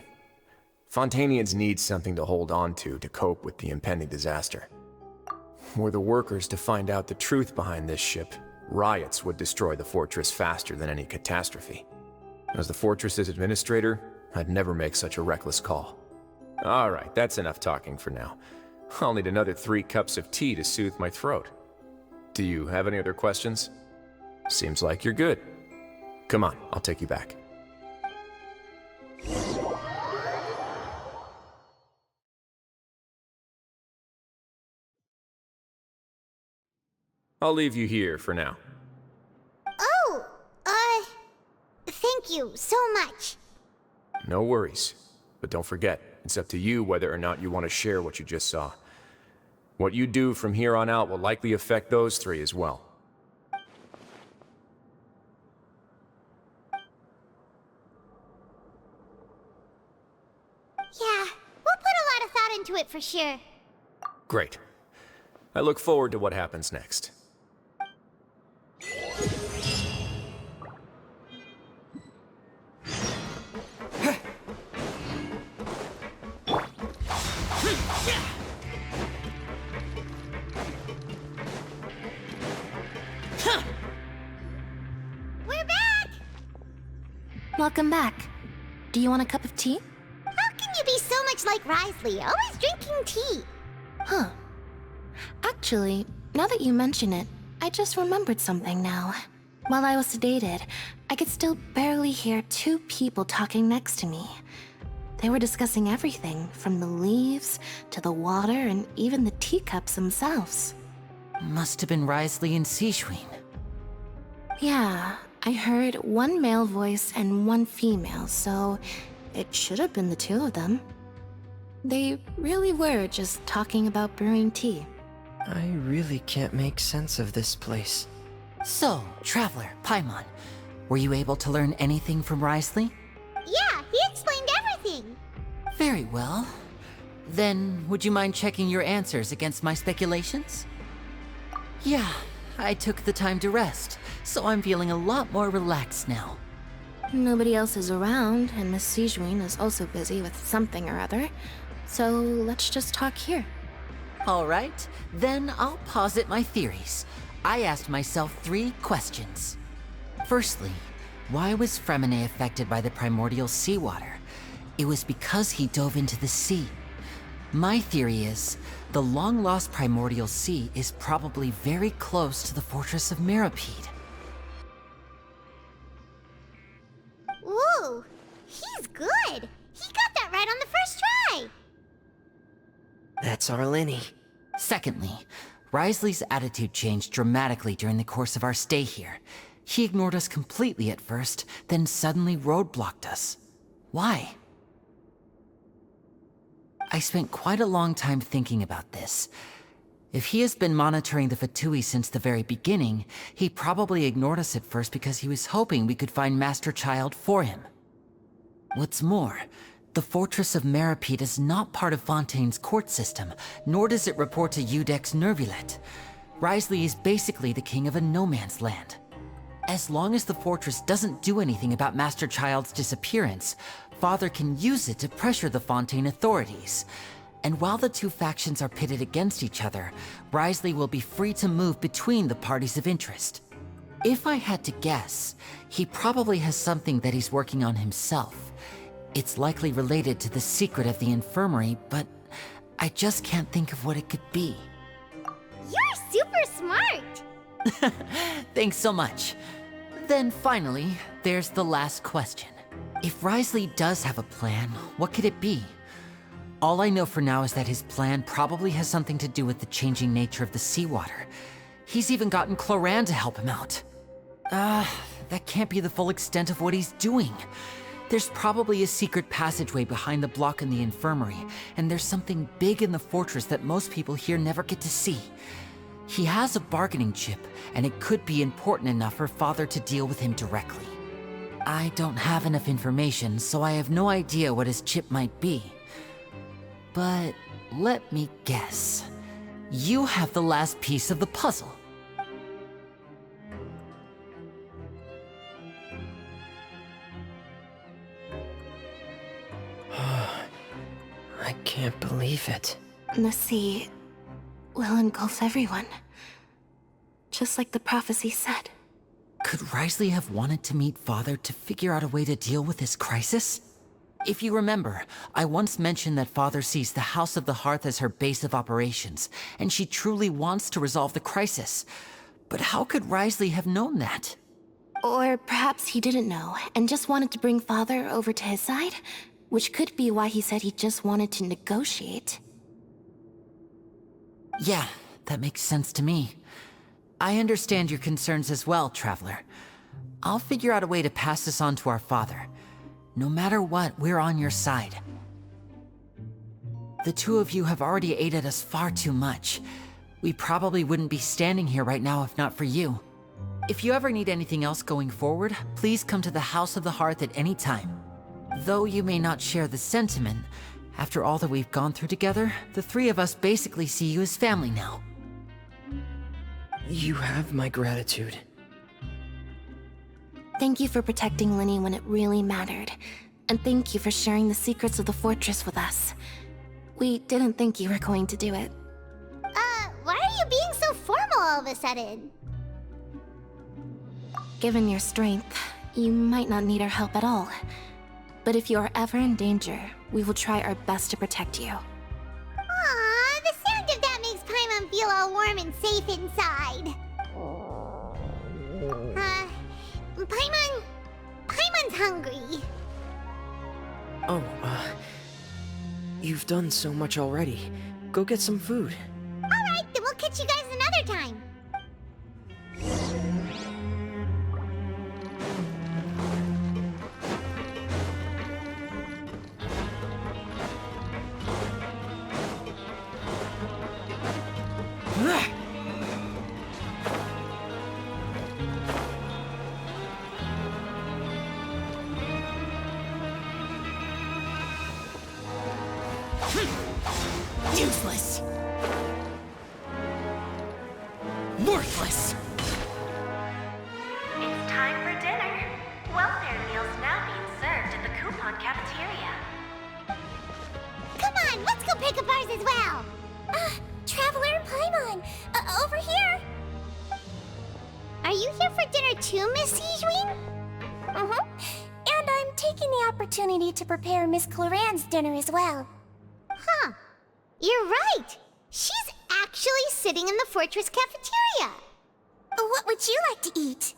Fontainians need something to hold on to cope with the impending disaster. Were the workers to find out the truth behind this ship, riots would destroy the fortress faster than any catastrophe. As the fortress's administrator, I'd never make such a reckless call. Alright, that's enough talking for now. I'll need another 3 cups of tea to soothe my throat. Do you have any other questions? Seems like you're good. Come on, I'll take you back. I'll leave you here for now. Oh, thank you so much. No worries. But don't forget, it's up to you whether or not you want to share what you just saw. What you do from here on out will likely affect those 3 as well. Yeah, we'll put a lot of thought into it for sure. Great. I look forward to what happens next. We're back! Welcome back. Do you want a cup of tea? How can you be so much like Risley, always drinking tea? Huh. Actually, now that you mention it, I just remembered something now. While I was sedated, I could still barely hear 2 people talking next to me. They were discussing everything, from the leaves, to the water, and even the teacups themselves. Must have been Risley and Sijuin. Yeah, I heard 1 male voice and 1 female, so it should have been the 2 of them. They really were just talking about brewing tea. I really can't make sense of this place. So, Traveler, Paimon, were you able to learn anything from Risley? Yeah, he explained everything. Very well. Then, would you mind checking your answers against my speculations? Yeah, I took the time to rest, so I'm feeling a lot more relaxed now. Nobody else is around, and Miss Sijuin is also busy with something or other, so let's just talk here. All right, then I'll posit my theories. I asked myself 3 questions. Firstly, why was Fremine affected by the primordial seawater? It was because he dove into the sea. My theory is, the long-lost primordial sea is probably very close to the fortress of Mirapede. Ooh, he's good. He got that right on the first try. That's our Lenny. Secondly, Risley's attitude changed dramatically during the course of our stay here. He ignored us completely at first, then suddenly roadblocked us. Why? I spent quite a long time thinking about this. If he has been monitoring the Fatui since the very beginning, he probably ignored us at first because he was hoping we could find Master Child for him. What's more, the Fortress of Mirapede is not part of Fontaine's court system, nor does it report to Udex Nervulet. Risley is basically the king of a no-man's land. As long as the fortress doesn't do anything about Master Child's disappearance, Father can use it to pressure the Fontaine authorities. And while the 2 factions are pitted against each other, Risley will be free to move between the parties of interest. If I had to guess, he probably has something that he's working on himself. It's likely related to the secret of the infirmary, but I just can't think of what it could be. You're super smart. Thanks so much. Then finally, there's the last question. If Risley does have a plan, what could it be? All I know for now is that his plan probably has something to do with the changing nature of the seawater. He's even gotten Cloran to help him out. That can't be the full extent of what he's doing. There's probably a secret passageway behind the block in the infirmary, and there's something big in the fortress that most people here never get to see. He has a bargaining chip, and it could be important enough for Father to deal with him directly. I don't have enough information, so I have no idea what his chip might be. But let me guess. You have the last piece of the puzzle. I can't believe it. The sea will engulf everyone. Just like the prophecy said. Could Risley have wanted to meet Father to figure out a way to deal with this crisis? If you remember, I once mentioned that Father sees the House of the Hearth as her base of operations, and she truly wants to resolve the crisis. But how could Risley have known that? Or perhaps he didn't know, and just wanted to bring Father over to his side? Which could be why he said he just wanted to negotiate. Yeah, that makes sense to me. I understand your concerns as well, Traveler. I'll figure out a way to pass this on to our father. No matter what, we're on your side. The two of you have already aided us far too much. We probably wouldn't be standing here right now if not for you. If you ever need anything else going forward, please come to the House of the Hearth at any time. Though you may not share the sentiment, after all that we've gone through together, the three of us basically see you as family now. You have my gratitude. Thank you for protecting Linny when it really mattered. And thank you for sharing the secrets of the fortress with us. We didn't think you were going to do it. Why are you being so formal all of a sudden? Given your strength, you might not need our help at all. But if you are ever in danger, we will try our best to protect you. Aww, the sound of that makes Paimon feel all warm and safe inside. Paimon's hungry. Oh, you've done so much already. Go get some food. Alright, then we'll catch you guys another time. Useless! Worthless! It's time for dinner. Welfare meals now being served in the coupon cafeteria. Come on, let's go pick up ours as well. Traveler and Paimon, over here. Are you here for dinner too, Miss Sijween? And I'm taking the opportunity to prepare Miss Cloran's dinner as well. Huh. You're right. She's actually sitting in the fortress cafeteria. What would you like to eat?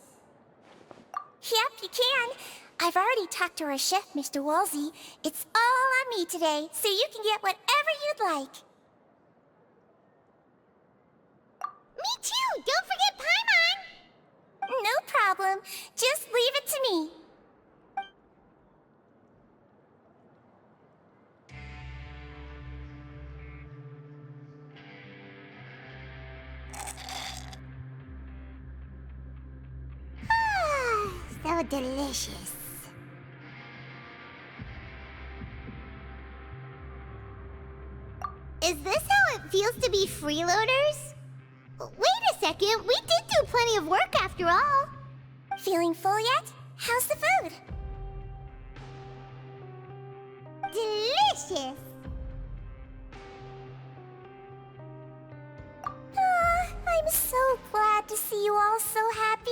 Yep, you can. I've already talked to our chef, Mr. Wolsey. It's all on me today, so you can get whatever you'd like. Me too! Don't forget Paimon! No problem. Just leave it to me. So delicious. Is this how it feels to be freeloaders? Wait a second, we did do plenty of work after all. Feeling full yet? How's the food? Delicious. I'm so glad to see you all so happy.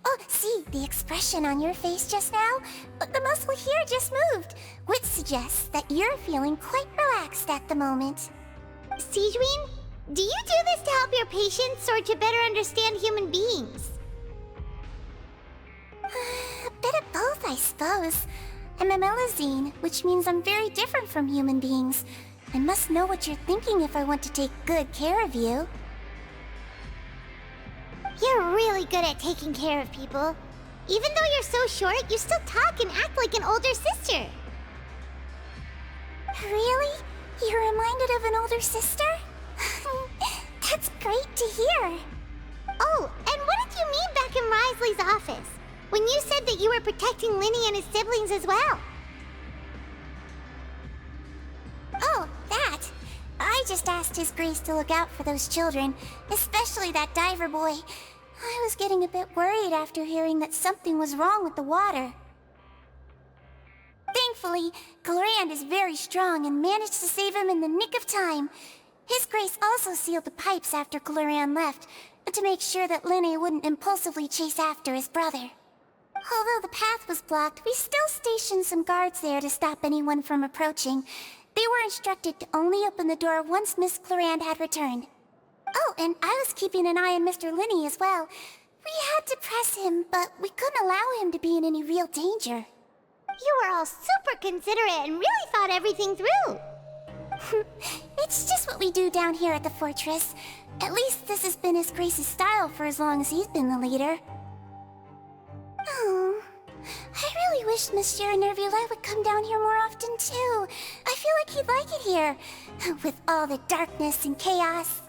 Oh, see, the expression on your face just now? The muscle here just moved, which suggests that you're feeling quite relaxed at the moment. Sijween, do you do this to help your patients or to better understand human beings? A bit of both, I suppose. I'm a Melusine, which means I'm very different from human beings. I must know what you're thinking if I want to take good care of you. You're really good at taking care of people. Even though you're so short, you still talk and act like an older sister. Really? You're reminded of an older sister? That's great to hear. Oh, and what did you mean back in Risley's office? When you said that you were protecting Linny and his siblings as well? Oh, that. I just just asked His Grace to look out for those children, especially that diver boy. I was getting a bit worried after hearing that something was wrong with the water. Thankfully, Glorand is very strong and managed to save him in the nick of time. His Grace also sealed the pipes after Glorand left, to make sure that Linne wouldn't impulsively chase after his brother. Although the path was blocked, we still stationed some guards there to stop anyone from approaching. They were instructed to only open the door once Miss Glorand had returned. Oh, and I was keeping an eye on Mr. Linne as well. We had to press him, but we couldn't allow him to be in any real danger. You were all super considerate and really thought everything through. It's just what we do down here at the fortress. At least this has been His Grace's style for as long as he's been the leader. Oh, I really wish Monsieur Nervula would come down here more often too. I feel like he'd like it here, with all the darkness and chaos.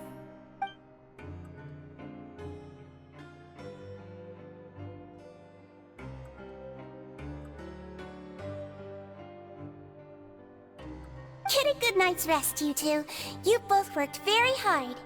Get a good night's rest, you two. You both worked very hard.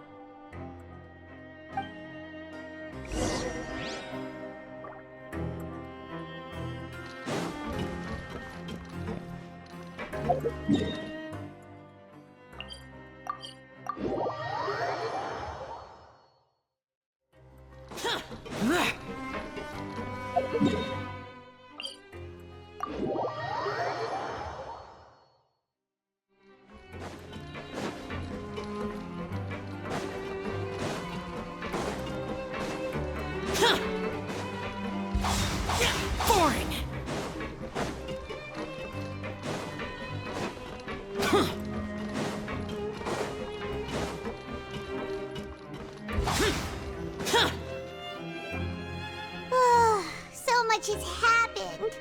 So much has happened.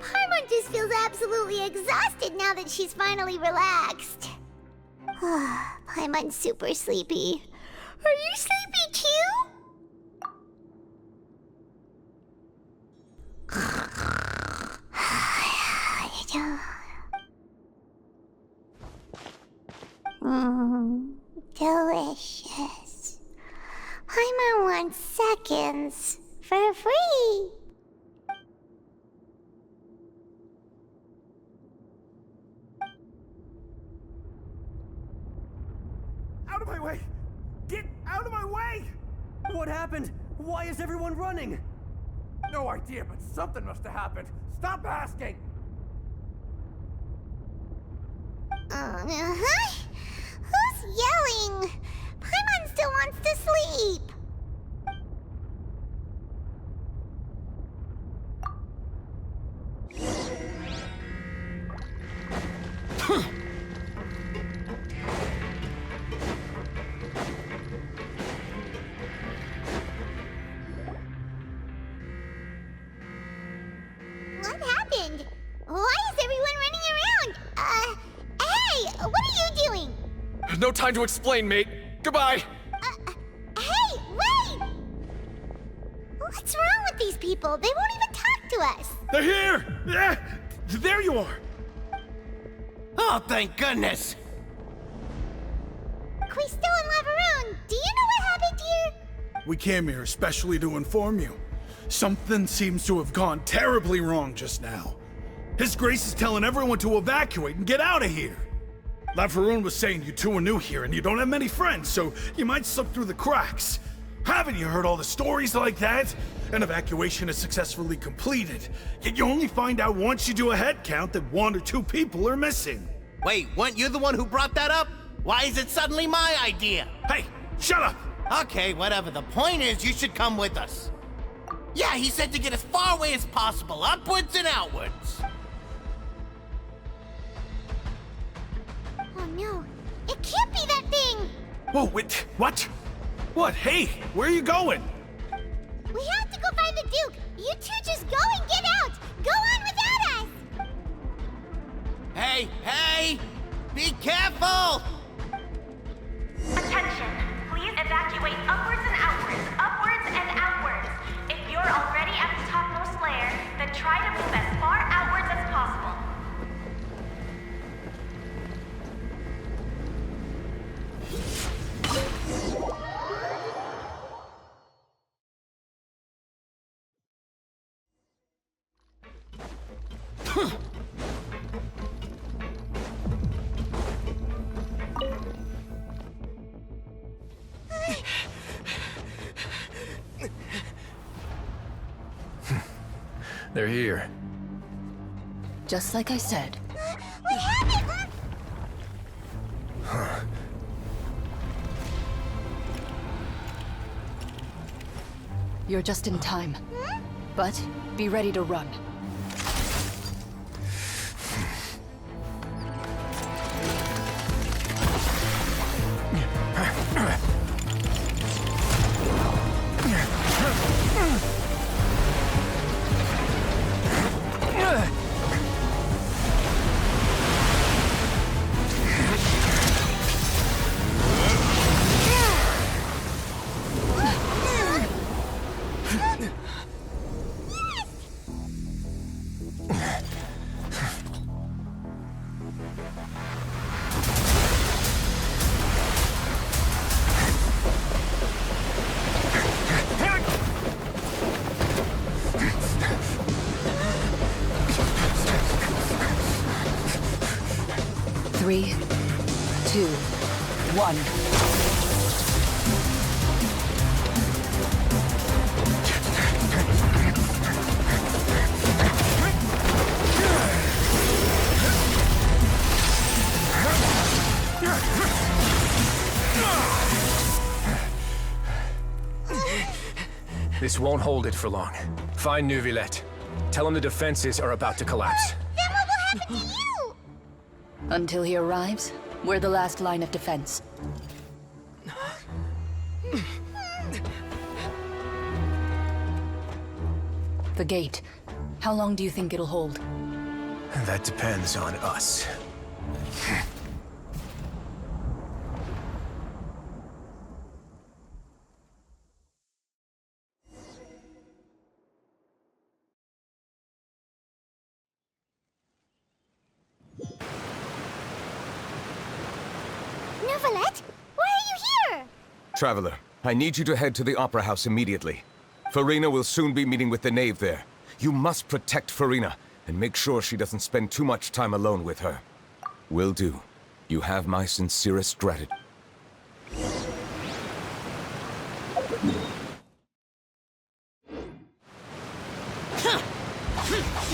Paimon just feels absolutely exhausted now that she's finally relaxed. Paimon's super sleepy. Are you sleepy too? Delicious. Paimon wants seconds for free. Out of my way! Get out of my way! What happened? Why is everyone running? No idea, but something must have happened. Stop asking! Who's yelling? Paimon still wants to sleep. What happened? Why is everyone running around? Hey, what are you doing? No time to explain, mate. Goodbye. Hey, wait! What's wrong with these people? They won't even talk to us. They're here! There you are! Oh, thank goodness! Quisto and Lavaroon, do you know what happened here? We came here especially to inform you. Something seems to have gone terribly wrong just now. His Grace is telling everyone to evacuate and get out of here. Lavaroon was saying you two are new here and you don't have many friends, so you might slip through the cracks. Haven't you heard all the stories like that? An evacuation is successfully completed, yet you only find out once you do a head count that 1 or 2 people are missing. Wait, weren't you the one who brought that up? Why is it suddenly my idea? Hey, shut up! Okay, whatever. The point is, you should come with us. Yeah, he said to get as far away as possible, upwards and outwards. Oh no, it can't be that thing! Whoa, wait, what? What? Hey, where are you going? We have to go find the Duke! You two just go and get out! Go on without us! Hey, hey! Be careful! Attention! Please evacuate upwards and outwards, upwards and outwards. If you're already at the topmost layer, then try to move as far outwards as possible. They're here. Just like I said. We have it! Huh. You're just in time. But be ready to run. Three, 2, 1. This won't hold it for long. Find Neuvillette. Tell him the defenses are about to collapse. Then what will happen to you? Until he arrives, we're the last line of defense. The gate. How long do you think it'll hold? That depends on us. Neuvillette? Why are you here? Traveler, I need you to head to the Opera House immediately. Farina will soon be meeting with the knave there. You must protect Farina, and make sure she doesn't spend too much time alone with her. Will do. You have my sincerest gratitude.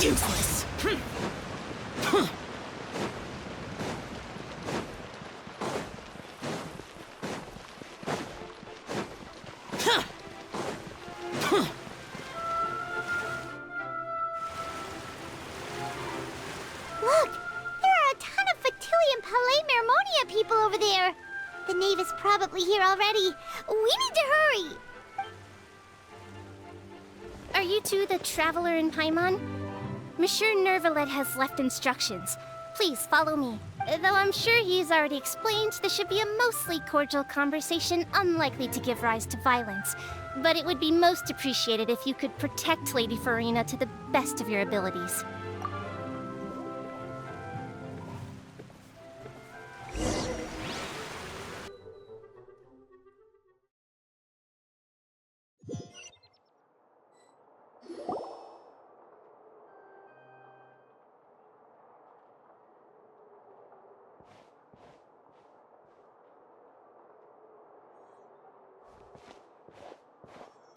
Useless. Look! There are a ton of Fatui and Palais Mermonia people over there! The knave is probably here already. We need to hurry! Are you two the traveler in Paimon? Monsieur Neuvillette has left instructions. Please follow me. Though I'm sure he's already explained, this should be a mostly cordial conversation, unlikely to give rise to violence. But it would be most appreciated if you could protect Lady Farina to the best of your abilities.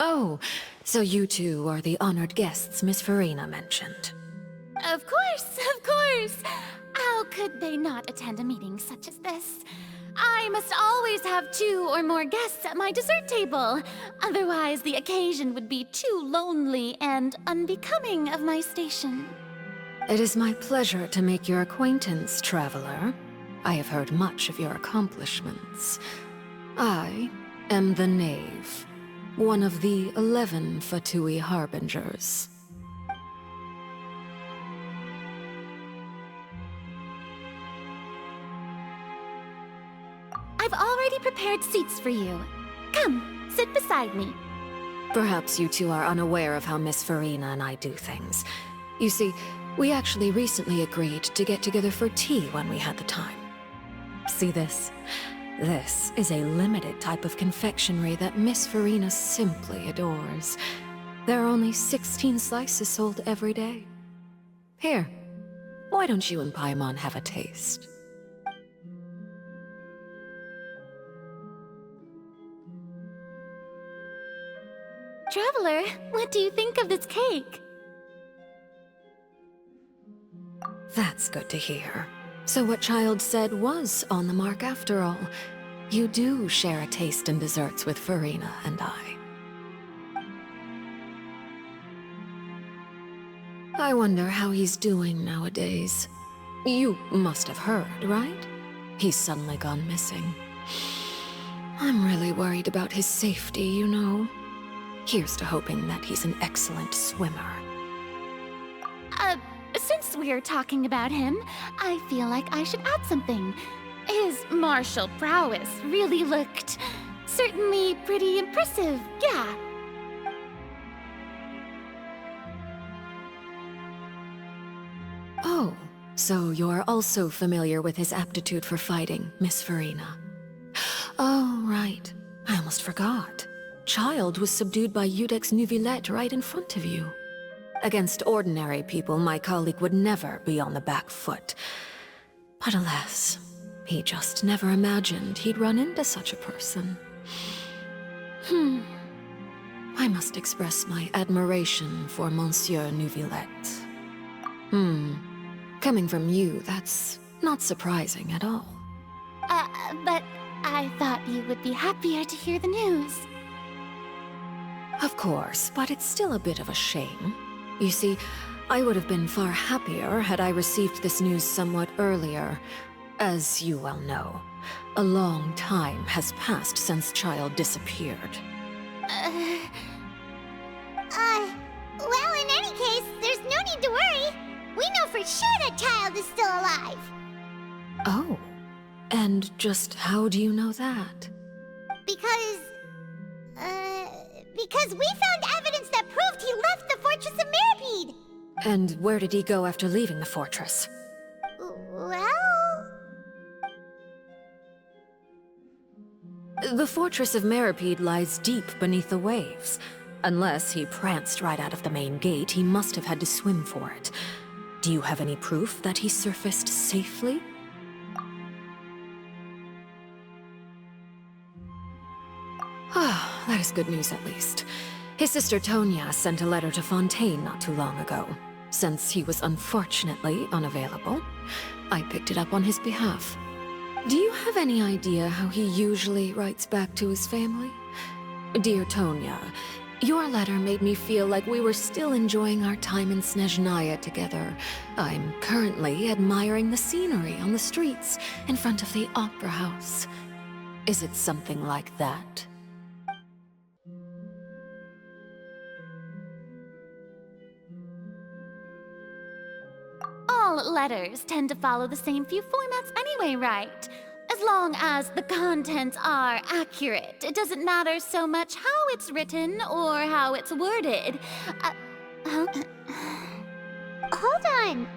Oh, so you two are the honored guests Miss Farina mentioned. Of course, of course! How could they not attend a meeting such as this? I must always have 2 or more guests at my dessert table. Otherwise, the occasion would be too lonely and unbecoming of my station. It is my pleasure to make your acquaintance, traveler. I have heard much of your accomplishments. I am the Knave, one of the 11 Fatui Harbingers. I've already prepared seats for you. Come, sit beside me. Perhaps you two are unaware of how Miss Farina and I do things. You see, we actually recently agreed to get together for tea when we had the time. See this? This is a limited type of confectionery that Miss Farina simply adores. There are only 16 slices sold every day. Here, Why don't you and Paimon have a taste? Traveler, what do you think of this cake? That's good to hear. So what Child said was on the mark after all. You do share a taste in desserts with Farina and I. I wonder how he's doing nowadays. You must have heard, right? He's suddenly gone missing. I'm really worried about his safety, you know. Here's to hoping that he's an excellent swimmer. Since we're talking about him, I feel like I should add something. His martial prowess really looked certainly pretty impressive, yeah. Oh, so you're also familiar with his aptitude for fighting, Miss Farina. Oh, right. I almost forgot. Child was subdued by Udex Nuvillette right in front of you. Against ordinary people, my colleague would never be on the back foot. But alas, he just never imagined he'd run into such a person. I must express my admiration for Monsieur Nuvillette. Coming from you, that's not surprising at all. But I thought you would be happier to hear the news. Of course, but it's still a bit of a shame. You see, I would have been far happier had I received this news somewhat earlier. As you well know, a long time has passed since Child disappeared. Well, in any case, there's no need to worry. We know for sure that Child is still alive. Oh, and just how do you know that? Because we found evidence that proved he left the Fortress of Mirapede. And where did he go after leaving the fortress? Well... The Fortress of Mirapede lies deep beneath the waves. Unless he pranced right out of the main gate, he must have had to swim for it. Do you have any proof that he surfaced safely? Ah, that is good news at least. His sister Tonya sent a letter to Fontaine not too long ago. Since he was unfortunately unavailable, I picked it up on his behalf. Do you have any idea how he usually writes back to his family? Dear Tonya, your letter made me feel like we were still enjoying our time in Snezhnaya together. I'm currently admiring the scenery on the streets in front of the Opera House. Is it something like that? All letters tend to follow the same few formats anyway, right? As long as the contents are accurate, it doesn't matter so much how it's written or how it's worded. Hold on.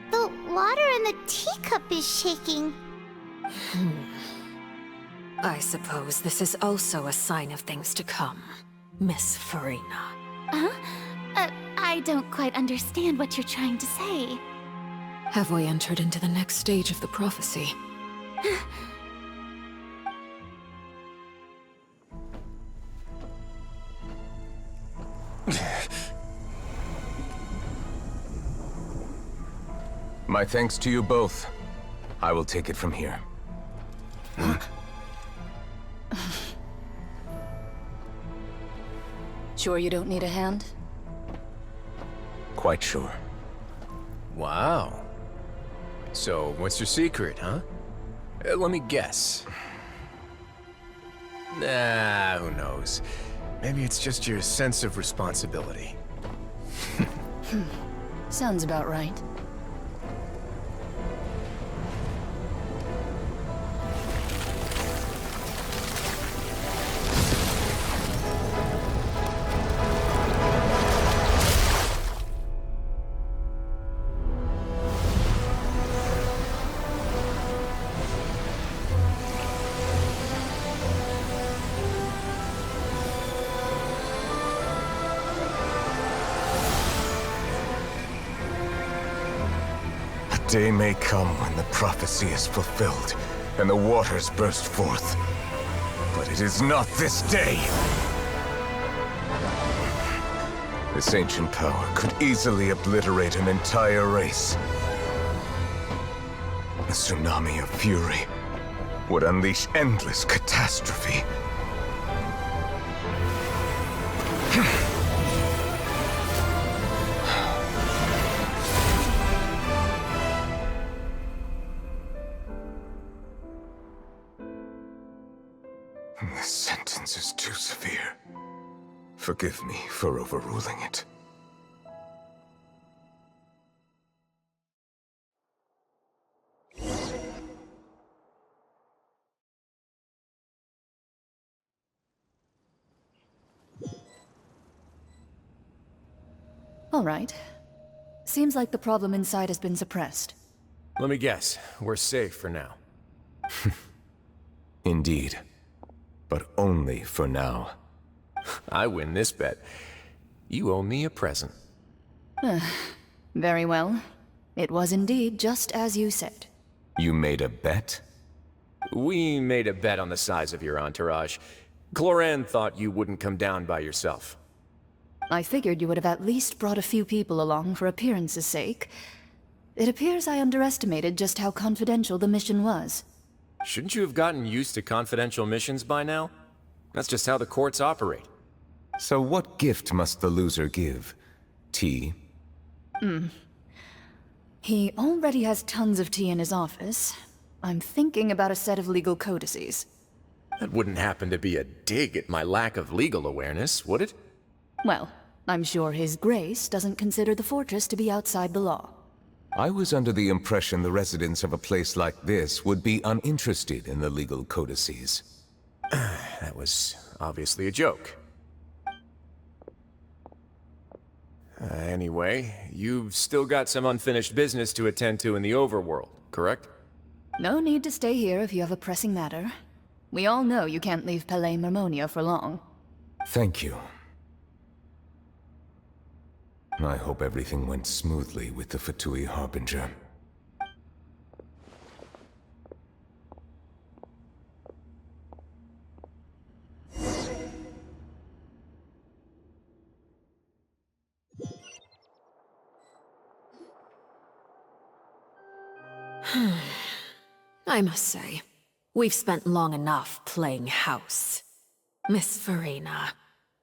The water in the teacup is shaking. I suppose this is also a sign of things to come, Miss Farina. I don't quite understand what you're trying to say. Have we entered into the next stage of the prophecy? My thanks to you both. I will take it from here. Sure you don't need a hand? Quite sure. Wow. So, what's your secret, huh? Let me guess. Nah, who knows? Maybe it's just your sense of responsibility. Sounds about right. day may come when the prophecy is fulfilled, and the waters burst forth. But it is not this day! This ancient power could easily obliterate an entire race. A tsunami of fury would unleash endless catastrophe. This sentence is too severe. Forgive me for overruling it. All right. Seems like the problem inside has been suppressed. Let me guess, we're safe for now. Indeed. But only for now. I win this bet. You owe me a present. Very well. It was indeed just as you said. You made a bet? We made a bet on the size of your entourage. Cloran thought you wouldn't come down by yourself. I figured you would have at least brought a few people along for appearance's sake. It appears I underestimated just how confidential the mission was. Shouldn't you have gotten used to confidential missions by now? That's just how the courts operate. So what gift must the loser give? Tea? He already has tons of tea in his office. I'm thinking about a set of legal codices. That wouldn't happen to be a dig at my lack of legal awareness, would it? Well, I'm sure His Grace doesn't consider the fortress to be outside the law. I was under the impression the residents of a place like this would be uninterested in the legal codices. That was obviously a joke. Anyway, you've still got some unfinished business to attend to in the overworld, correct? No need to stay here if you have a pressing matter. We all know you can't leave Palais Mermonia for long. Thank you. I hope everything went smoothly with the Fatui Harbinger. I must say, we've spent long enough playing house. Miss Farina,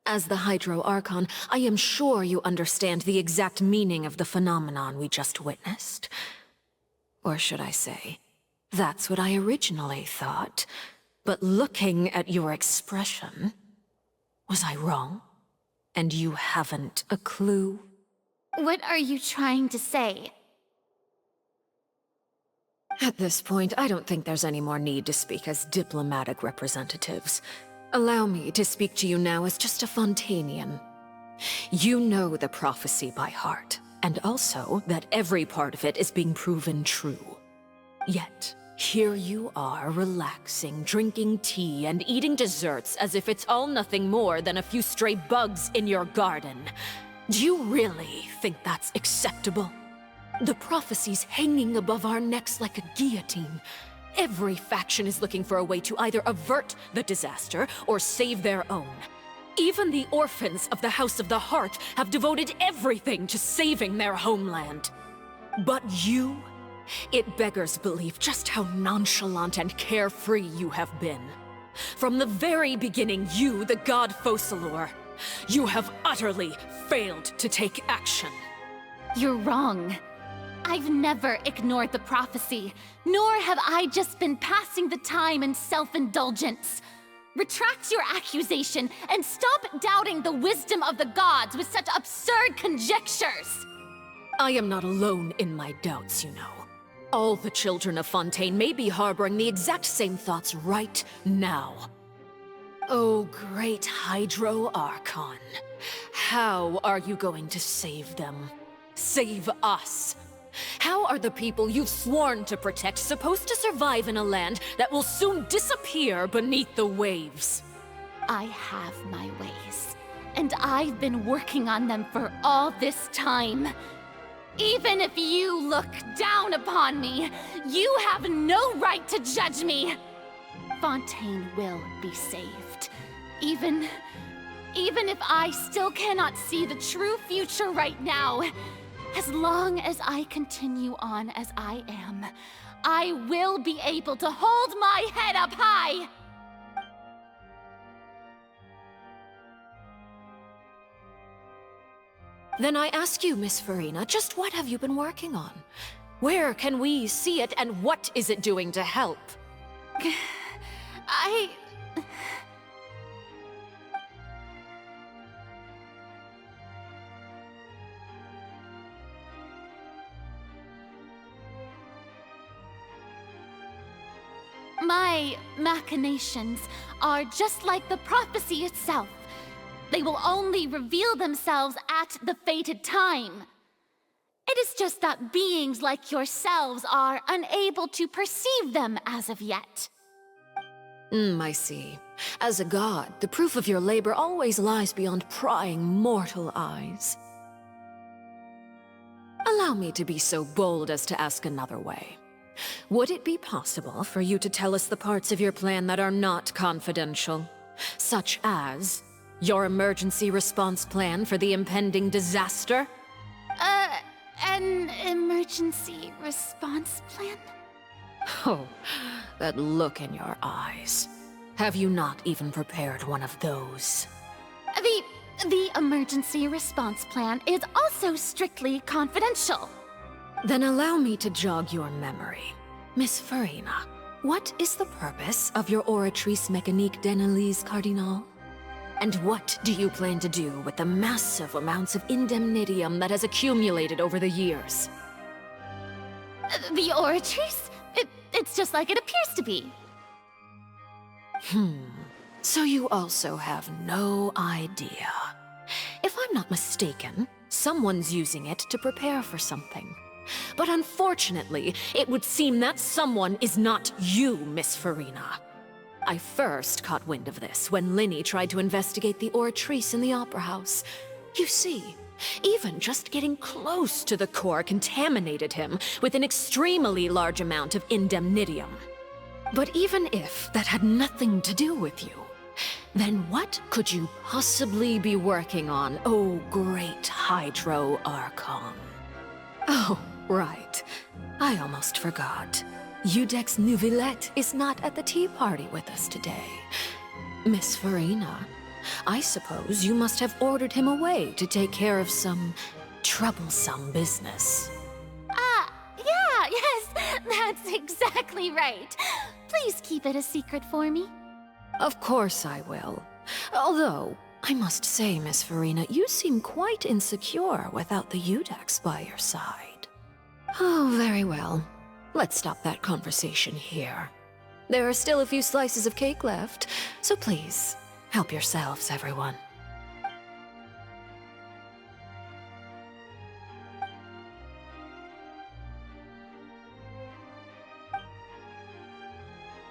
as the Hydro Archon, I am sure you understand the exact meaning of the phenomenon we just witnessed. Or should I say, that's what I originally thought. But looking at your expression, was I wrong? And you haven't a clue? What are you trying to say? At this point, I don't think there's any more need to speak as diplomatic representatives. Allow me to speak to you now as just a Fontainian. You know the prophecy by heart, and also that every part of it is being proven true. Yet, here you are relaxing, drinking tea, and eating desserts as if it's all nothing more than a few stray bugs in your garden. Do you really think that's acceptable? The prophecy's hanging above our necks like a guillotine. Every faction is looking for a way to either avert the disaster or save their own. Even the orphans of the House of the Heart have devoted everything to saving their homeland. But you? It beggars belief just how nonchalant and carefree you have been. From the very beginning, you, the god Focalor, you have utterly failed to take action. You're wrong. I've never ignored the prophecy, nor have I just been passing the time in self-indulgence. Retract your accusation and stop doubting the wisdom of the gods with such absurd conjectures! I am not alone in my doubts, you know. All the children of Fontaine may be harboring the exact same thoughts right now. Oh, great Hydro Archon. How are you going to save them? Save us? How are the people you've sworn to protect supposed to survive in a land that will soon disappear beneath the waves? I have my ways, and I've been working on them for all this time. Even if you look down upon me, you have no right to judge me! Fontaine will be saved. Even if I still cannot see the true future right now, as long as I continue on as I am, I will be able to hold my head up high! Then I ask you, Miss Farina, just what have you been working on? Where can we see it, and what is it doing to help? My machinations are just like the prophecy itself. They will only reveal themselves at the fated time. It is just that beings like yourselves are unable to perceive them as of yet. I see. As a god, the proof of your labor always lies beyond prying mortal eyes. Allow me to be so bold as to ask another way. Would it be possible for you to tell us the parts of your plan that are not confidential? Such as your emergency response plan for the impending disaster? An emergency response plan? Oh, that look in your eyes. Have you not even prepared one of those? The emergency response plan is also strictly confidential. Then allow me to jog your memory. Miss Farina, what is the purpose of your Oratrice Mécanique d'Analyse Cardinal? And what do you plan to do with the massive amounts of indemnitium that has accumulated over the years? The Oratrice? It's just like it appears to be. So you also have no idea. If I'm not mistaken, someone's using it to prepare for something. But unfortunately, it would seem that someone is not you, Miss Farina. I first caught wind of this when Linny tried to investigate the Oratrice in the Opera House. You see, even just getting close to the core contaminated him with an extremely large amount of indemnitium. But even if that had nothing to do with you, then what could you possibly be working on, oh great Hydro Archon? Oh, right. I almost forgot. Udex Nouvillette is not at the tea party with us today. Miss Farina, I suppose you must have ordered him away to take care of some troublesome business. Yeah, yes, that's exactly right. Please keep it a secret for me. Of course I will. Although, I must say, Miss Farina, you seem quite insecure without the Udex by your side. Oh, very well. Let's stop that conversation here. There are still a few slices of cake left, so please, help yourselves, everyone.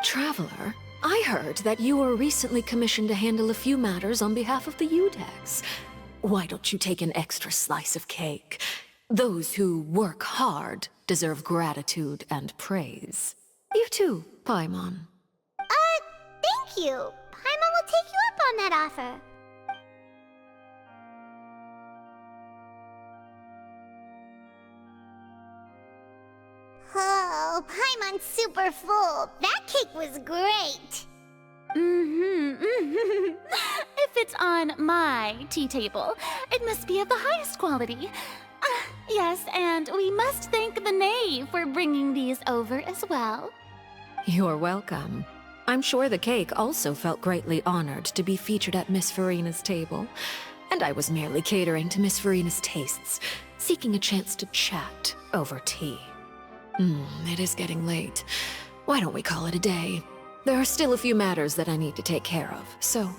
Traveler, I heard that you were recently commissioned to handle a few matters on behalf of the Udex. Why don't you take an extra slice of cake? Those who work hard deserve gratitude and praise. You too, Paimon. Thank you. Paimon will take you up on that offer. Oh, Paimon's super full. That cake was great. If it's on my tea table, it must be of the highest quality. Yes, and we must thank the knave for bringing these over as well. You're welcome. I'm sure the cake also felt greatly honored to be featured at Miss Farina's table. And I was merely catering to Miss Farina's tastes, seeking a chance to chat over tea. It is getting late. Why don't we call it a day? There are still a few matters that I need to take care of, so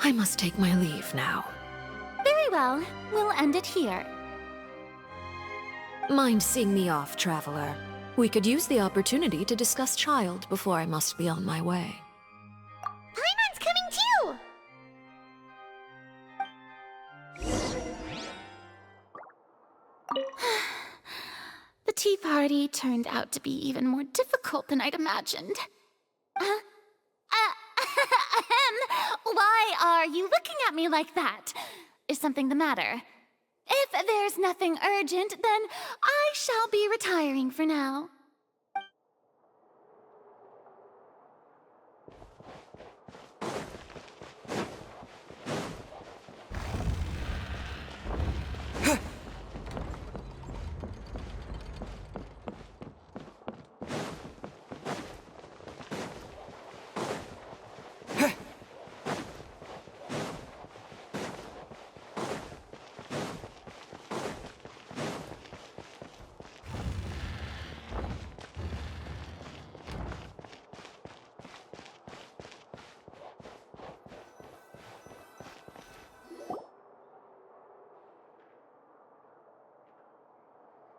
I must take my leave now. Very well. We'll end it here. Mind seeing me off, Traveler? We could use the opportunity to discuss Child before I must be on my way. Paimon's coming too! tea party turned out to be even more difficult than I'd imagined. Why are you looking at me like that? Is something the matter? If there's nothing urgent, then I shall be retiring for now.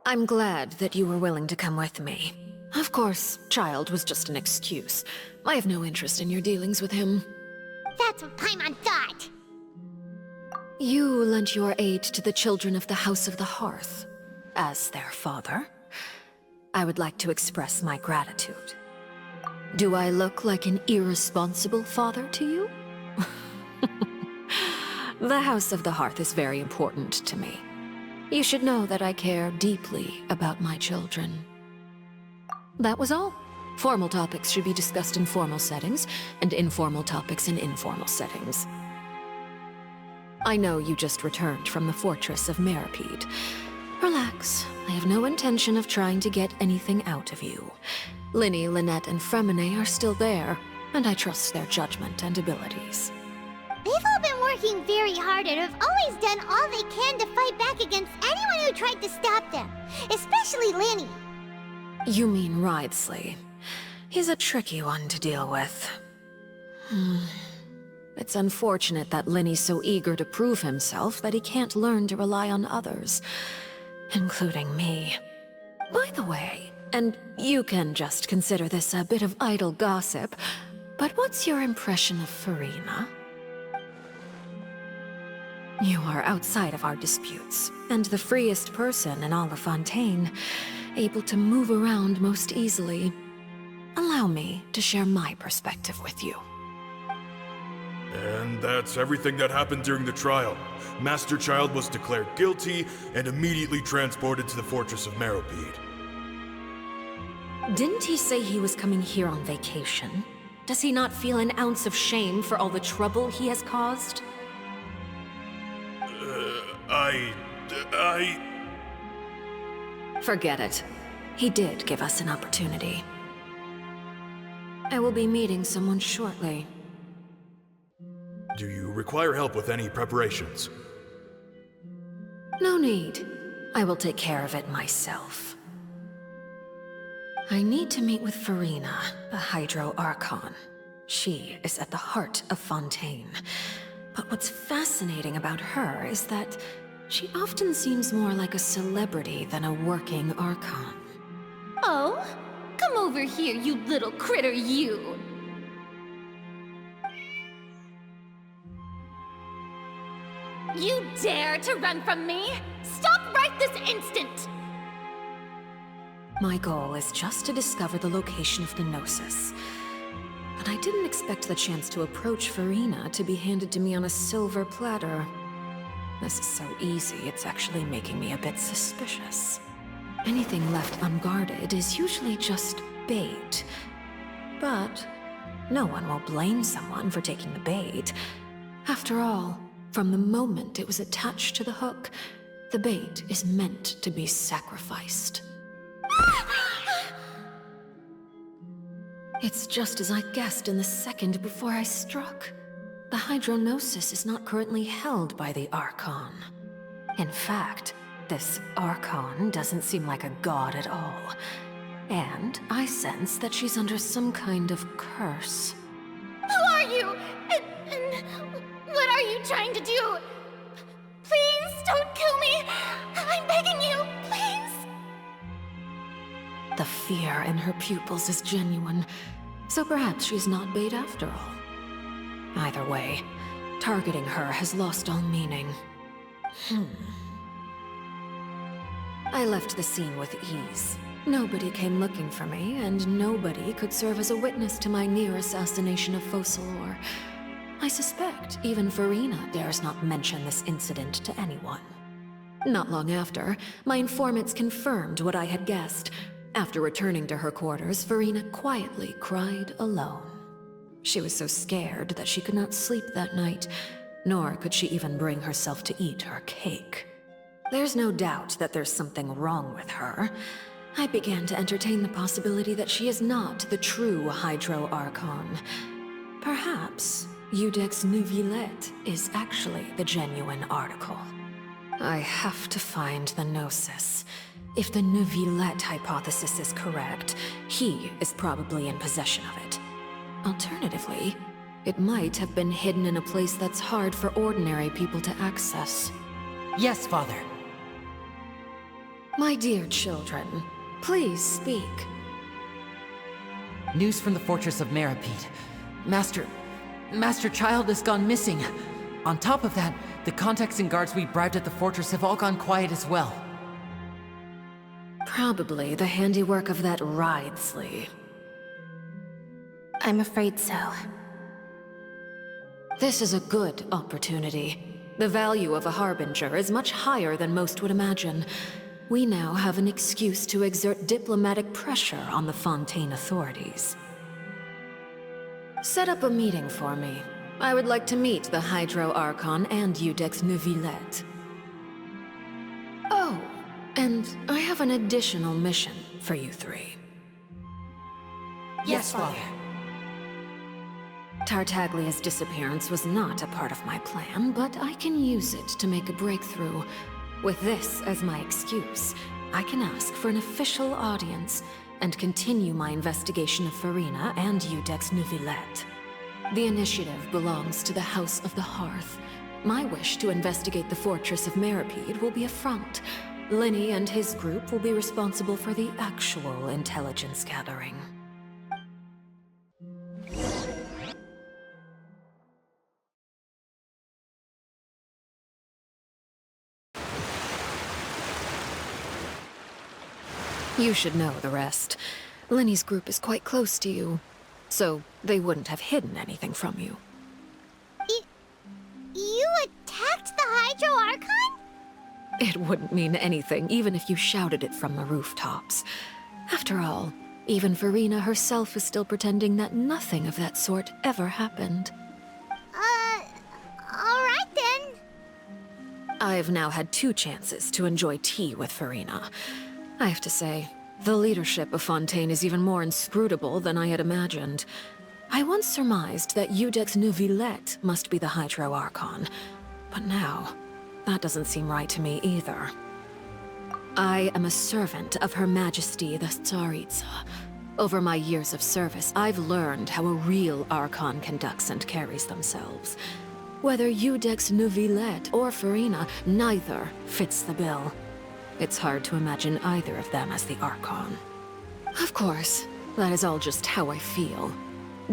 I'm glad that you were willing to come with me. Of course, Child was just an excuse. I have no interest in your dealings with him. That's what Paimon thought. You lent your aid to the children of the House of the Hearth. As their father, I would like to express my gratitude. Do I look like an irresponsible father to you? The House of the Hearth is very important to me. You should know that I care deeply about my children. That was all. Formal topics should be discussed in formal settings, and informal topics in informal settings. I know you just returned from the fortress of Meripede. Relax. I have no intention of trying to get anything out of you. Linny, Lynette, and Fremine are still there, and I trust their judgment and abilities. They've all been working very hard and have always done all they can to fight back against anyone who tried to stop them, especially Linny. You mean Wriothesley. He's a tricky one to deal with. It's unfortunate that Linny's so eager to prove himself that he can't learn to rely on others, including me. By the way, and you can just consider this a bit of idle gossip, but what's your impression of Furina? You are outside of our disputes, and the freest person in all of Fontaine, able to move around most easily. Allow me to share my perspective with you. And that's everything that happened during the trial. Master Child was declared guilty and immediately transported to the Fortress of Meripede. Didn't he say he was coming here on vacation? Does he not feel an ounce of shame for all the trouble he has caused? Forget it. He did give us an opportunity. I will be meeting someone shortly. Do you require help with any preparations? No need. I will take care of it myself. I need to meet with Furina, the Hydro Archon. She is at the heart of Fontaine. But what's fascinating about her is that she often seems more like a celebrity than a working Archon. Oh? Come over here, you little critter, you! You dare to run from me? Stop right this instant! My goal is just to discover the location of the Gnosis. But I didn't expect the chance to approach Furina to be handed to me on a silver platter. This is so easy, it's actually making me a bit suspicious. Anything left unguarded is usually just bait. But no one will blame someone for taking the bait. After all, from the moment it was attached to the hook, the bait is meant to be sacrificed. It's just as I guessed in the second before I struck. The Hydronosis is not currently held by the Archon. In fact, this Archon doesn't seem like a god at all. And I sense that she's under some kind of curse. Who are you? And what are you trying to do? Please don't kill me! I'm begging you, please! The fear in her pupils is genuine, so perhaps she's not bait after all. Either way, targeting her has lost all meaning. I left the scene with ease. Nobody came looking for me, and nobody could serve as a witness to my near assassination of Focalor. I suspect even Farina dares not mention this incident to anyone. Not long after, my informants confirmed what I had guessed. After returning to her quarters, Farina quietly cried alone. She was so scared that she could not sleep that night, nor could she even bring herself to eat her cake. There's no doubt that there's something wrong with her. I began to entertain the possibility that she is not the true Hydro Archon. Perhaps Iudex Neuvillette is actually the genuine article. I have to find the Gnosis. If the Neuvillette hypothesis is correct, he is probably in possession of it. Alternatively, it might have been hidden in a place that's hard for ordinary people to access. Yes, Father. My dear children, please speak. News from the Fortress of Meripede. Master Child has gone missing. On top of that, the contacts and guards we bribed at the fortress have all gone quiet as well. Probably the handiwork of that Ridesley. I'm afraid so. This is a good opportunity. The value of a Harbinger is much higher than most would imagine. We now have an excuse to exert diplomatic pressure on the Fontaine authorities. Set up a meeting for me. I would like to meet the Hydro Archon and Iudex Neuvillette. Oh, and I have an additional mission for you three. Yes, Father. Tartaglia's disappearance was not a part of my plan, but I can use it to make a breakthrough. With this as my excuse, I can ask for an official audience and continue my investigation of Farina and Iudex Neuvillette. The initiative belongs to the House of the Hearth. My wish to investigate the Fortress of Meripede will be a front. Linny and his group will be responsible for the actual intelligence gathering. You should know the rest. Linny's group is quite close to you, so they wouldn't have hidden anything from you. You attacked the Hydro Archon? It wouldn't mean anything, even if you shouted it from the rooftops. After all, even Farina herself is still pretending that nothing of that sort ever happened. Alright then. I've now had 2 chances to enjoy tea with Farina. I have to say, the leadership of Fontaine is even more inscrutable than I had imagined. I once surmised that Iudex Neuvillette must be the Hydro Archon, but now, that doesn't seem right to me either. I am a servant of Her Majesty the Tsaritsa. Over my years of service, I've learned how a real Archon conducts and carries themselves. Whether Iudex Neuvillette or Farina, neither fits the bill. It's hard to imagine either of them as the Archon. Of course, that is all just how I feel.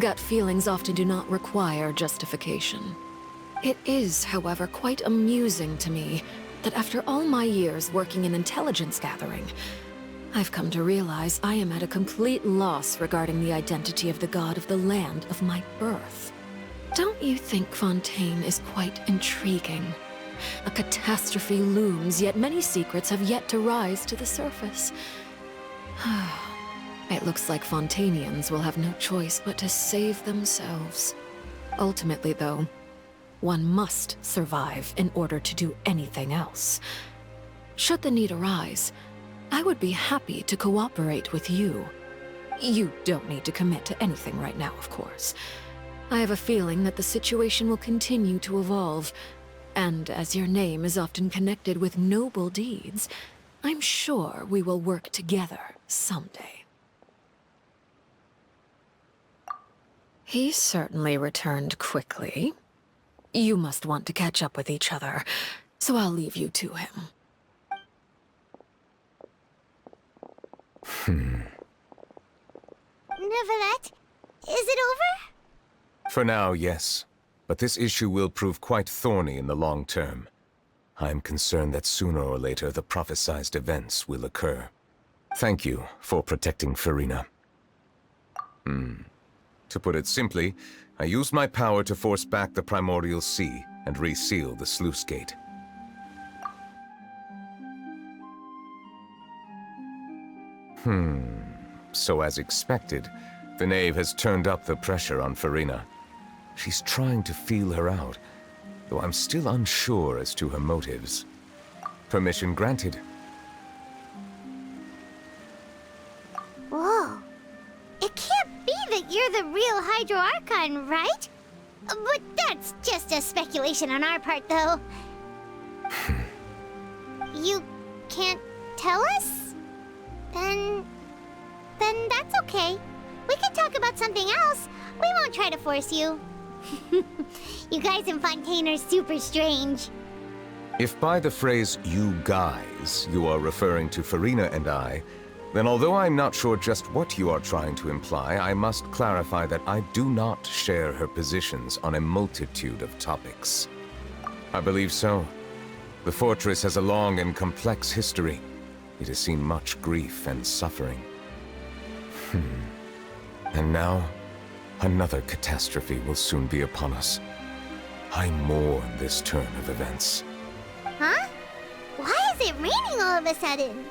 Gut feelings often do not require justification. It is, however, quite amusing to me that after all my years working in intelligence gathering, I've come to realize I am at a complete loss regarding the identity of the god of the land of my birth. Don't you think Fontaine is quite intriguing? A catastrophe looms, yet many secrets have yet to rise to the surface. It looks like Fontainians will have no choice but to save themselves. Ultimately, though, one must survive in order to do anything else. Should the need arise, I would be happy to cooperate with you. You don't need to commit to anything right now, of course. I have a feeling that the situation will continue to evolve, and as your name is often connected with noble deeds, I'm sure we will work together someday. He certainly returned quickly. You must want to catch up with each other, so I'll leave you to him. Neuvillette, is it over? For now, yes. But this issue will prove quite thorny in the long term. I am concerned that sooner or later the prophesized events will occur. Thank you for protecting Farina. To put it simply, I used my power to force back the primordial sea and reseal the sluice gate. So as expected, the knave has turned up the pressure on Farina. She's trying to feel her out, though I'm still unsure as to her motives. Permission granted. Whoa. It can't be that you're the real Hydro Archon, right? But that's just a speculation on our part, though. You can't tell us? Then that's okay. We can talk about something else. We won't try to force you. You guys in Fontaine are super strange. If by the phrase, you guys, you are referring to Farina and I, then although I'm not sure just what you are trying to imply, I must clarify that I do not share her positions on a multitude of topics. I believe so. The fortress has a long and complex history. It has seen much grief and suffering. And now, another catastrophe will soon be upon us. I mourn this turn of events. Huh? Why is it raining all of a sudden?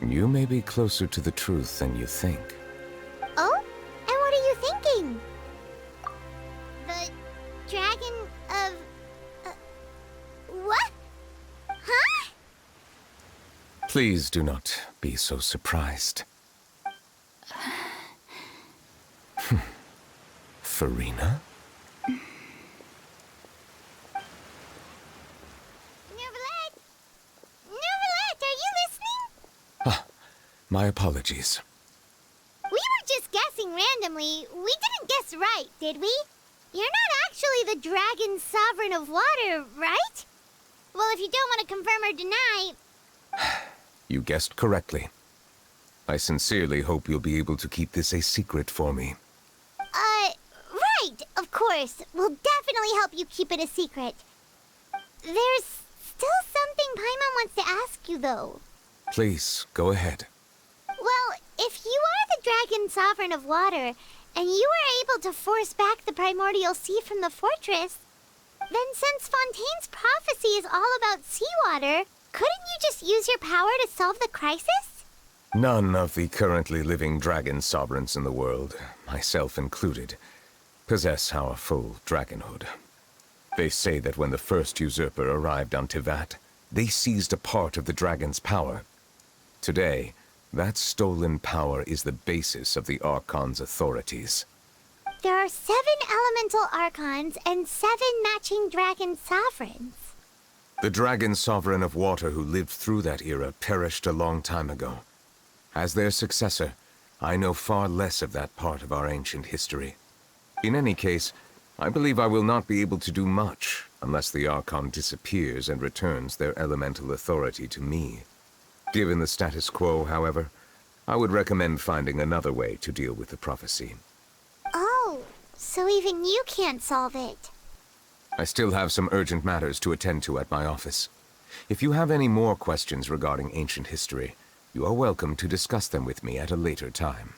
You may be closer to the truth than you think. Oh? And what are you thinking? The dragon of... what? Huh? Please do not be so surprised. Farina? My apologies. We were just guessing randomly. We didn't guess right, did we? You're not actually the Dragon Sovereign of Water, right? Well, if you don't want to confirm or deny... You guessed correctly. I sincerely hope you'll be able to keep this a secret for me. Right, of course. We'll definitely help you keep it a secret. There's still something Paimon wants to ask you, though. Please, go ahead. Well, if you are the Dragon Sovereign of Water, and you were able to force back the primordial sea from the fortress, then since Fontaine's prophecy is all about seawater, couldn't you just use your power to solve the crisis? None of the currently living dragon sovereigns in the world, myself included, possess our full dragonhood. They say that when the first usurper arrived on Tivat, they seized a part of the dragon's power. Today, that stolen power is the basis of the Archon's authorities. There are 7 elemental Archons and 7 matching dragon sovereigns. The dragon sovereign of water who lived through that era perished a long time ago. As their successor, I know far less of that part of our ancient history. In any case, I believe I will not be able to do much unless the Archon disappears and returns their elemental authority to me. Given the status quo, however, I would recommend finding another way to deal with the prophecy. Oh, so even you can't solve it. I still have some urgent matters to attend to at my office. If you have any more questions regarding ancient history, you are welcome to discuss them with me at a later time.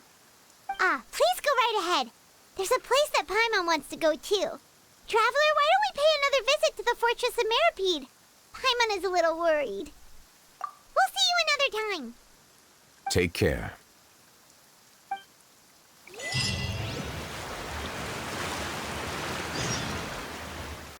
Please go right ahead. There's a place that Paimon wants to go too. Traveler, why don't we pay another visit to the Fortress of Meripede? Paimon is a little worried. We'll see you another time. Take care.